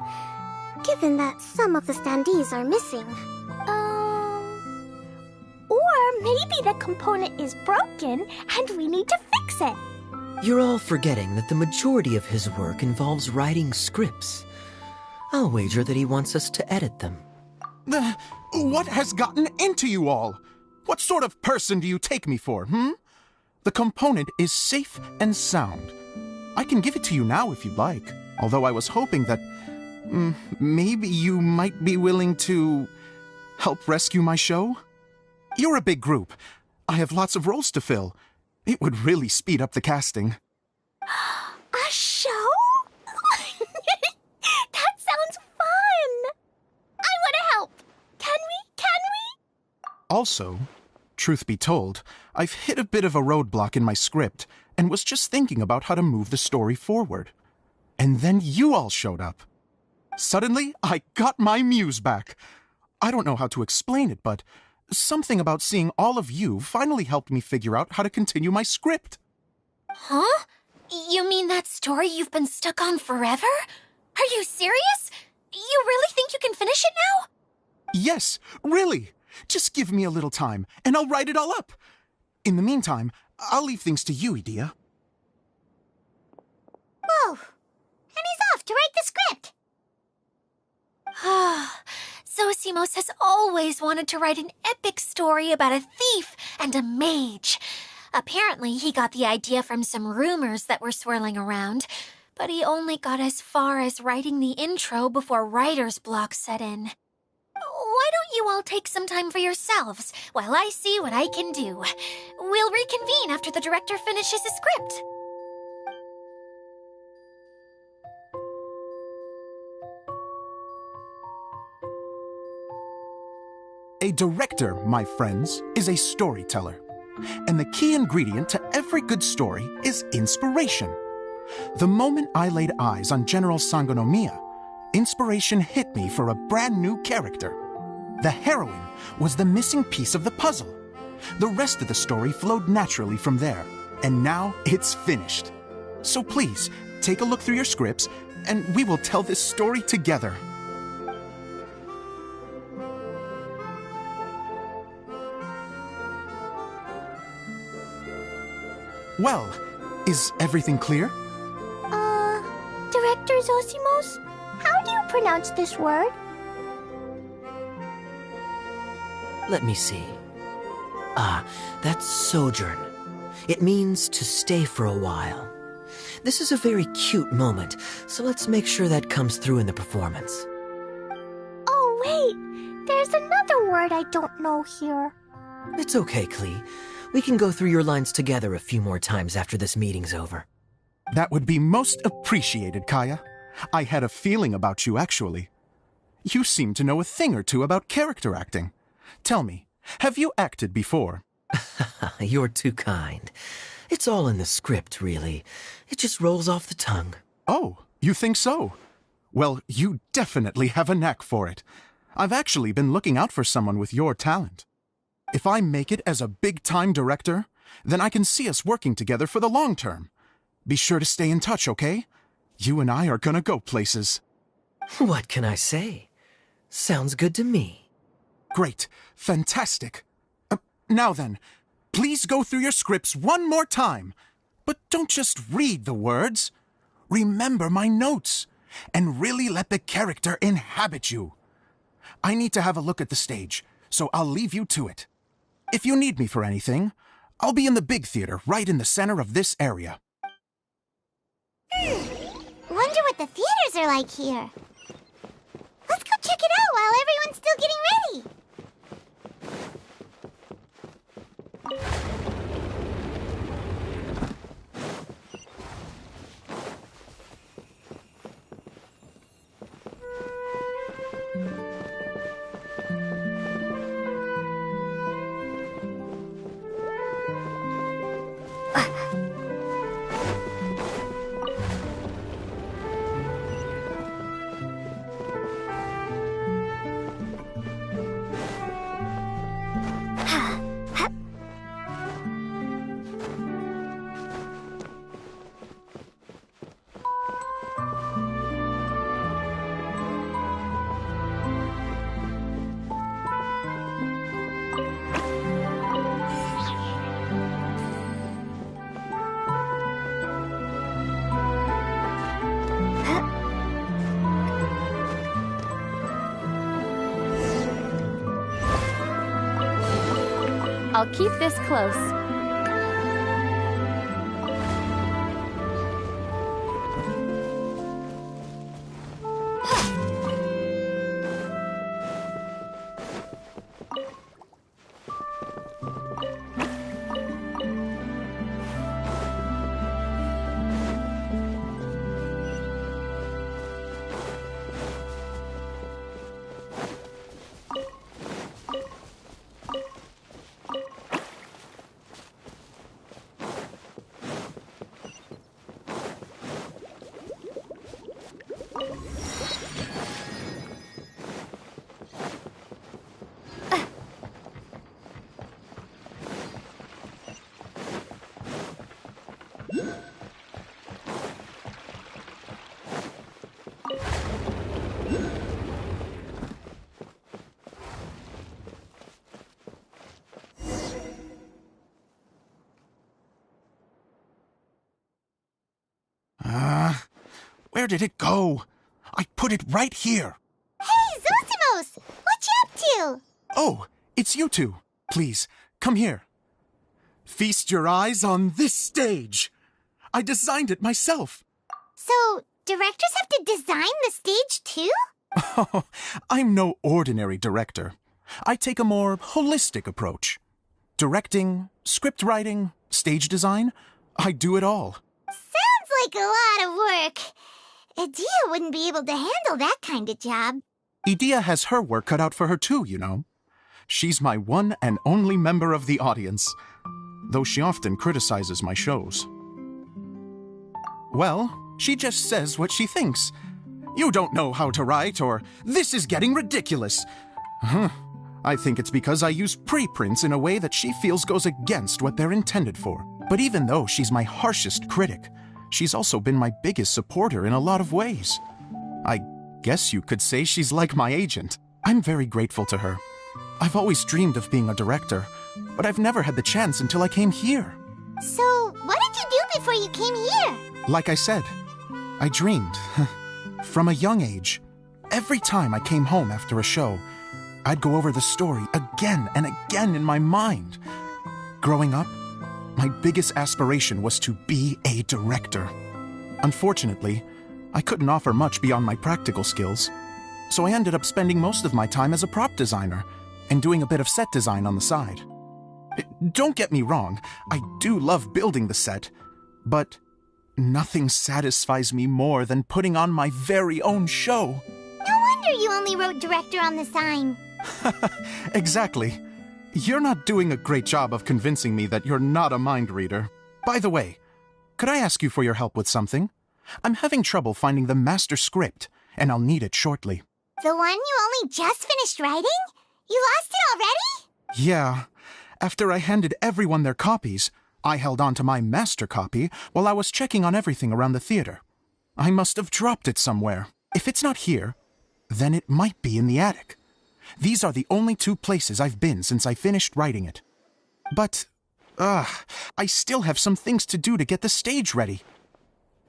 Given that some of the standees are missing. Or maybe the component is broken and we need to fix it. You're all forgetting that the majority of his work involves writing scripts. I'll wager that he wants us to edit them. What has gotten into you all? What sort of person do you take me for, The component is safe and sound. I can give it to you now if you'd like, although I was hoping that maybe you might be willing to help rescue my show? You're a big group. I have lots of roles to fill. It would really speed up the casting. A show? That sounds fun! I want to help! Can we? Also, truth be told, I've hit a bit of a roadblock in my script and was just thinking about how to move the story forward. And then you all showed up. Suddenly, I got my muse back. I don't know how to explain it, but something about seeing all of you finally helped me figure out how to continue my script. Huh? You mean that story you've been stuck on forever? Are you serious? You really think you can finish it now? Yes, really. Just give me a little time, and I'll write it all up. In the meantime, I'll leave things to you, Edea. Whoa! And he's off to write the script! Zosimos has always wanted to write an epic story about a thief and a mage. Apparently, he got the idea from some rumors that were swirling around, but he only got as far as writing the intro before writer's block set in. Why don't you all take some time for yourselves while I see what I can do? We'll reconvene after the director finishes his script. A director, my friends, is a storyteller. And the key ingredient to every good story is inspiration. The moment I laid eyes on General Sangonomiya, inspiration hit me for a brand new character. The heroine was the missing piece of the puzzle. The rest of the story flowed naturally from there, and now it's finished. So please, take a look through your scripts, and we will tell this story together. Well, is everything clear? Director Zosimos, how do you pronounce this word? Let me see. That's sojourn. It means to stay for a while. This is a very cute moment, so let's make sure that comes through in the performance. Oh, wait! There's another word I don't know here. It's okay, Klee. We can go through your lines together a few more times after this meeting's over. That would be most appreciated, Kaya. I had a feeling about you, actually. You seem to know a thing or two about character acting. Tell me, have you acted before? You're too kind. It's all in the script, really. It just rolls off the tongue. Oh, you think so? Well, you definitely have a knack for it. I've actually been looking out for someone with your talent. If I make it as a big-time director, then I can see us working together for the long term. Be sure to stay in touch, okay? You and I are gonna go places. What can I say? Sounds good to me. Great. Fantastic. Now then, please go through your scripts one more time. But don't just read the words. Remember my notes, and really let the character inhabit you. I need to have a look at the stage, so I'll leave you to it. If you need me for anything, I'll be in the big theater right in the center of this area. Wonder what the theaters are like here. Let's go check it out while everyone's still getting ready. I'll keep this close. Where did it go? I put it right here. Hey, Zosimos! What you up to? Oh, it's you two. Please, come here. Feast your eyes on this stage. I designed it myself. So, directors have to design the stage too? Oh, I'm no ordinary director. I take a more holistic approach. Directing, script writing, stage design, I do it all. Sounds like a lot of work. Adia wouldn't be able to handle that kind of job. Adia has her work cut out for her too, you know. She's my one and only member of the audience, though she often criticizes my shows. Well, she just says what she thinks. You don't know how to write, or this is getting ridiculous. I think it's because I use preprints in a way that she feels goes against what they're intended for. But even though she's my harshest critic, she's also been my biggest supporter in a lot of ways. I guess you could say she's like my agent. I'm very grateful to her. I've always dreamed of being a director, but I've never had the chance until I came here. So, what did you do before you came here? Like I said, I dreamed. From a young age, every time I came home after a show, I'd go over the story again and again in my mind. Growing up, my biggest aspiration was to be a director. Unfortunately, I couldn't offer much beyond my practical skills, so I ended up spending most of my time as a prop designer and doing a bit of set design on the side. Don't get me wrong, I do love building the set, but nothing satisfies me more than putting on my very own show. No wonder you only wrote director on the sign. Exactly. You're not doing a great job of convincing me that you're not a mind reader. By the way, could I ask you for your help with something? I'm having trouble finding the master script, and I'll need it shortly. The one you only just finished writing? You lost it already? Yeah. After I handed everyone their copies, I held on to my master copy while I was checking on everything around the theater. I must have dropped it somewhere. If it's not here, then it might be in the attic. These are the only two places I've been since I finished writing it. But, I still have some things to do to get the stage ready.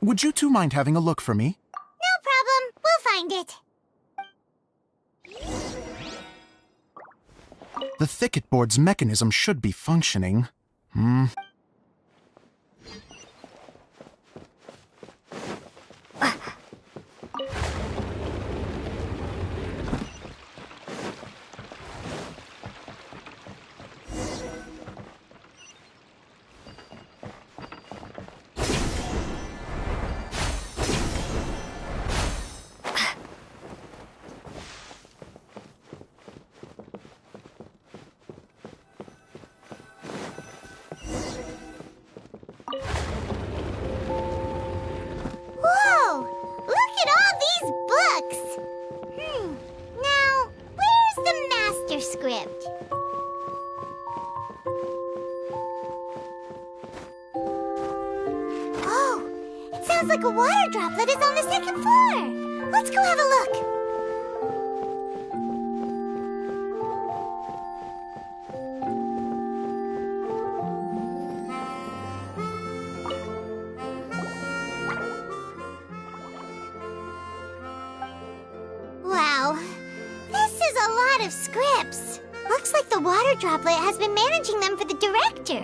Would you two mind having a look for me? No problem. We'll find it. The thicket board's mechanism should be functioning. Whoa! Look at all these books! Now, where's the master script? Oh, it sounds like a water droplet is on the second floor. Let's go have a look. Wow, this is a lot of scripts. Looks looks like the water droplet has been managing them for the director.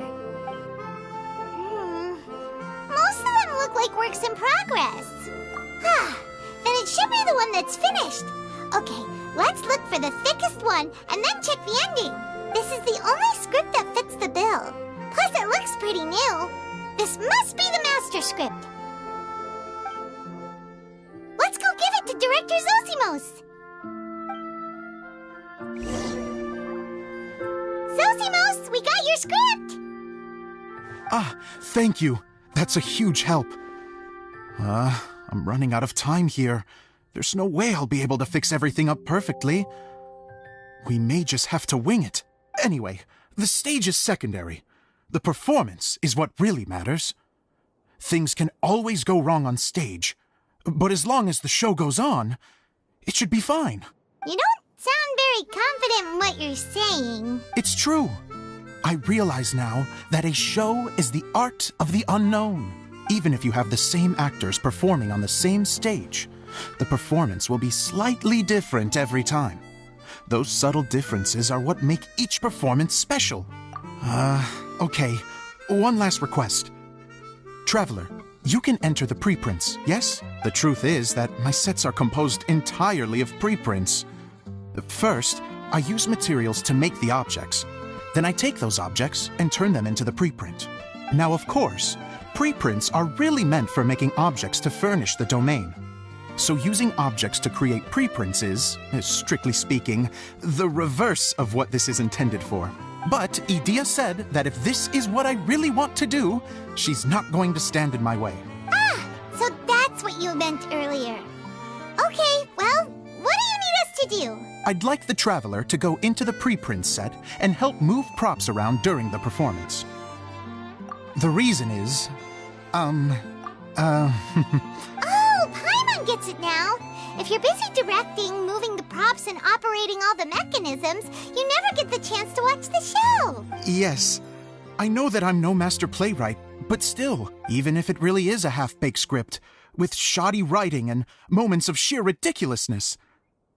Most of them look like works in progress. Then it should be the one that's finished. Okay, let's look for the thickest one and then check the ending. This is the only script that fits the bill. Plus, it looks pretty new. This must be the master script. Let's go give it to Director Zosimos. Zosimos, we got your script! Thank you. That's a huge help. I'm running out of time here. There's no way I'll be able to fix everything up perfectly. We may just have to wing it. Anyway, the stage is secondary. The performance is what really matters. Things can always go wrong on stage, but as long as the show goes on, it should be fine. You don't sound very confident in what you're saying. It's true. I realize now that a show is the art of the unknown. Even if you have the same actors performing on the same stage, the performance will be slightly different every time. Those subtle differences are what make each performance special. Okay. One last request. Traveler, you can enter the preprints, yes? The truth is that my sets are composed entirely of preprints. First, I use materials to make the objects. Then I take those objects and turn them into the preprint. Now, of course, preprints are really meant for making objects to furnish the domain. So using objects to create preprints is, strictly speaking, the reverse of what this is intended for. But Edea said that if this is what I really want to do, she's not going to stand in my way. So that's what you meant earlier. Okay, well, what do you need us to do? I'd like the Traveler to go into the preprint set and help move props around during the performance. The reason is, Oh, Paimon gets it now. If you're busy directing, moving the props, and operating all the mechanisms, you never get the chance to watch the show. Yes, I know that I'm no master playwright, but still, even if it really is a half-baked script, with shoddy writing and moments of sheer ridiculousness,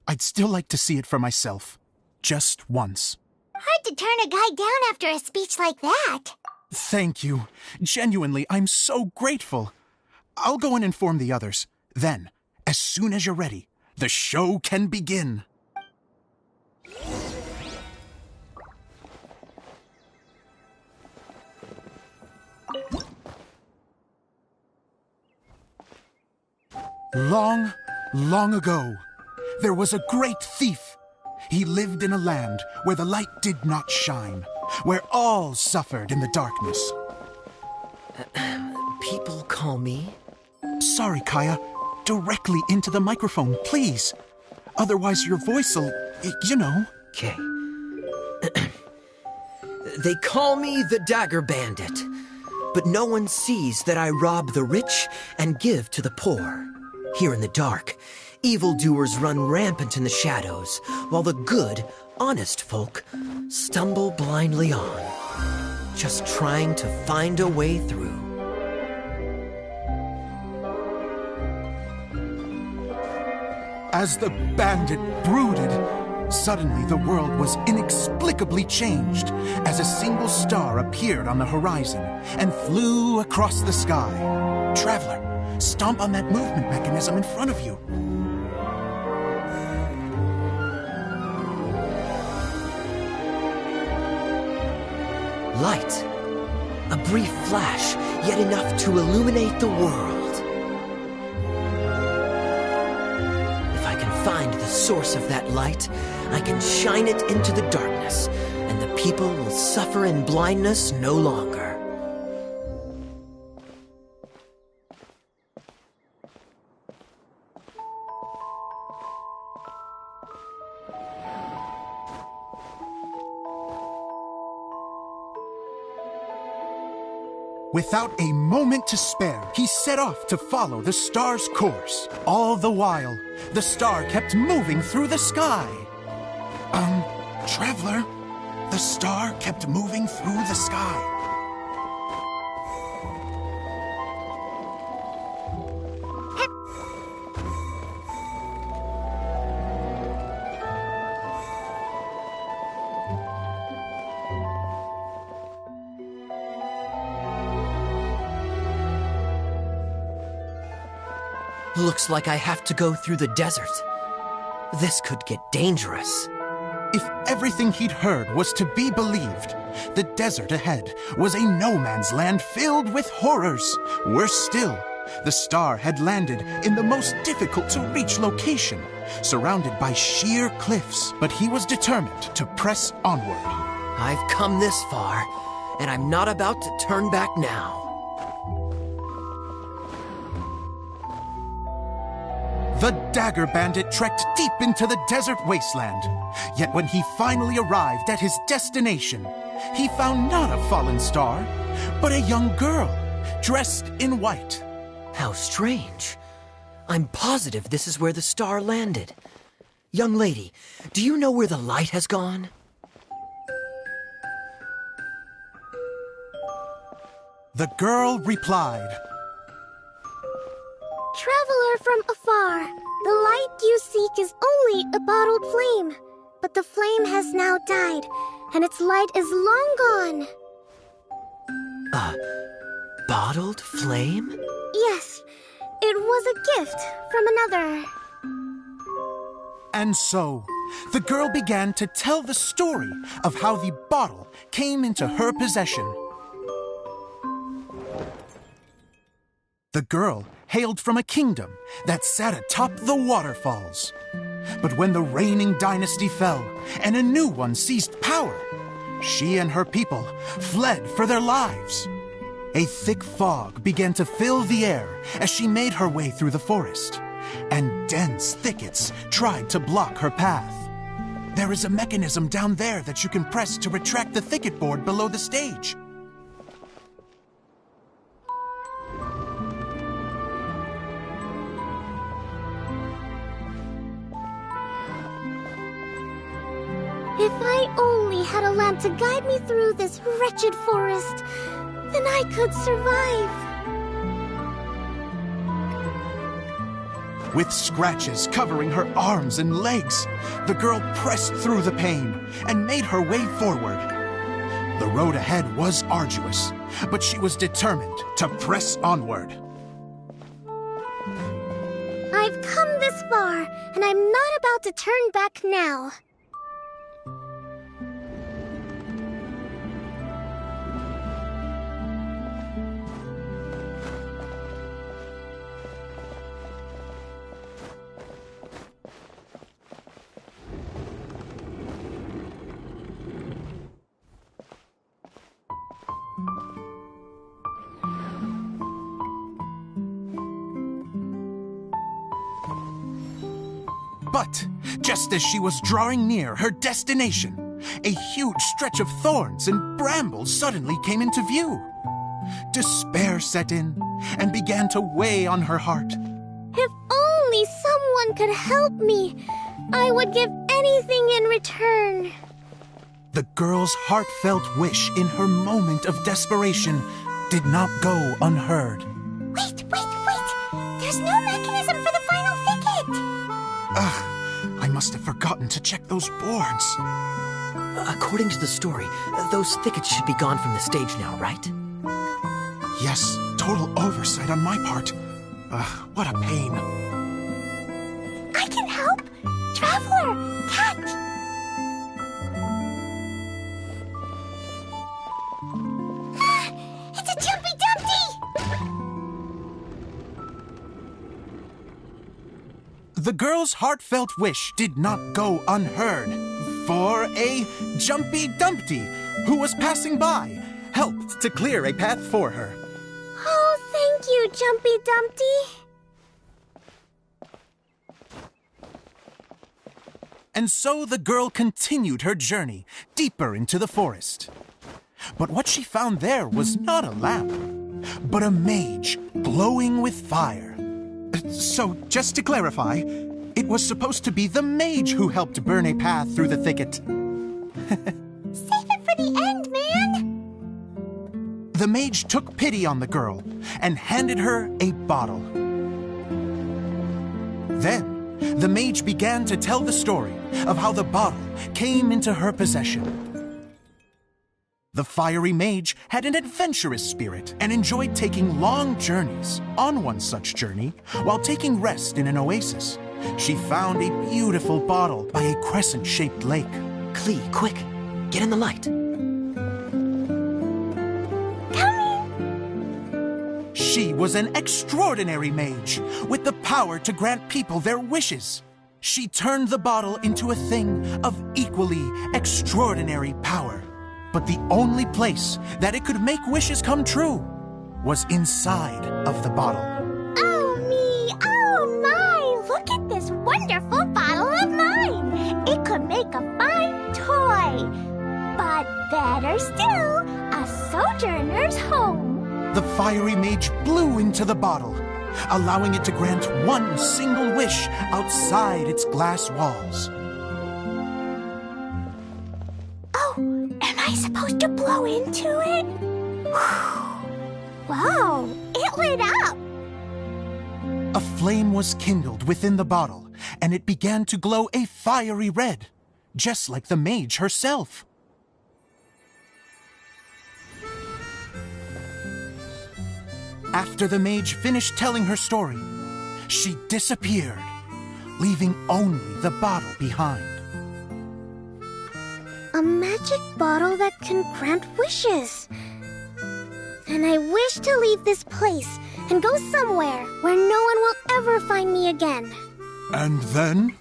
I'd still like to see it for myself. Just once. Hard to turn a guy down after a speech like that. Thank you. Genuinely, I'm so grateful. I'll go and inform the others. Then, as soon as you're ready, the show can begin. Long, long ago, there was a great thief. He lived in a land where the light did not shine, where all suffered in the darkness. People call me... Sorry, Kaya. Directly into the microphone, please. Otherwise your voice'll, you know. Okay. They call me the Dagger Bandit, but no one sees that I rob the rich and give to the poor. Here in the dark, evildoers run rampant in the shadows, while the good, honest folk stumble blindly on, just trying to find a way through. As the bandit brooded, suddenly the world was inexplicably changed as a single star appeared on the horizon and flew across the sky. Traveler, stomp on that movement mechanism in front of you. Light. A brief flash, yet enough to illuminate the world. If I can find the source of that light, I can shine it into the darkness, and the people will suffer in blindness no longer. Without a moment to spare, he set off to follow the star's course. All the while, the star kept moving through the sky. Traveler, the star kept moving through the sky. Looks like I have to go through the desert. This could get dangerous. If everything he'd heard was to be believed, the desert ahead was a no-man's land filled with horrors. Worse still, the star had landed in the most difficult-to-reach location, surrounded by sheer cliffs, but he was determined to press onward. I've come this far, and I'm not about to turn back now. The Dagger Bandit trekked deep into the desert wasteland. Yet when he finally arrived at his destination, he found not a fallen star, but a young girl, dressed in white. How strange. I'm positive this is where the star landed. Young lady, do you know where the light has gone? The girl replied, Traveler from afar, the light you seek is only a bottled flame. But the flame has now died, and its light is long gone. Bottled flame? Yes, it was a gift from another. And so, the girl began to tell the story of how the bottle came into her possession. The girl hailed from a kingdom that sat atop the waterfalls. But when the reigning dynasty fell and a new one seized power, she and her people fled for their lives. A thick fog began to fill the air as she made her way through the forest, and dense thickets tried to block her path. There is a mechanism down there that you can press to retract the thicket board below the stage. If I only had a lamp to guide me through this wretched forest, then I could survive. With scratches covering her arms and legs, the girl pressed through the pain and made her way forward. The road ahead was arduous, but she was determined to press onward. I've come this far, and I'm not about to turn back now. But just as she was drawing near her destination, a huge stretch of thorns and brambles suddenly came into view. Despair set in and began to weigh on her heart. If only someone could help me, I would give anything in return. The girl's heartfelt wish in her moment of desperation did not go unheard. Wait! There's no mechanism for the final thicket! I must have forgotten to check those boards. According to the story, those thickets should be gone from the stage now, right? Yes, total oversight on my part. What a pain. I can help! Traveler! Catch! It's a Jumpy Dumpty! The girl's heartfelt wish did not go unheard, for a Jumpy Dumpty, who was passing by, helped to clear a path for her. Oh, thank you, Jumpy Dumpty. And so the girl continued her journey deeper into the forest. But what she found there was not a lamp, but a mage glowing with fire. So, just to clarify, it was supposed to be the mage who helped burn a path through the thicket. Save it for the end, man! The mage took pity on the girl and handed her a bottle. Then, the mage began to tell the story of how the bottle came into her possession. The fiery mage had an adventurous spirit and enjoyed taking long journeys. On one such journey, while taking rest in an oasis, she found a beautiful bottle by a crescent-shaped lake. Klee, quick! Get in the light. She was an extraordinary mage, with the power to grant people their wishes. She turned the bottle into a thing of equally extraordinary power. But the only place that it could make wishes come true was inside of the bottle. Oh me, oh my, look at this wonderful bottle of mine. It could make a fine toy. But better still, a sojourner's home. The fiery mage blew into the bottle, allowing it to grant one single wish outside its glass walls. Oh, am I supposed to blow into it? Whoa, it lit up! A flame was kindled within the bottle, and it began to glow a fiery red, just like the mage herself. After the mage finished telling her story, she disappeared, leaving only the bottle behind. A magic bottle that can grant wishes. And I wish to leave this place and go somewhere where no one will ever find me again. And then,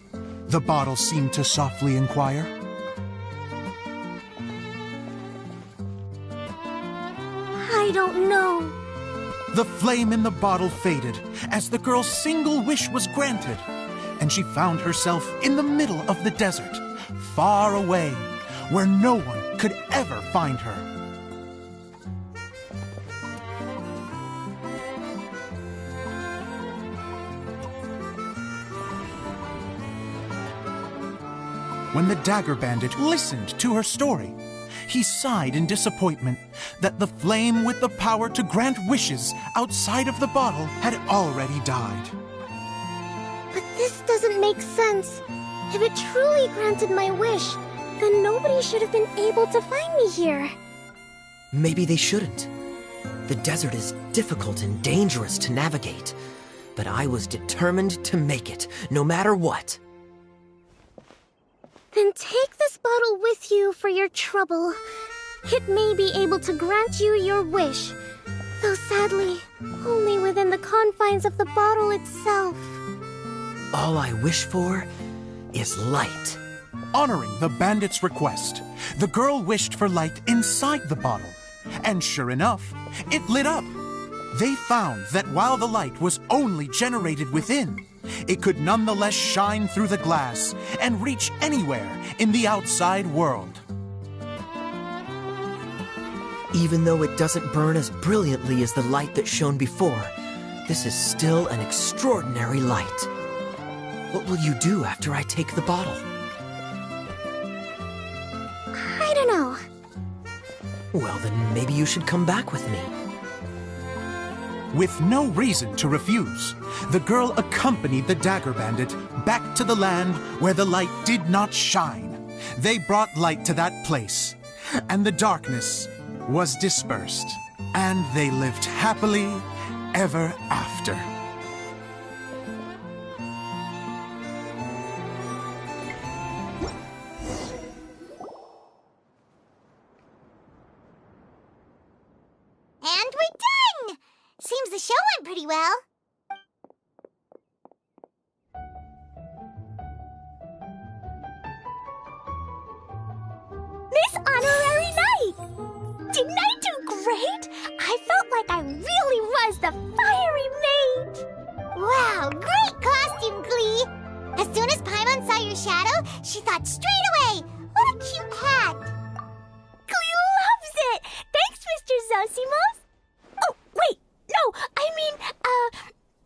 the bottle seemed to softly inquire. I don't know. The flame in the bottle faded as the girl's single wish was granted, and she found herself in the middle of the desert, far away, where no one could ever find her. When the dagger bandit listened to her story, he sighed in disappointment that the flame with the power to grant wishes outside of the bottle had already died. But this doesn't make sense. If it truly granted my wish, then nobody should have been able to find me here. Maybe they shouldn't. The desert is difficult and dangerous to navigate, but I was determined to make it, no matter what. Then take this bottle with you for your trouble. It may be able to grant you your wish, though sadly, only within the confines of the bottle itself. All I wish for is light. Honoring the bandit's request, the girl wished for light inside the bottle, and sure enough, it lit up. They found that while the light was only generated within, it could nonetheless shine through the glass and reach anywhere in the outside world. Even though it doesn't burn as brilliantly as the light that shone before, this is still an extraordinary light. What will you do after I take the bottle? I don't know. Well, then maybe you should come back with me. With no reason to refuse, the girl accompanied the dagger bandit back to the land where the light did not shine. They brought light to that place, and the darkness was dispersed, and they lived happily ever after. And we're done! Seems the show went pretty well. Miss Honorary Knight! Didn't I do great? I felt like I really was the fiery mage! Wow, great costume, Klee! As soon as Paimon saw your shadow, she thought straight away, what a cute hat! Klee loves it! Thanks, Mr. Zosimos! Oh, wait, no, I mean,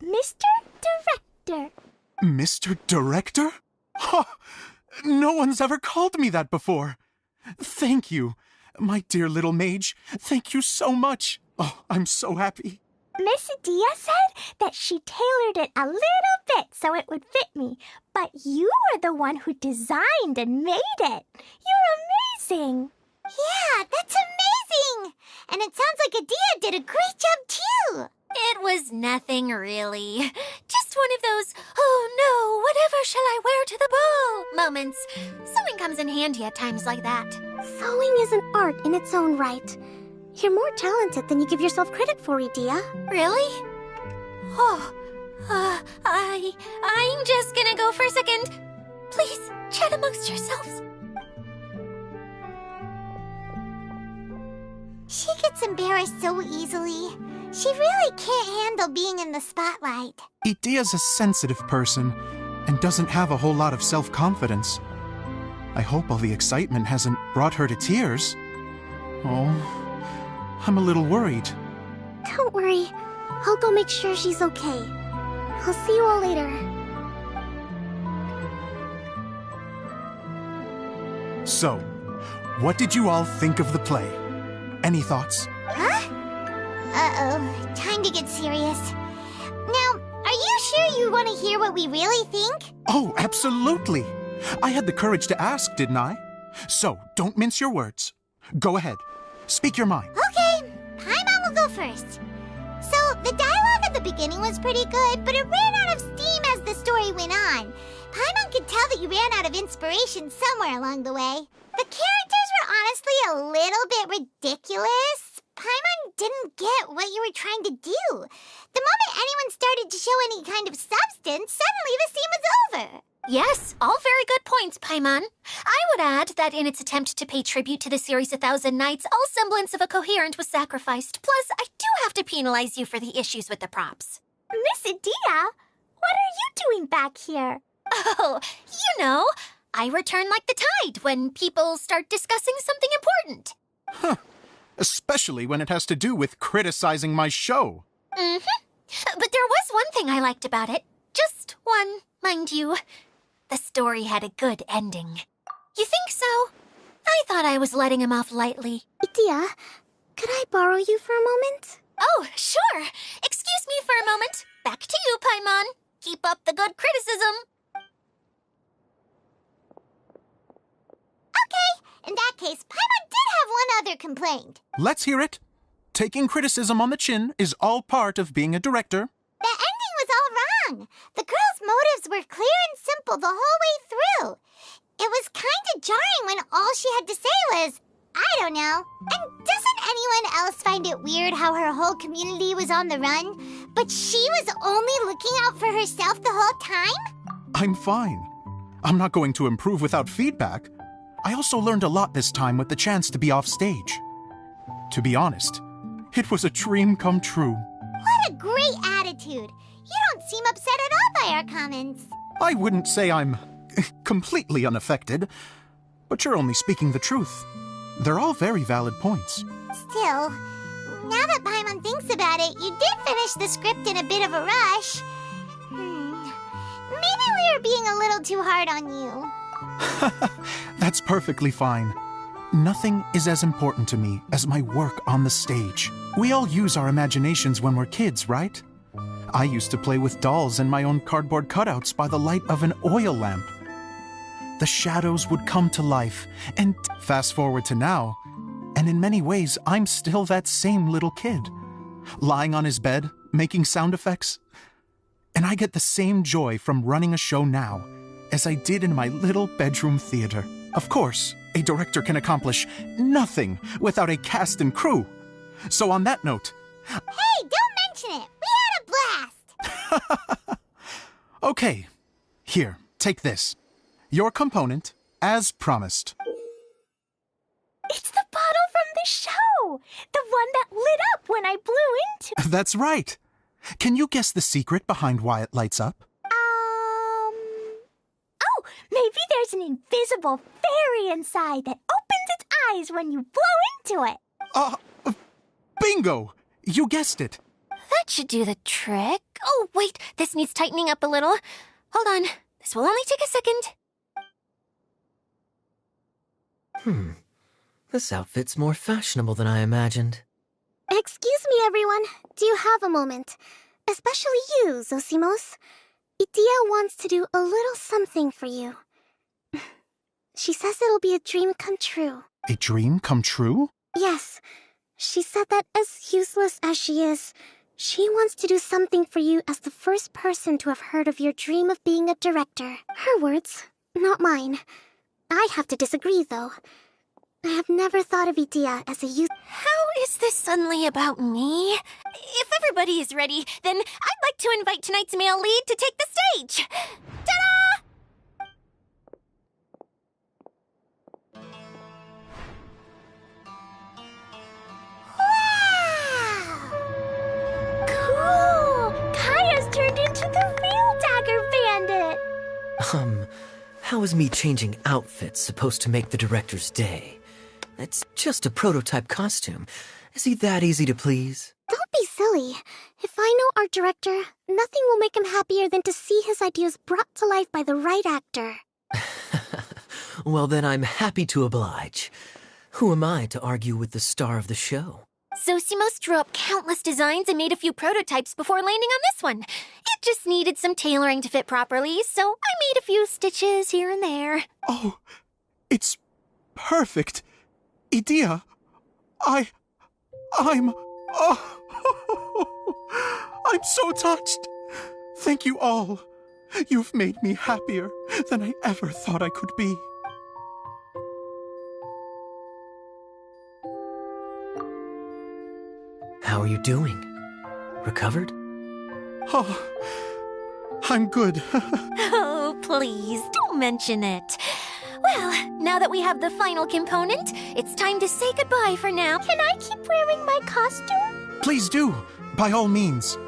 Mr. Director. Mr. Director? Ha! No one's ever called me that before. Thank you. My dear little mage, thank you so much. Oh, I'm so happy. Miss Adia said that she tailored it a little bit so it would fit me, but you were the one who designed and made it. You're amazing. Yeah, that's amazing! And it sounds like Adia did a great job too. It was nothing really. Just one of those, oh no, whatever shall I wear to the ball moments. Sewing comes in handy at times like that. Sewing is an art in its own right. You're more talented than you give yourself credit for, Idia. Really? Oh, I'm just gonna go for a second. Please, chat amongst yourselves. She gets embarrassed so easily. She really can't handle being in the spotlight. Idia's a sensitive person and doesn't have a whole lot of self-confidence. I hope all the excitement hasn't brought her to tears. Oh, I'm a little worried. Don't worry. I'll go make sure she's okay. I'll see you all later. So, what did you all think of the play? Any thoughts? Huh? Uh-oh. Time to get serious. Now, are you sure you want to hear what we really think? Oh, absolutely. I had the courage to ask, didn't I? So, don't mince your words. Go ahead. Speak your mind. Okay, Paimon will go first. So, the dialogue at the beginning was pretty good, but it ran out of steam as the story went on. Paimon could tell that you ran out of inspiration somewhere along the way. The characters were honestly a little bit ridiculous. Paimon didn't get what you were trying to do. The moment anyone started to show any kind of substance, suddenly the scene was over. Yes, all very good points, Paimon. I would add that in its attempt to pay tribute to the series 1,000 Nights, all semblance of a coherent was sacrificed. Plus, I do have to penalize you for the issues with the props. Miss Adia, what are you doing back here? Oh, you know, I return like the tide when people start discussing something important. Huh. Especially when it has to do with criticizing my show. Mm-hmm. But there was one thing I liked about it. Just one, mind you. The story had a good ending. You think so? I thought I was letting him off lightly. Idia, could I borrow you for a moment? Oh, sure. Excuse me for a moment. Back to you, Paimon. Keep up the good criticism. Okay, in that case, Paimon did have one other complaint. Let's hear it. Taking criticism on the chin is all part of being a director. The ending was all wrong. The girl's motives were clear and simple the whole way through. It was kind of jarring when all she had to say was, I don't know. And doesn't anyone else find it weird how her whole community was on the run, but she was only looking out for herself the whole time? I'm fine. I'm not going to improve without feedback. I also learned a lot this time with the chance to be off stage. To be honest, it was a dream come true. What a great attitude. You don't seem upset at all by our comments. I wouldn't say I'm completely unaffected, but you're only speaking the truth. They're all very valid points. Still, now that Paimon thinks about it, you did finish the script in a bit of a rush. Maybe we were being a little too hard on you. That's perfectly fine. Nothing is as important to me as my work on the stage. We all use our imaginations when we're kids, right? I used to play with dolls and my own cardboard cutouts by the light of an oil lamp. The shadows would come to life, and fast forward to now, and in many ways, I'm still that same little kid, lying on his bed, making sound effects. And I get the same joy from running a show now as I did in my little bedroom theater. Of course, a director can accomplish nothing without a cast and crew. So on that note... Hey, don't mention it! We had a blast! Okay, here, take this. Your component, as promised. It's the bottle from the show! The one that lit up when I blew into... That's right. Can you guess the secret behind why it lights up? Oh, maybe there's an invisible fairy inside that opens its eyes when you blow into it. Bingo! You guessed it. That should do the trick. Oh, wait, this needs tightening up a little. Hold on, this will only take a second. This outfit's more fashionable than I imagined. Excuse me, everyone. Do you have a moment? Especially you, Zosimos. Idia wants to do a little something for you. She says it'll be a dream come true. A dream come true? Yes. She said that as useless as she is, she wants to do something for you as the first person to have heard of your dream of being a director. Her words, not mine. I have to disagree, though. I have never thought of Idia as a youth. How is this suddenly about me? If everybody is ready, then I'd like to invite tonight's male lead to take the stage. Ta-da! Wow! Cool! Kaya's turned into the real Dagger Bandit! How is me changing outfits supposed to make the director's day? It's just a prototype costume. Is he that easy to please? Don't be silly. If I know our director, nothing will make him happier than to see his ideas brought to life by the right actor. Well, then I'm happy to oblige. Who am I to argue with the star of the show? Zosimos drew up countless designs and made a few prototypes before landing on this one. It just needed some tailoring to fit properly, so I made a few stitches here and there. Oh, it's perfect. Idia, I'm so touched. Thank you all. You've made me happier than I ever thought I could be. How are you doing? Recovered? Oh, I'm good. Oh, please, don't mention it. Well, now that we have the final component, it's time to say goodbye for now. Can I keep wearing my costume? Please do, by all means.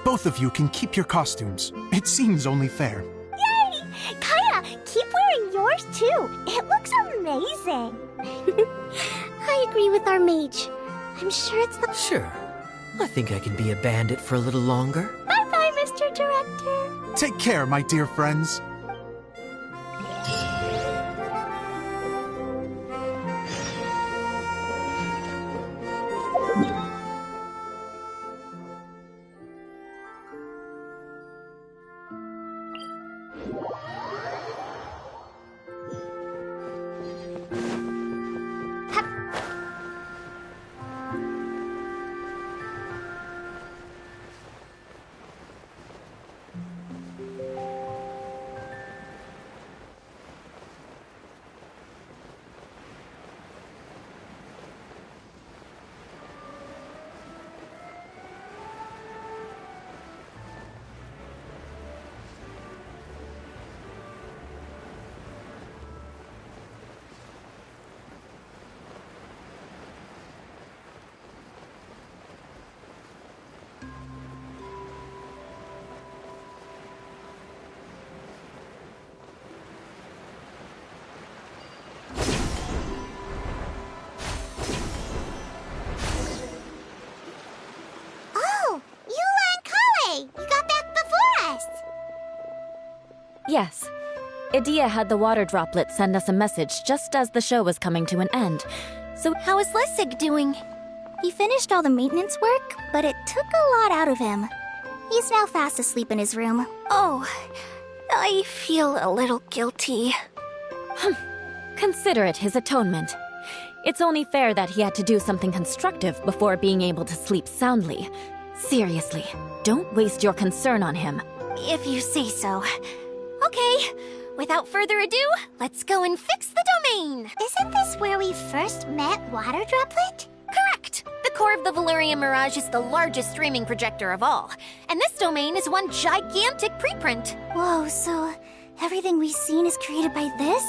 Both of you can keep your costumes. It seems only fair. Yay! Kaya, keep wearing yours too. It looks amazing. I agree with our mage. I'm sure it's the... Sure. I think I can be a bandit for a little longer. Bye-bye, Mr. Director. Take care, my dear friends. Yes. Idia had the water droplet send us a message just as the show was coming to an end. So How is Lessig doing? He finished all the maintenance work, but it took a lot out of him. He's now fast asleep in his room. Oh, I feel a little guilty. consider it his atonement. It's only fair that he had to do something constructive before being able to sleep soundly. Seriously, don't waste your concern on him. If you say so. Okay, without further ado, let's go and fix the domain. Isn't this where we first met Water Droplet? Correct. The core of the Valerian Mirage is the largest streaming projector of all, and this domain is one gigantic preprint. Whoa, so everything we've seen is created by this?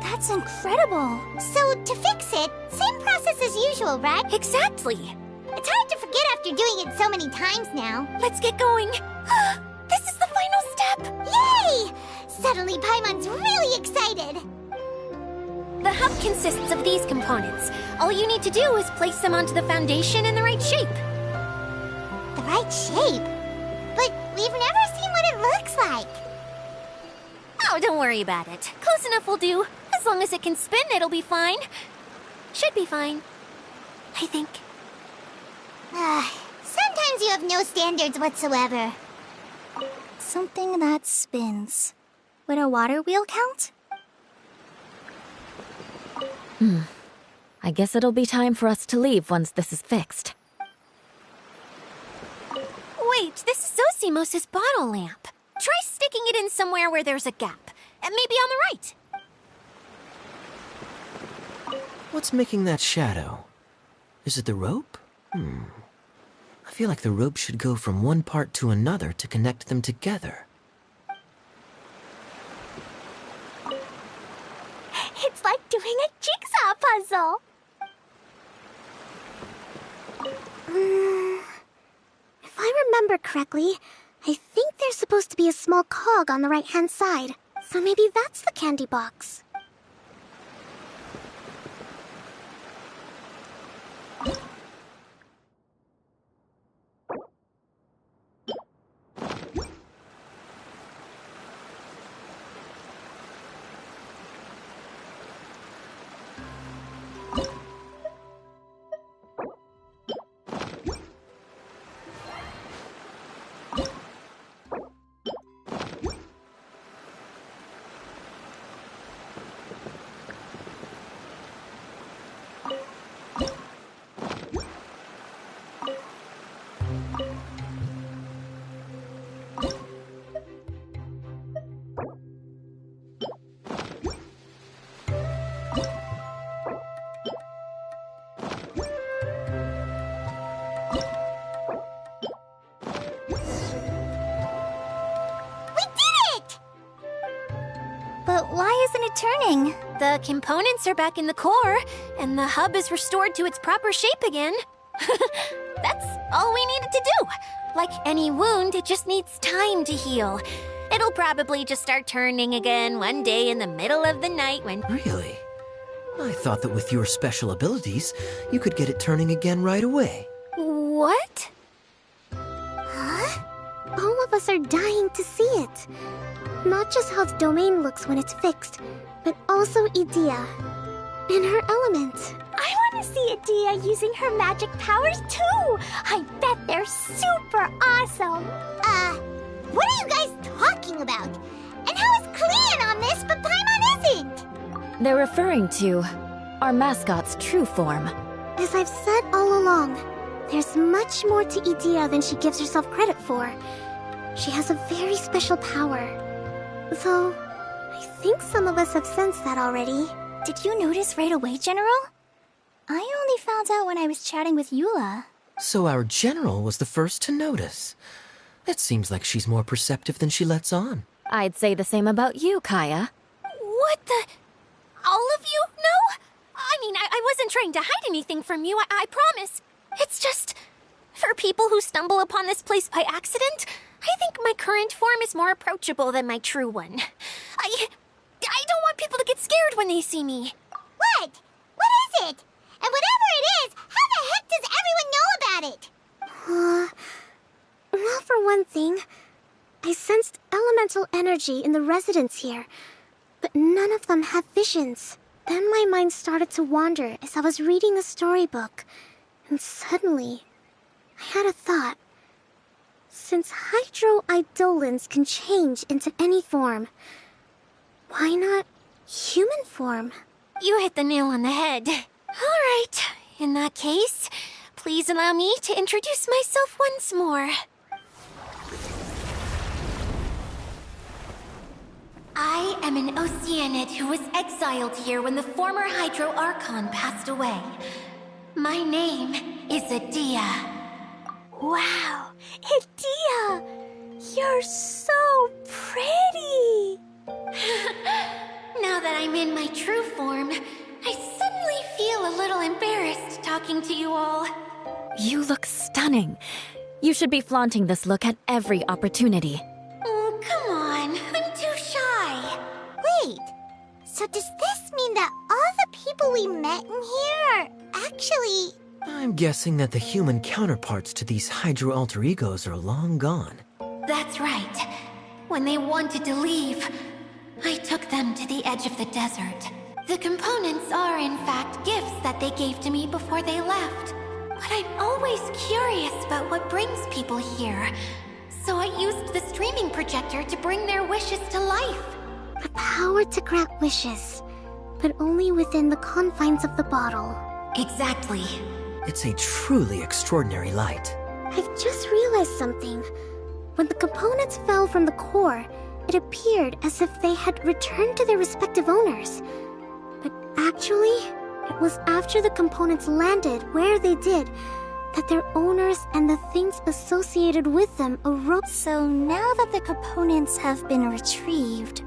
That's incredible. So, to fix it, same process as usual, right? Exactly. It's hard to forget after doing it so many times now. Let's get going. This is the final step. Yay! Suddenly Paimon's really excited. The hub consists of these components. All you need to do is place them onto the foundation in the right shape. The right shape? But we've never seen what it looks like. Oh, don't worry about it. Close enough will do. As long as it can spin, it'll be fine. Should be fine. I think. Sometimes you have no standards whatsoever. Something that spins. Would a water wheel count? I guess it'll be time for us to leave once this is fixed. Wait, this is Zosimos' bottle lamp. Try sticking it in somewhere where there's a gap. And maybe on the right. What's making that shadow? Is it the rope? I feel like the rope should go from one part to another to connect them together. It's like doing a jigsaw puzzle. If I remember correctly, I think there's supposed to be a small cog on the right-hand side. So maybe that's the candy box. But why isn't it turning? The components are back in the core, and the hub is restored to its proper shape again. That's all we needed to do. Like any wound, it just needs time to heal. It'll probably just start turning again one day in the middle of the night when... Really? I thought that with your special abilities, you could get it turning again right away. What? Huh? All of us are dying to see it. Not just how the domain looks when it's fixed, but also Idea. In her element. I want to see Adia using her magic powers too! I bet they're super awesome! What are you guys talking about? And how is Clean on this but Paimon isn't? They're referring to our mascot's true form. As I've said all along, there's much more to Idea than she gives herself credit for. She has a very special power. Though, I think some of us have sensed that already. Did you notice right away, General? I only found out when I was chatting with Eula. So our general was the first to notice. It seems like she's more perceptive than she lets on. I'd say the same about you, Kaya. What the... All of you? No? I mean, I wasn't trying to hide anything from you, I promise. It's just... For people who stumble upon this place by accident, I think my current form is more approachable than my true one. I don't want people to get scared when they see me. What? What is it? And whatever it is, how the heck does everyone know about it? Well, for one thing, I sensed elemental energy in the residents here, but none of them have visions. Then my mind started to wander as I was reading a storybook, and suddenly, I had a thought. Since hydroidolins can change into any form, why not human form? You hit the nail on the head. All right. In that case, please allow me to introduce myself once more. I am an Oceanid who was exiled here when the former Hydro Archon passed away. My name is Adia. Wow, Adia! You're so pretty! Now that I'm in my true form, I suddenly feel a little embarrassed talking to you all. You look stunning. You should be flaunting this look at every opportunity. Oh, come on. I'm too shy. Wait, so does this mean that all the people we met in here are actually... I'm guessing that the human counterparts to these hydro alter egos are long gone. That's right. When they wanted to leave, I took them to the edge of the desert. The components are, in fact, gifts that they gave to me before they left. But I'm always curious about what brings people here. So I used the streaming projector to bring their wishes to life. The power to grant wishes, but only within the confines of the bottle. Exactly. It's a truly extraordinary light. I've just realized something. When the components fell from the core, it appeared as if they had returned to their respective owners. But actually, it was after the components landed where they did that their owners and the things associated with them arose. So now that the components have been retrieved,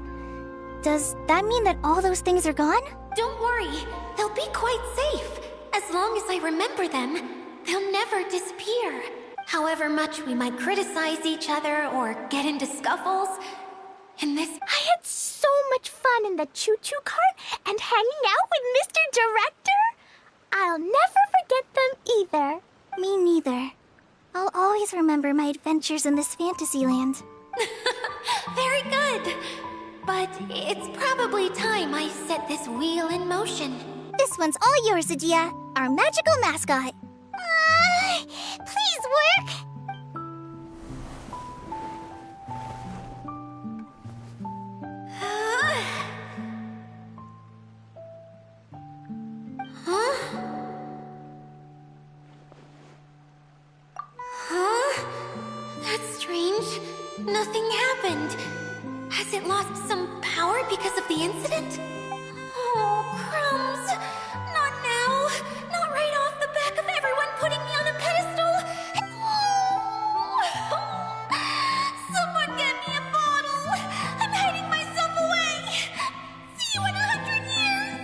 does that mean that all those things are gone? Don't worry, they'll be quite safe. As long as I remember them, they'll never disappear. However much we might criticize each other or get into scuffles, in this... I had so much fun in the choo-choo cart and hanging out with Mr. Director. I'll never forget them either. Me neither. I'll always remember my adventures in this fantasy land. Very good. But it's probably time I set this wheel in motion. This one's all yours, Adia, our magical mascot. Please work! That's strange. Nothing happened. Has it lost some power because of the incident? Oh, crumbs. Not now. Not right off the back of everyone putting me on a pedestal. Someone get me a bottle. I'm hiding myself away. See you in 100 years.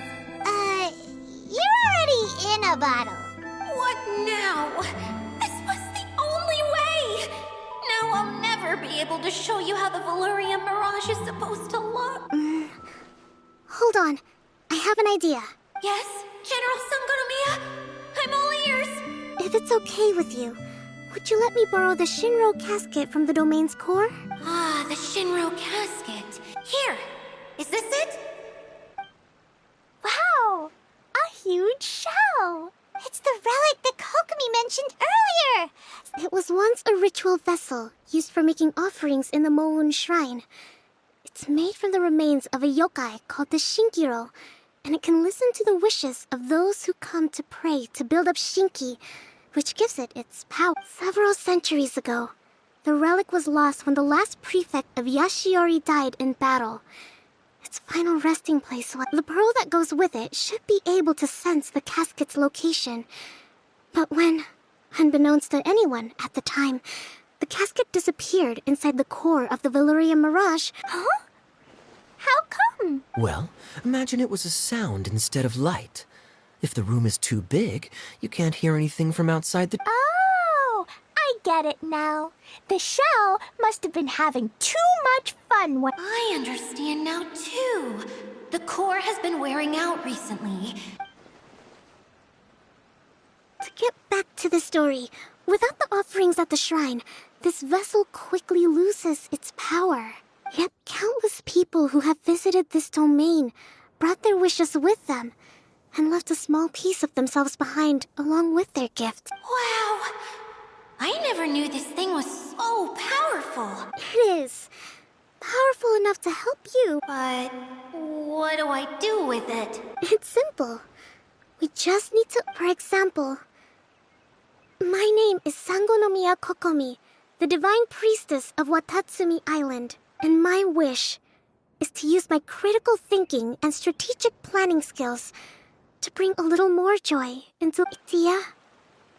You're already in a bottle. What now? This was the only way. Now I'll never be able to show you how the Valurian Mirage is supposed to look. Hold on. I have an idea. Yes, General Sangonomiya? I'm all ears. If it's okay with you, would you let me borrow the Shinro casket from the domain's core? Ah, the Shinro casket. Here, is this it? Wow! A huge shell! It's the relic that Kokomi mentioned earlier! It was once a ritual vessel used for making offerings in the Moon Shrine. It's made from the remains of a yokai called the Shinkiro, and it can listen to the wishes of those who come to pray to build up Shinki, which gives it its power. Several centuries ago, the relic was lost when the last prefect of Yashiori died in battle. Its final resting place, the pearl that goes with it should be able to sense the casket's location. But when, unbeknownst to anyone at the time, the casket disappeared inside the core of the Valurian Mirage. Huh? How come? Well, imagine it was a sound instead of light. If the room is too big, you can't hear anything from outside the... Oh, I get it now. The shell must have been having too much fun when... I understand now, too. The core has been wearing out recently. To get back to the story, without the offerings at the shrine, this vessel quickly loses its power. Yet countless people who have visited this domain brought their wishes with them and left a small piece of themselves behind along with their gift. Wow! I never knew this thing was so powerful. It is. Powerful enough to help you. But what do I do with it? It's simple. We just need to, for example... My name is Sangonomiya Kokomi, the divine priestess of Watatsumi Island, and my wish is to use my critical thinking and strategic planning skills to bring a little more joy into... Tia,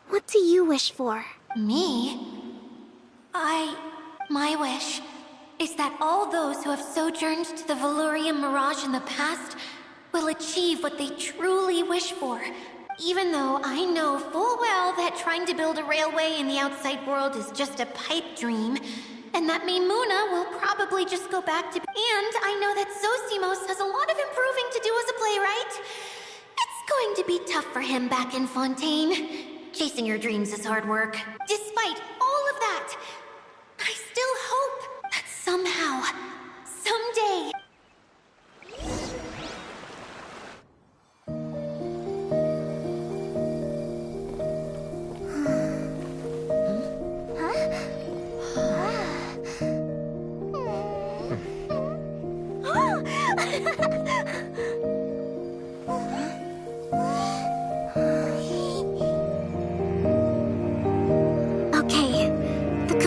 what do you wish for? Me? My wish is that all those who have sojourned to the Valurian Mirage in the past will achieve what they truly wish for. Even though I know full well that trying to build a railway in the outside world is just a pipe dream, and that Maimuna will probably just go back to... And I know that Zosimos has a lot of improving to do as a playwright. It's going to be tough for him back in Fontaine. Chasing your dreams is hard work. Despite all of that, I still hope that somehow, someday...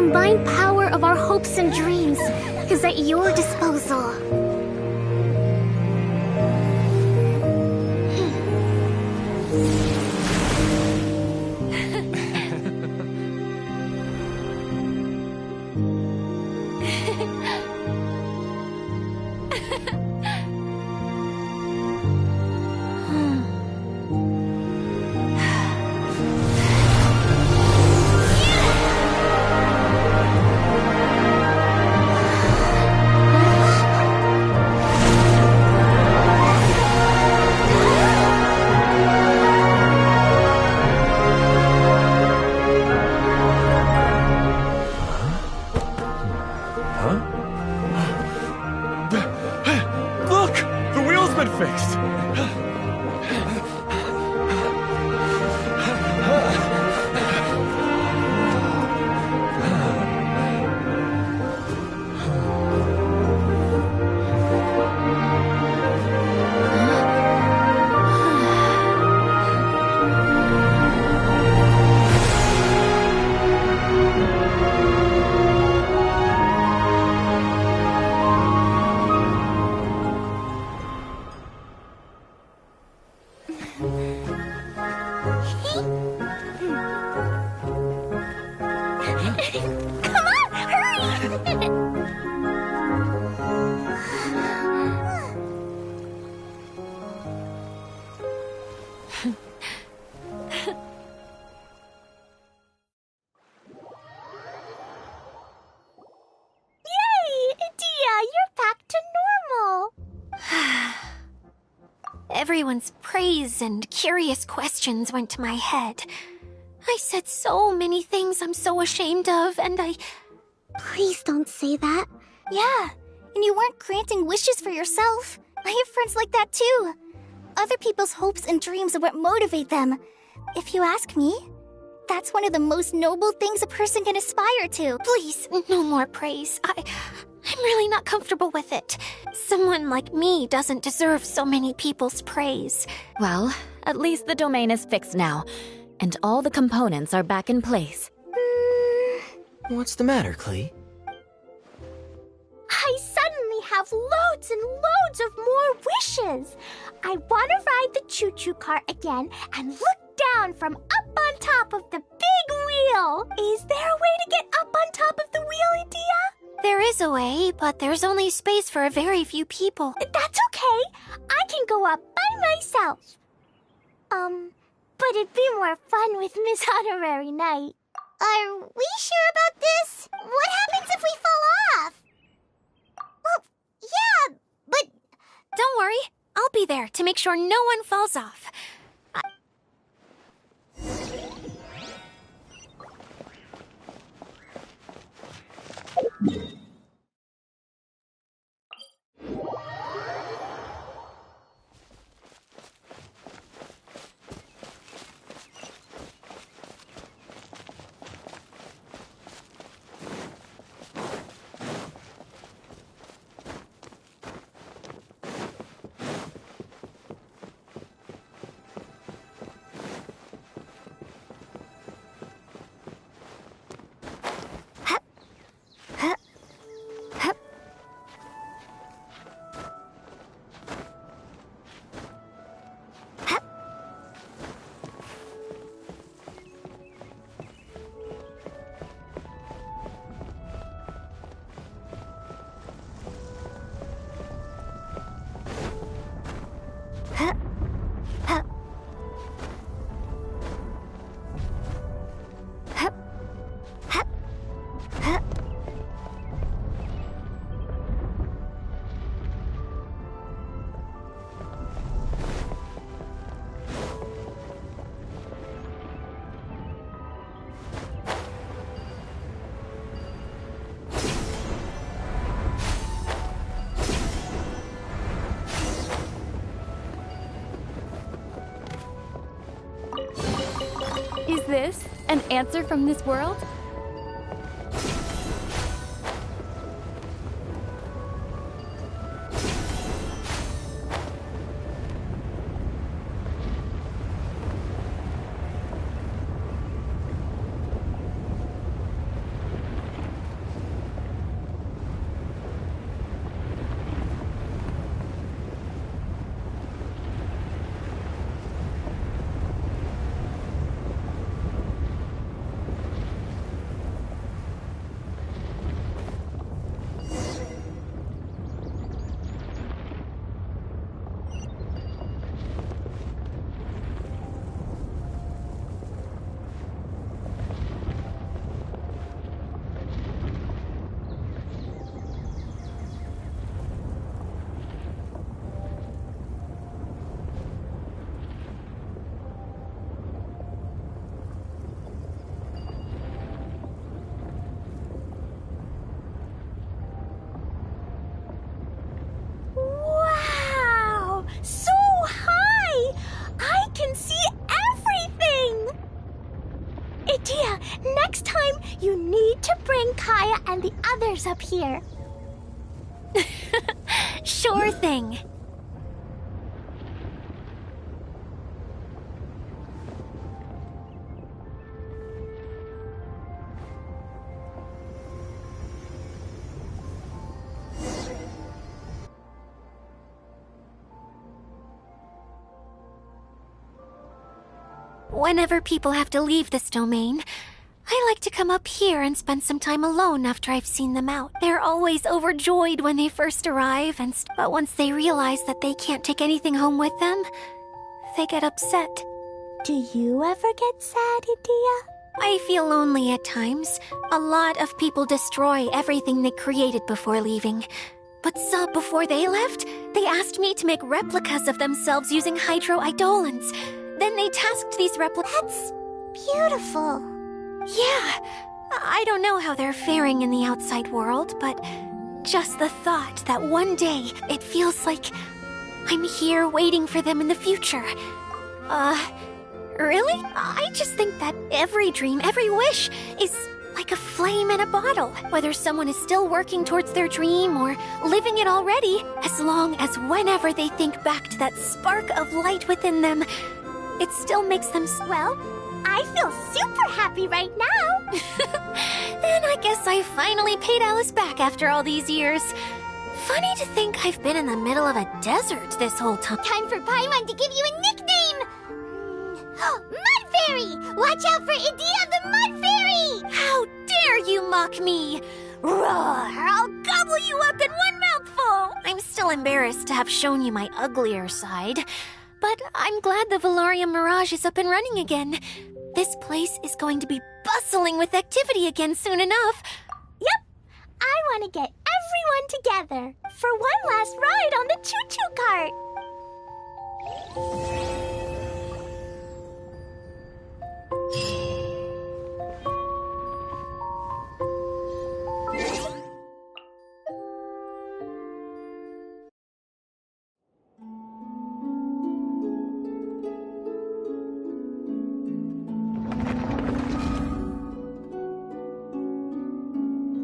combined power of our hopes and dreams is at your disposal. Look! The wheel's been fixed! Come on, hurry! Yay! Dia, you're back to normal! Everyone's praise and curious questions went to my head. I said so many things I'm so ashamed of, and Please don't say that. Yeah, and you weren't granting wishes for yourself. I have friends like that too. Other people's hopes and dreams are what motivate them. If you ask me, that's one of the most noble things a person can aspire to. Please, no more praise. I'm really not comfortable with it. Someone like me doesn't deserve so many people's praise. Well, at least the domain is fixed now, and all the components are back in place. What's the matter, Klee? I suddenly have loads and loads of more wishes. I want to ride the choo-choo cart again and look down from up on top of the big wheel. Is there a way to get up on top of the wheel, Idia? There is a way, but there's only space for a very few people. That's okay. I can go up by myself. But it'd be more fun with Miss Honorary Knight. Are we sure about this? What happens if we fall off? Well, yeah, but... Don't worry, I'll be there to make sure no one falls off. Is this an answer from this world? You need to bring Kaya and the others up here. Sure thing. Whenever people have to leave this domain, I like to come up here and spend some time alone after I've seen them out. They're always overjoyed when they first arrive, but once they realize that they can't take anything home with them, they get upset. Do you ever get sad, Idia? I feel lonely at times. A lot of people destroy everything they created before leaving. But before they left, they asked me to make replicas of themselves using hydro-eidolons. Then they tasked these replicas. That's beautiful. Yeah, I don't know how they're faring in the outside world, but just the thought that one day it feels like I'm here waiting for them in the future. Really? I just think that every dream, every wish is like a flame in a bottle. Whether someone is still working towards their dream or living it already, as long as whenever they think back to that spark of light within them, it still makes them Well, I feel super happy right now. Then I guess I finally paid Alice back after all these years. Funny to think I've been in the middle of a desert this whole time. Time for Paimon to give you a nickname. Mud Fairy! Watch out for Idia the Mud Fairy! How dare you mock me! Roar! I'll gobble you up in one mouthful! I'm still embarrassed to have shown you my uglier side. But I'm glad the Valorium Mirage is up and running again. This place is going to be bustling with activity again soon enough. Yep, I want to get everyone together for one last ride on the choo-choo cart.